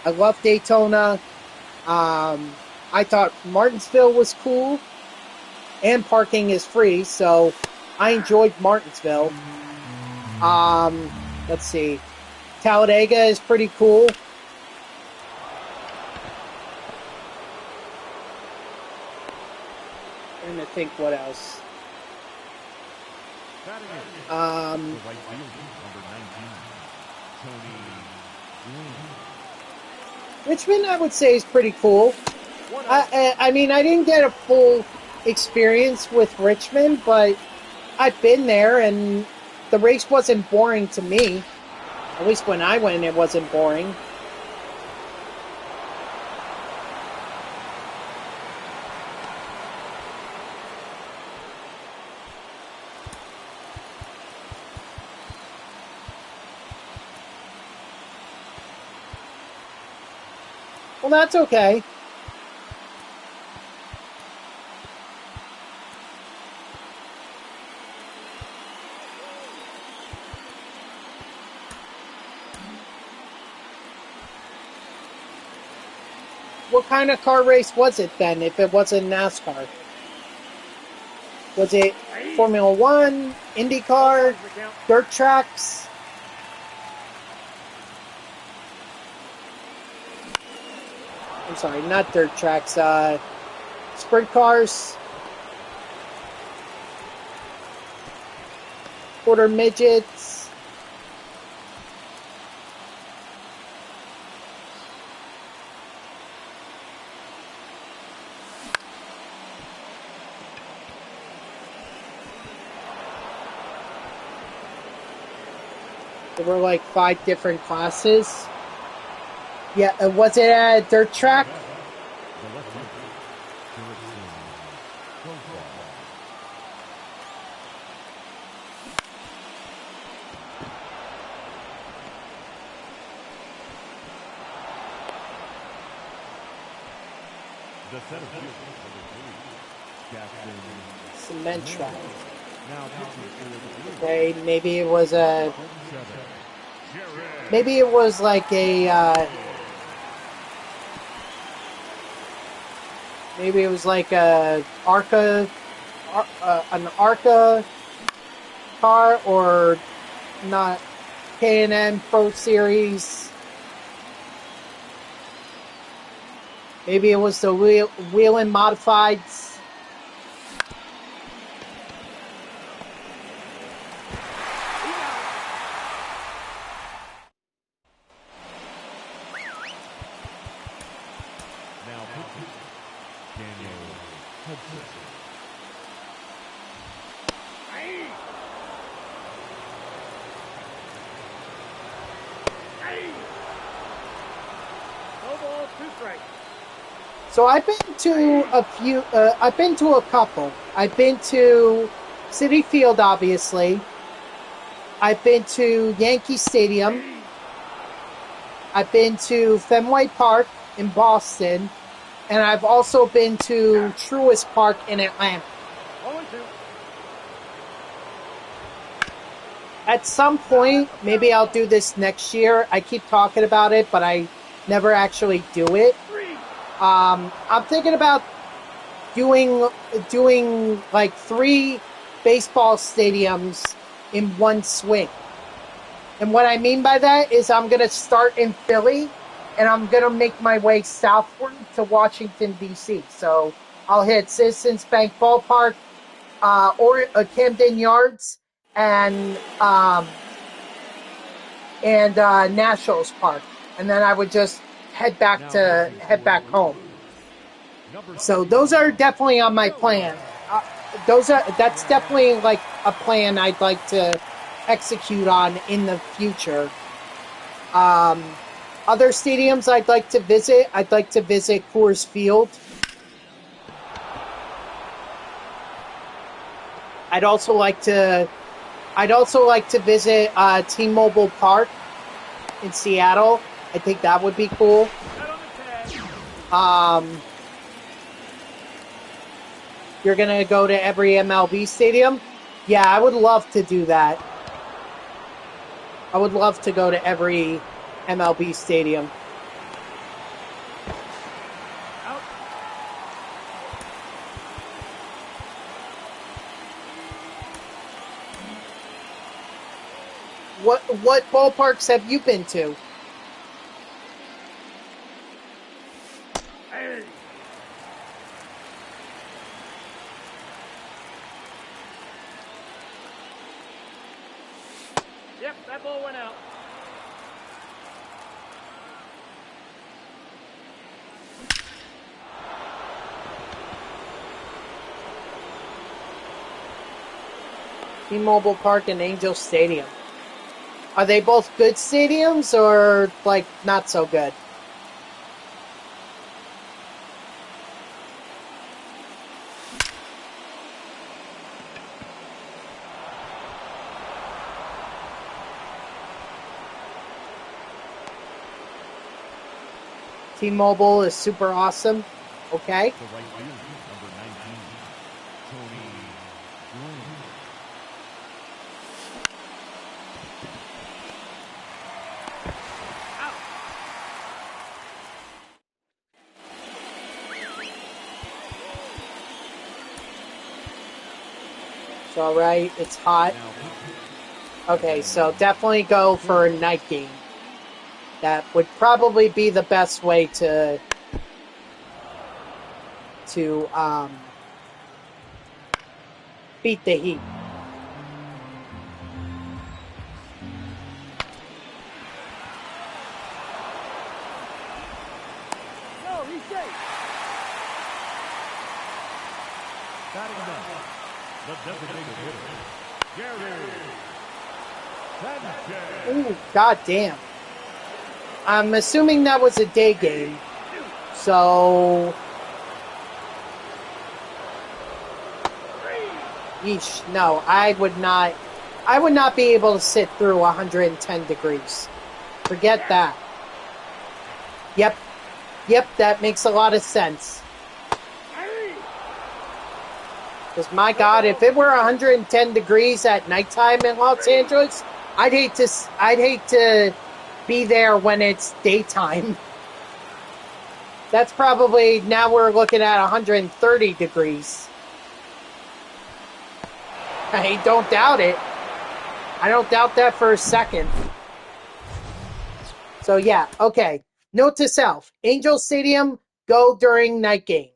I love Daytona. I thought Martinsville was cool, and parking is free, so I enjoyed Martinsville. Let's see. Talladega is pretty cool. Trying to think what else. Richmond, I would say, is pretty cool. I mean, I didn't get a full experience with Richmond, but I've been there, and the race wasn't boring to me. At least when I went, it wasn't boring. Well, that's okay. What kind of car race was it then, if it wasn't NASCAR? Was it Formula One, IndyCar, dirt tracks? I'm sorry, not dirt tracks, sprint cars, quarter midgets. There were like 5 different classes. Yeah, was it a dirt track? Cement track. Now pitching for the Blues. Okay, maybe it was a... 37, Jared. Maybe it was like a... maybe it was like a an ARCA car, or not, K&N Pro Series. Maybe it was the Whelen Modifieds. Now pitching Daniel Hudson. No ball, 2 strikes. So I've been to a few. I've been to a couple. I've been to Citi Field, obviously. I've been to Yankee Stadium. I've been to Fenway Park in Boston, and I've also been to Truist Park in Atlanta. 0-2. At some point, maybe I'll do this next year. I keep talking about it, but I never actually do it. 3. I'm thinking about doing like 3 baseball stadiums in one swing. And what I mean by that is I'm going to start in Philly, and I'm going to make my way southward to Washington, D.C. So I'll hit Citizens Bank Ballpark, or Camden Yards, and Nationals Park. And then I would just head back home. So those are definitely on my plan. That's definitely like a plan I'd like to execute on in the future. Other stadiums I'd like to visit Coors Field. I'd also like to visit T-Mobile Park in Seattle. I think that would be cool. You're gonna go to every MLB stadium? Yeah, I would love to do that. I would love to go to every MLB stadium. Out. What ballparks have you been to? Hey. Yep, that ball went out. T-Mobile Park and Angel Stadium. Are they both good stadiums or like not so good? T-Mobile is super awesome. Okay. The right fielder, number 19, Tony Gwynn. It's alright. It's hot. Now pitching Okay, so definitely go for a night game. That would probably be the best way to beat the heat. No, he's safe. batting now, the designated hitter, Gary Sanchez. Ooh, goddamn. I'm assuming that was a day game. So, yeesh, no, I would not be able to sit through 110 degrees. Forget that. Yep, that makes a lot of sense. Because my God, if it were 110 degrees at nighttime in Los Angeles, I'd hate to be there when it's daytime. That's probably, now we're looking at 130 degrees. I don't doubt it. I don't doubt that for a second. So yeah, okay. Note to self, Angel Stadium, go during night game.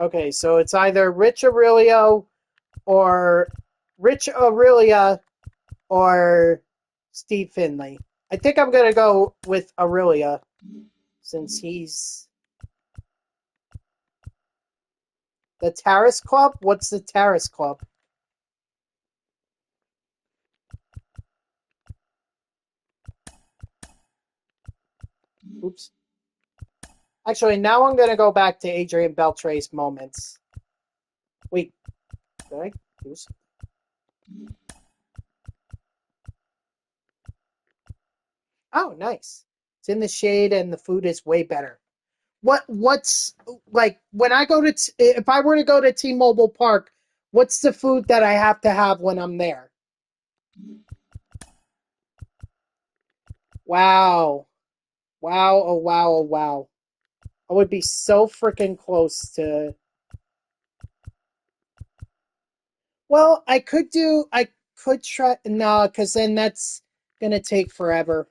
Okay, so it's either Rich Aurelio or Steve Finley. I think I'm going to go with Aurelia since he's the Terrace Club. What's the Terrace Club? Oops. Actually, now I'm going to go back to Adrian Beltre's moments. Wait, did I do something? Oh, nice. It's in the shade and the food is way better. What's like when I go to if I were to go to T-Mobile Park, what's the food that I have to have when I'm there? Wow. Wow, oh wow, oh wow. I would be so freaking close to. Well, I could try, no, because then that's gonna take forever.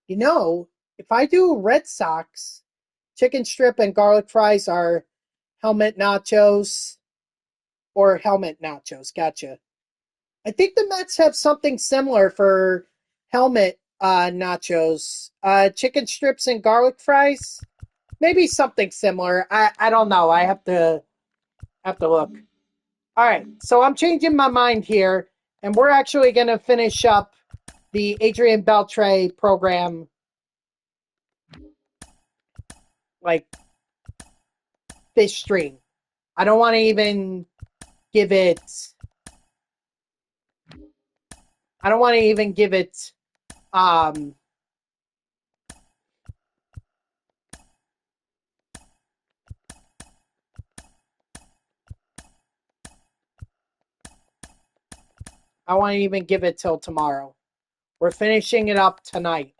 You know, if I do Red Sox, chicken strip and garlic fries are helmet nachos or helmet nachos. Gotcha. I think the Mets have something similar for helmet nachos. Chicken strips and garlic fries. Maybe something similar. I don't know. I have to look. All right. So I'm changing my mind here, and we're actually going to finish up the Adrian Beltre program like this stream. I don't want to even give it. I don't want to even give it. I want to even give it till tomorrow. We're finishing it up tonight.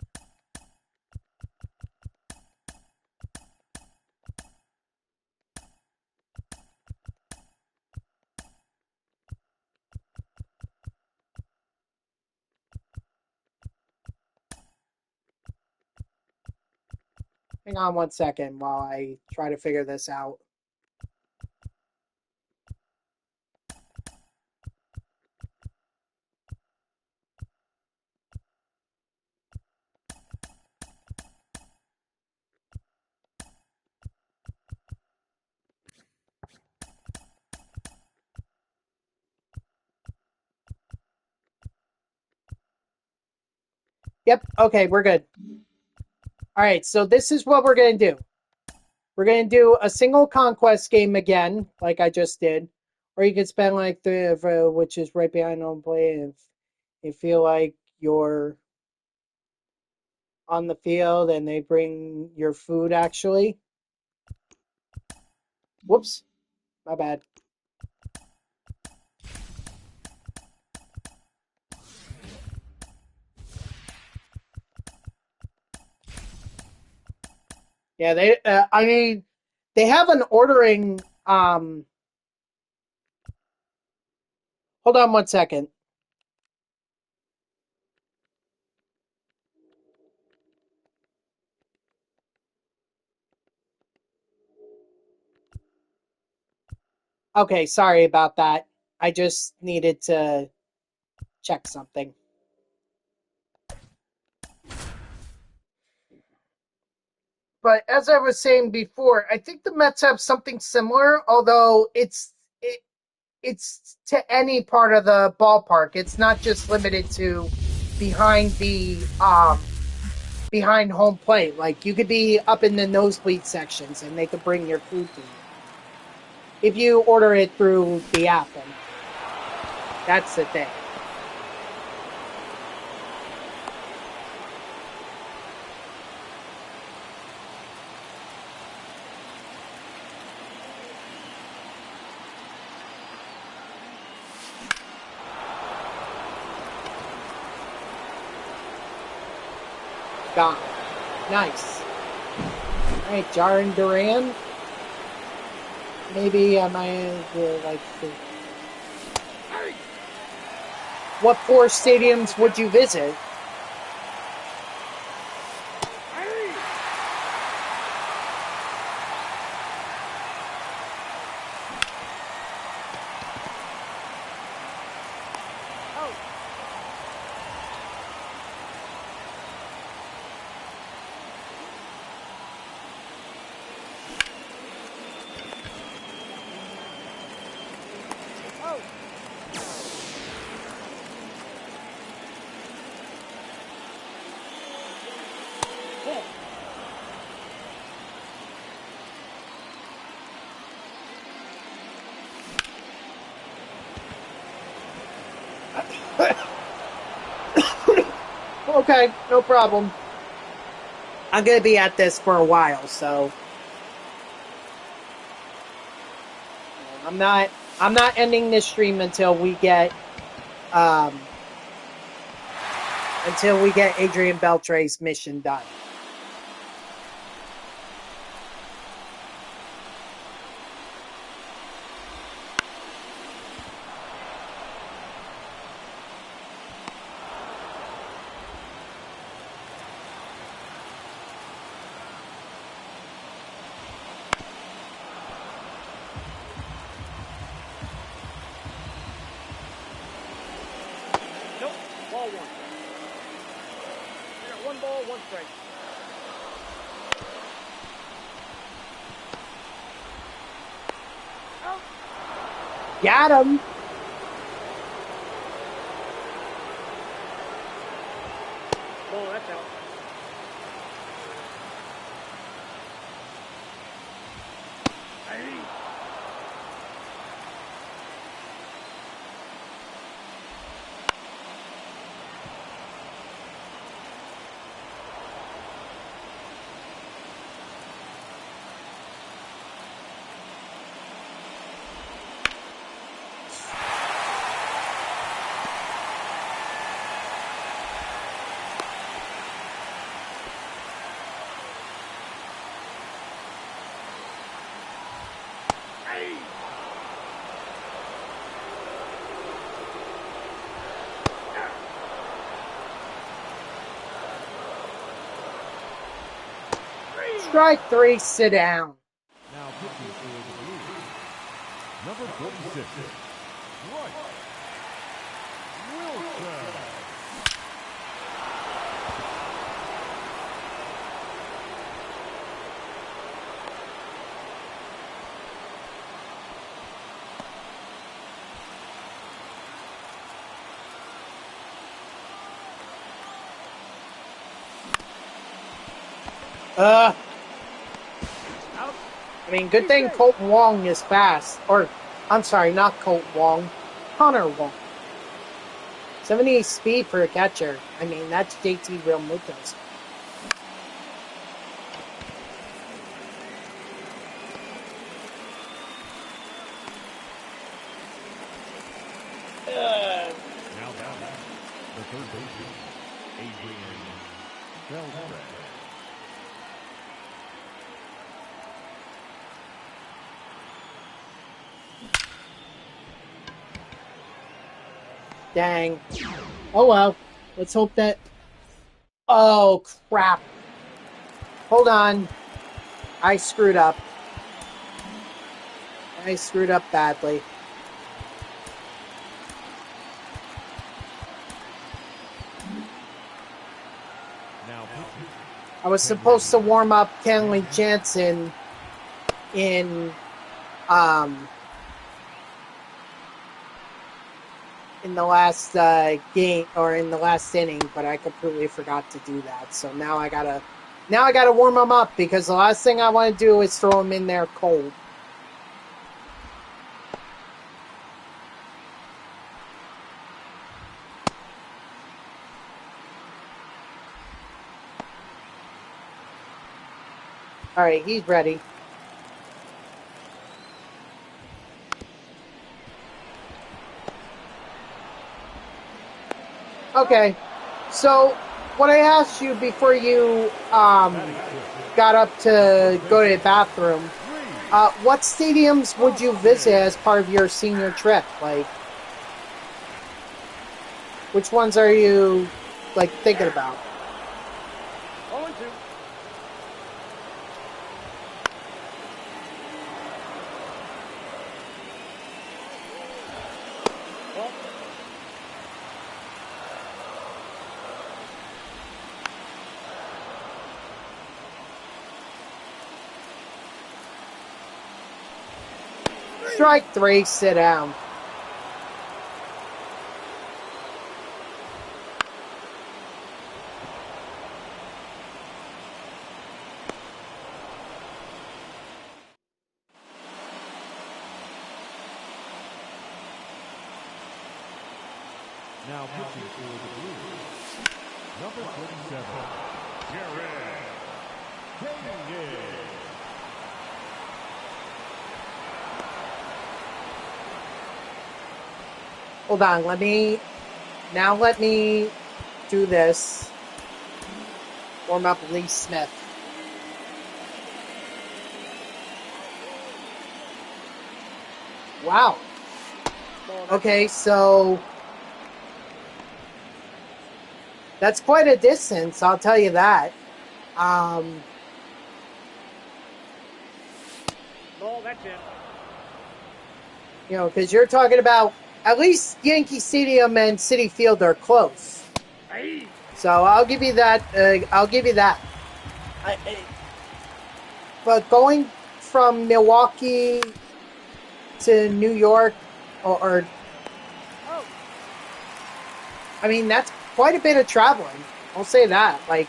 Hang on one second while I try to figure this out. Yep, okay, we're good. All right, so this is what we're going to do. We're going to do a single conquest game again, like I just did. Or you can spend like which is right behind home plate. If you feel like you're on the field and they bring your food, actually. Whoops, my bad. Yeah, I mean, they have an ordering. Hold on one second. Okay, sorry about that. I just needed to check something. But as I was saying before, I think the Mets have something similar, although it's to any part of the ballpark. It's not just limited to behind the behind home plate. Like you could be up in the nosebleed sections and they could bring your food to you. If you order it through the app, I mean. That's the thing. Gone. Nice. All right, Jaron Duran. Maybe I might like to. What 4 stadiums would you visit? Okay, no problem. I'm gonna be at this for a while, so I'm not ending this stream until we get Adrian Beltre's mission done. Ball 1. You got 1 ball, 1 strike. Got him. Ball, that's out. Strike 3, sit down. Now pitching for the Blues, number 46, Bryce Wilson. I mean, good thing Colton Wong is fast. Or, I'm sorry, not Colton Wong. Connor Wong. 78 speed for a catcher. I mean, that's JT Realmuto's. Now batting, the third baseman, Adrian Beltre. Dang. Oh well. Let's hope that... Oh, crap. Hold on. I screwed up. I screwed up badly. Now pitching I was supposed to warm up Kenley Jansen in the last game or in the last inning, but I completely forgot to do that. So now I gotta warm him up because the last thing I want to do is throw him in there cold. All right, he's ready. Okay, so what I asked you before you got up to go to the bathroom, what stadiums would you visit as part of your senior trip? Like, which ones are you like thinking about? 0-2. Strike 3, sit down. Now pitching for the Blues, number 47, Jared Kane. Hold on, let me do this. Warm up Lee Smith. Wow. Okay, so that's quite a distance, I'll tell you that. Ball, that's it. You know, because you're talking about at least Yankee Stadium and Citi Field are close. Hey. So I'll give you that. But going from Milwaukee to New York, or I mean, that's quite a bit of traveling. I'll say that. Like,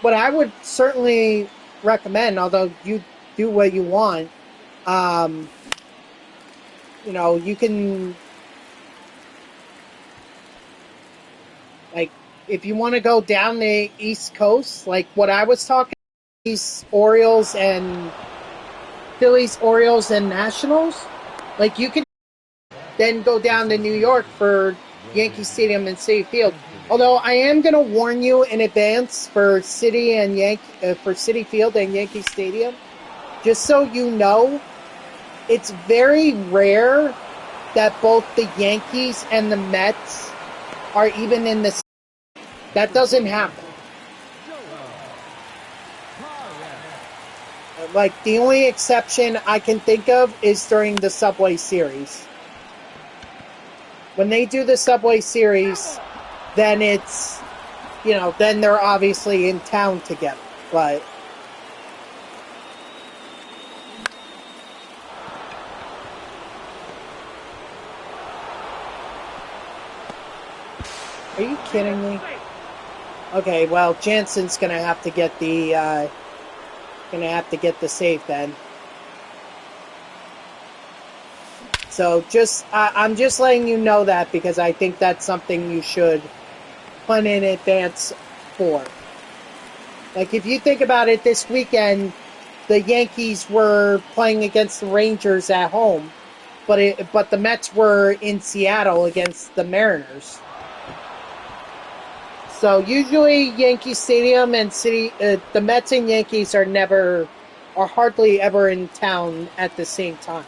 what I would certainly recommend, although you do what you want, you know, you can, like, if you want to go down the East Coast, like what I was talking, these Orioles and Phillies, Orioles and Nationals, like you can then go down to New York for Yankee Stadium and Citi Field. Although I am going to warn you in advance for Citi Field and Yankee Stadium, just so you know, it's very rare that both the Yankees and the Mets are even in the. That doesn't happen. Like, the only exception I can think of is during the Subway Series. When they do the Subway Series, then it's, you know, then they're obviously in town together. But are you kidding me? Okay, well, Jansen's gonna have to get the save then. So I'm just letting you know that because I think that's something you should plan in advance for. Like, if you think about it, this weekend, the Yankees were playing against the Rangers at home, but the Mets were in Seattle against the Mariners. So usually Yankee Stadium and the Mets and Yankees are hardly ever in town at the same time.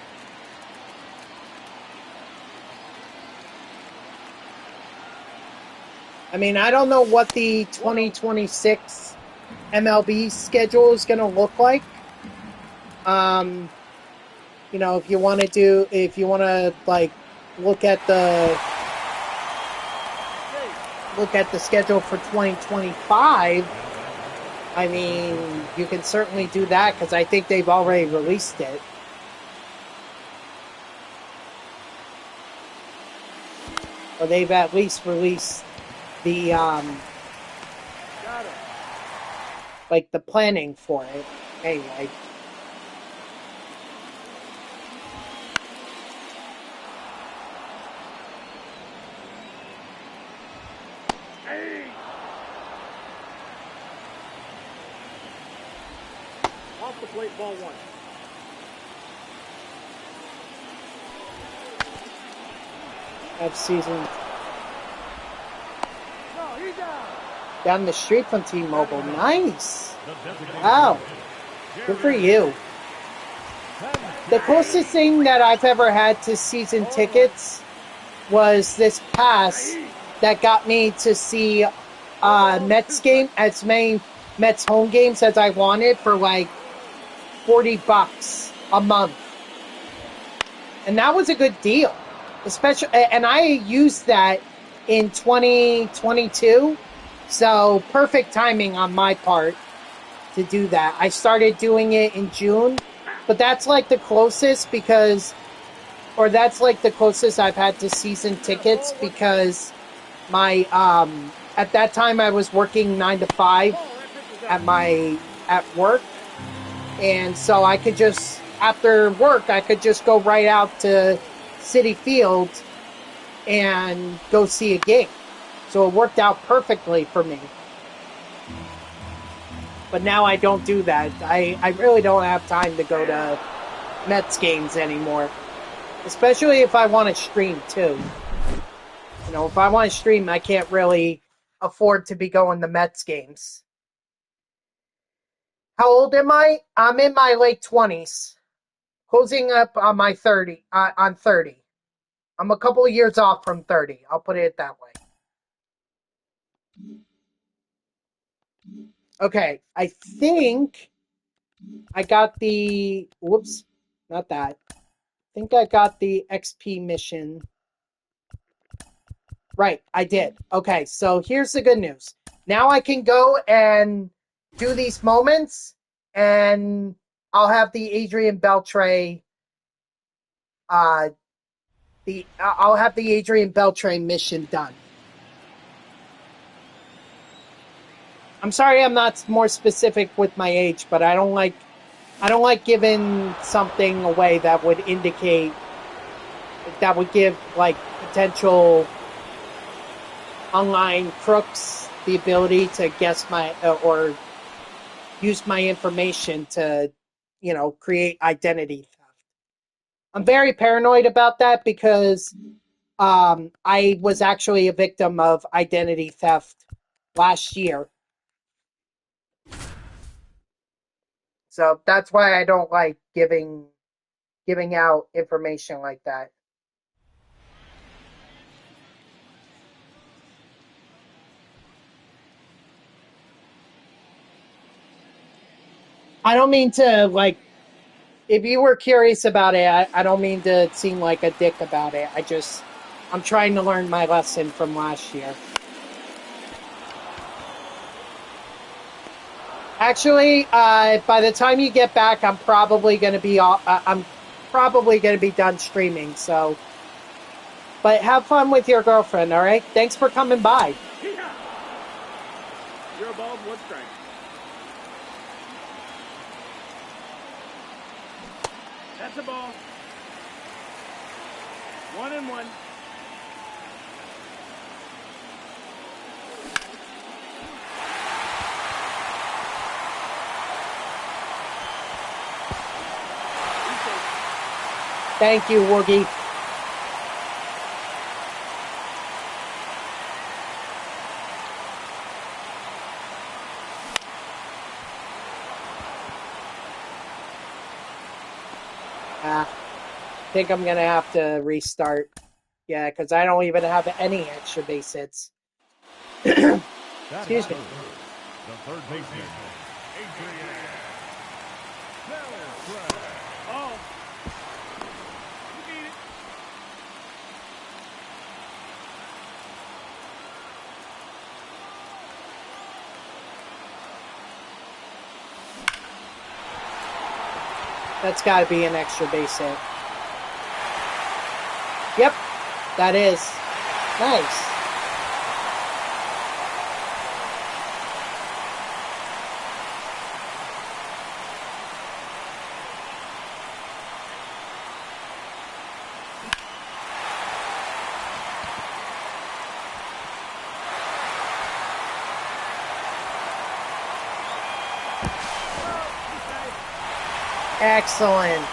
I mean, I don't know what the 2026 MLB schedule is going to look like. You know, if you want to like look at the look at the schedule for 2025, I mean, you can certainly do that because I think they've already released it. Or they've at least released the, like the planning for it. Anyway. Off the plate, ball one. Have season No, he's out. down the street from T-Mobile. Nice. Wow. Good for you. The closest thing that I've ever had to season tickets was this pass that got me to see Mets game, as many Mets home games as I wanted for like $40 a month. And that was a good deal. Especially, and I used that in 2022. So perfect timing on my part to do that. I started doing it in June, but that's like the closest that's like the closest I've had to season tickets because my, at that time I was working 9 to 5 at work. And so I could just, after work, I could just go right out to Citi Field and go see a game. So it worked out perfectly for me. But now I don't do that. I really don't have time to go to Mets games anymore. Especially if I want to stream too. You know, if I want to stream, I can't really afford to be going to Mets games. How old am I? I'm in my late 20s. Closing up on my 30. On 30. I'm a couple of years off from 30. I'll put it that way. Okay, I think I got the... Whoops, not that. I think I got the XP mission. Right, I did. Okay, so here's the good news. Now I can go and do these moments, and I'll have the Adrian Beltre... I'll have the Adrian Beltre mission done. I'm sorry I'm not more specific with my age, but I don't like giving something away that would give like potential online crooks the ability to guess my or use my information to, you know, create identity theft. I'm very paranoid about that because I was actually a victim of identity theft last year. So that's why I don't like giving out information like that. I don't mean to, like, if you were curious about it, I don't mean to seem like a dick about it. I'm trying to learn my lesson from last year. Actually, by the time you get back, I'm probably going to be done streaming. So, but have fun with your girlfriend. All right. Thanks for coming by. You're above one strike. That's a ball. 1-1. Thank you, Woogie. I think I'm going to have to restart. Yeah, because I don't even have any extra base hits. Excuse me. The third baseman, Adrian Beltre. Oh. You beat it. That's got to be an extra base hit. Yep, that is. Nice. Excellent.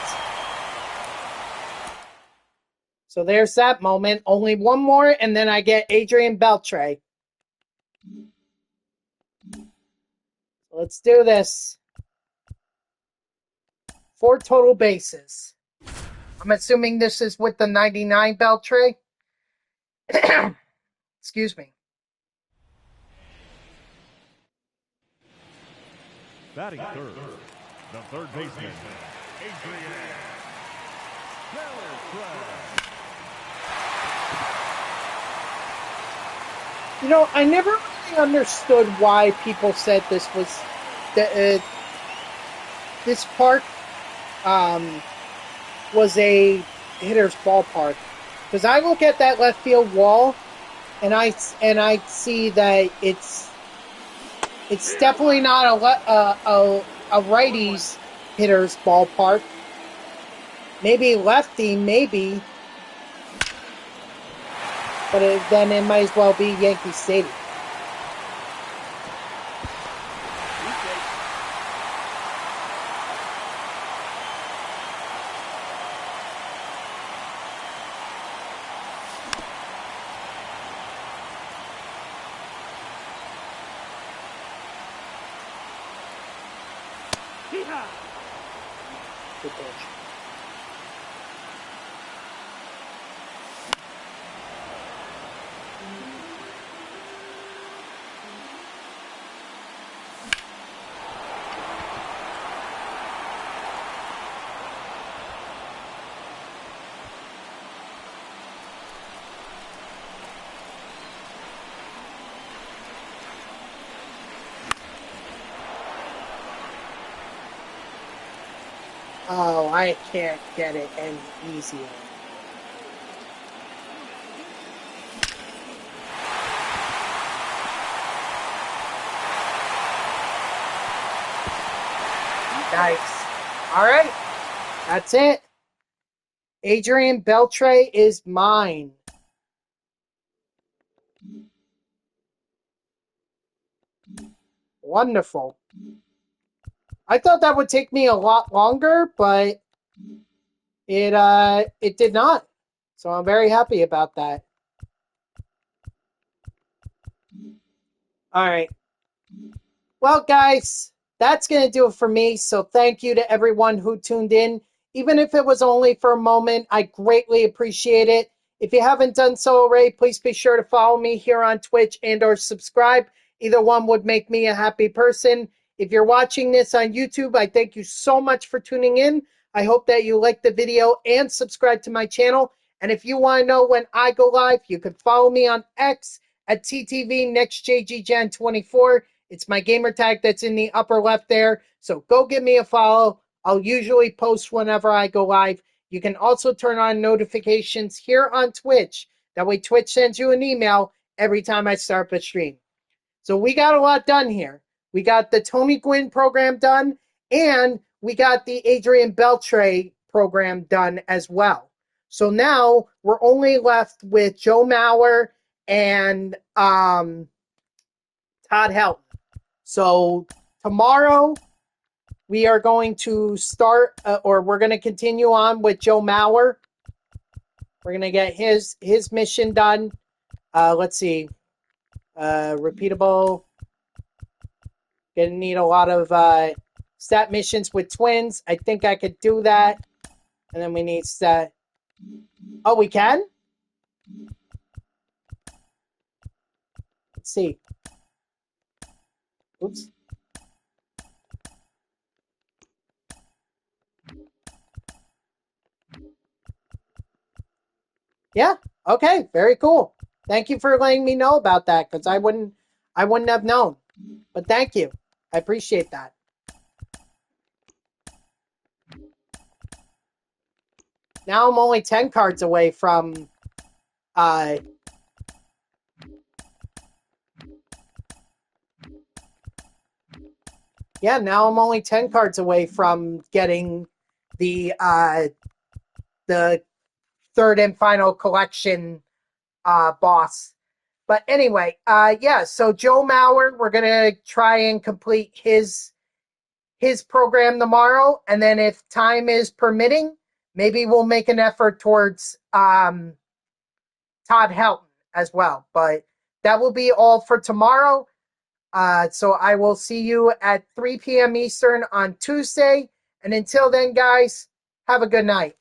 So there's that moment. Only one more, and then I get Adrian Beltre. Let's do this. 4 total bases. I'm assuming this is with the 99 Beltre. Excuse me. Batting third, the third baseman, Adrian Beltre. You know, I never really understood why people said this was this park was a hitter's ballpark, because I look at that left field wall and I see that it's definitely not a righty's hitter's ballpark. Maybe lefty, maybe. But then it might as well be Yankee Stadium. Good pitch. Oh, I can't get it any easier. Nice. All right. That's it. Adrian Beltre is mine. Wonderful. I thought that would take me a lot longer, but it did not. So I'm very happy about that. All right. Well, guys, that's going to do it for me. So thank you to everyone who tuned in. Even if it was only for a moment, I greatly appreciate it. If you haven't done so already, please be sure to follow me here on Twitch and or subscribe. Either one would make me a happy person. If you're watching this on YouTube, I thank you so much for tuning in. I hope that you liked the video and subscribe to my channel. And if you want to know when I go live, you can follow me on X at TTV NextJGGen24. It's my gamer tag that's in the upper left there. So go give me a follow. I'll usually post whenever I go live. You can also turn on notifications here on Twitch. That way Twitch sends you an email every time I start a stream. So we got a lot done here. We got the Tony Gwynn program done, and we got the Adrian Beltre program done as well. So now we're only left with Joe Mauer and Todd Helton. So tomorrow we are going to start, or we're going to continue on with Joe Mauer. We're going to get his mission done. Let's see. Repeatable. Going to need a lot of stat missions with Twins. I think I could do that. And then we need stat. Oh, we can? Let's see. Oops. Yeah. Okay. Very cool. Thank you for letting me know about that, because I wouldn't have known. But thank you. I appreciate that. Now I'm only 10 cards away from now I'm only 10 cards away from getting the third and final collection boss. But anyway, so Joe Mauer, we're gonna try and complete his program tomorrow, and then if time is permitting, maybe we'll make an effort towards Todd Helton as well. But that will be all for tomorrow. So I will see you at 3 p.m. Eastern on Tuesday. And until then, guys, have a good night.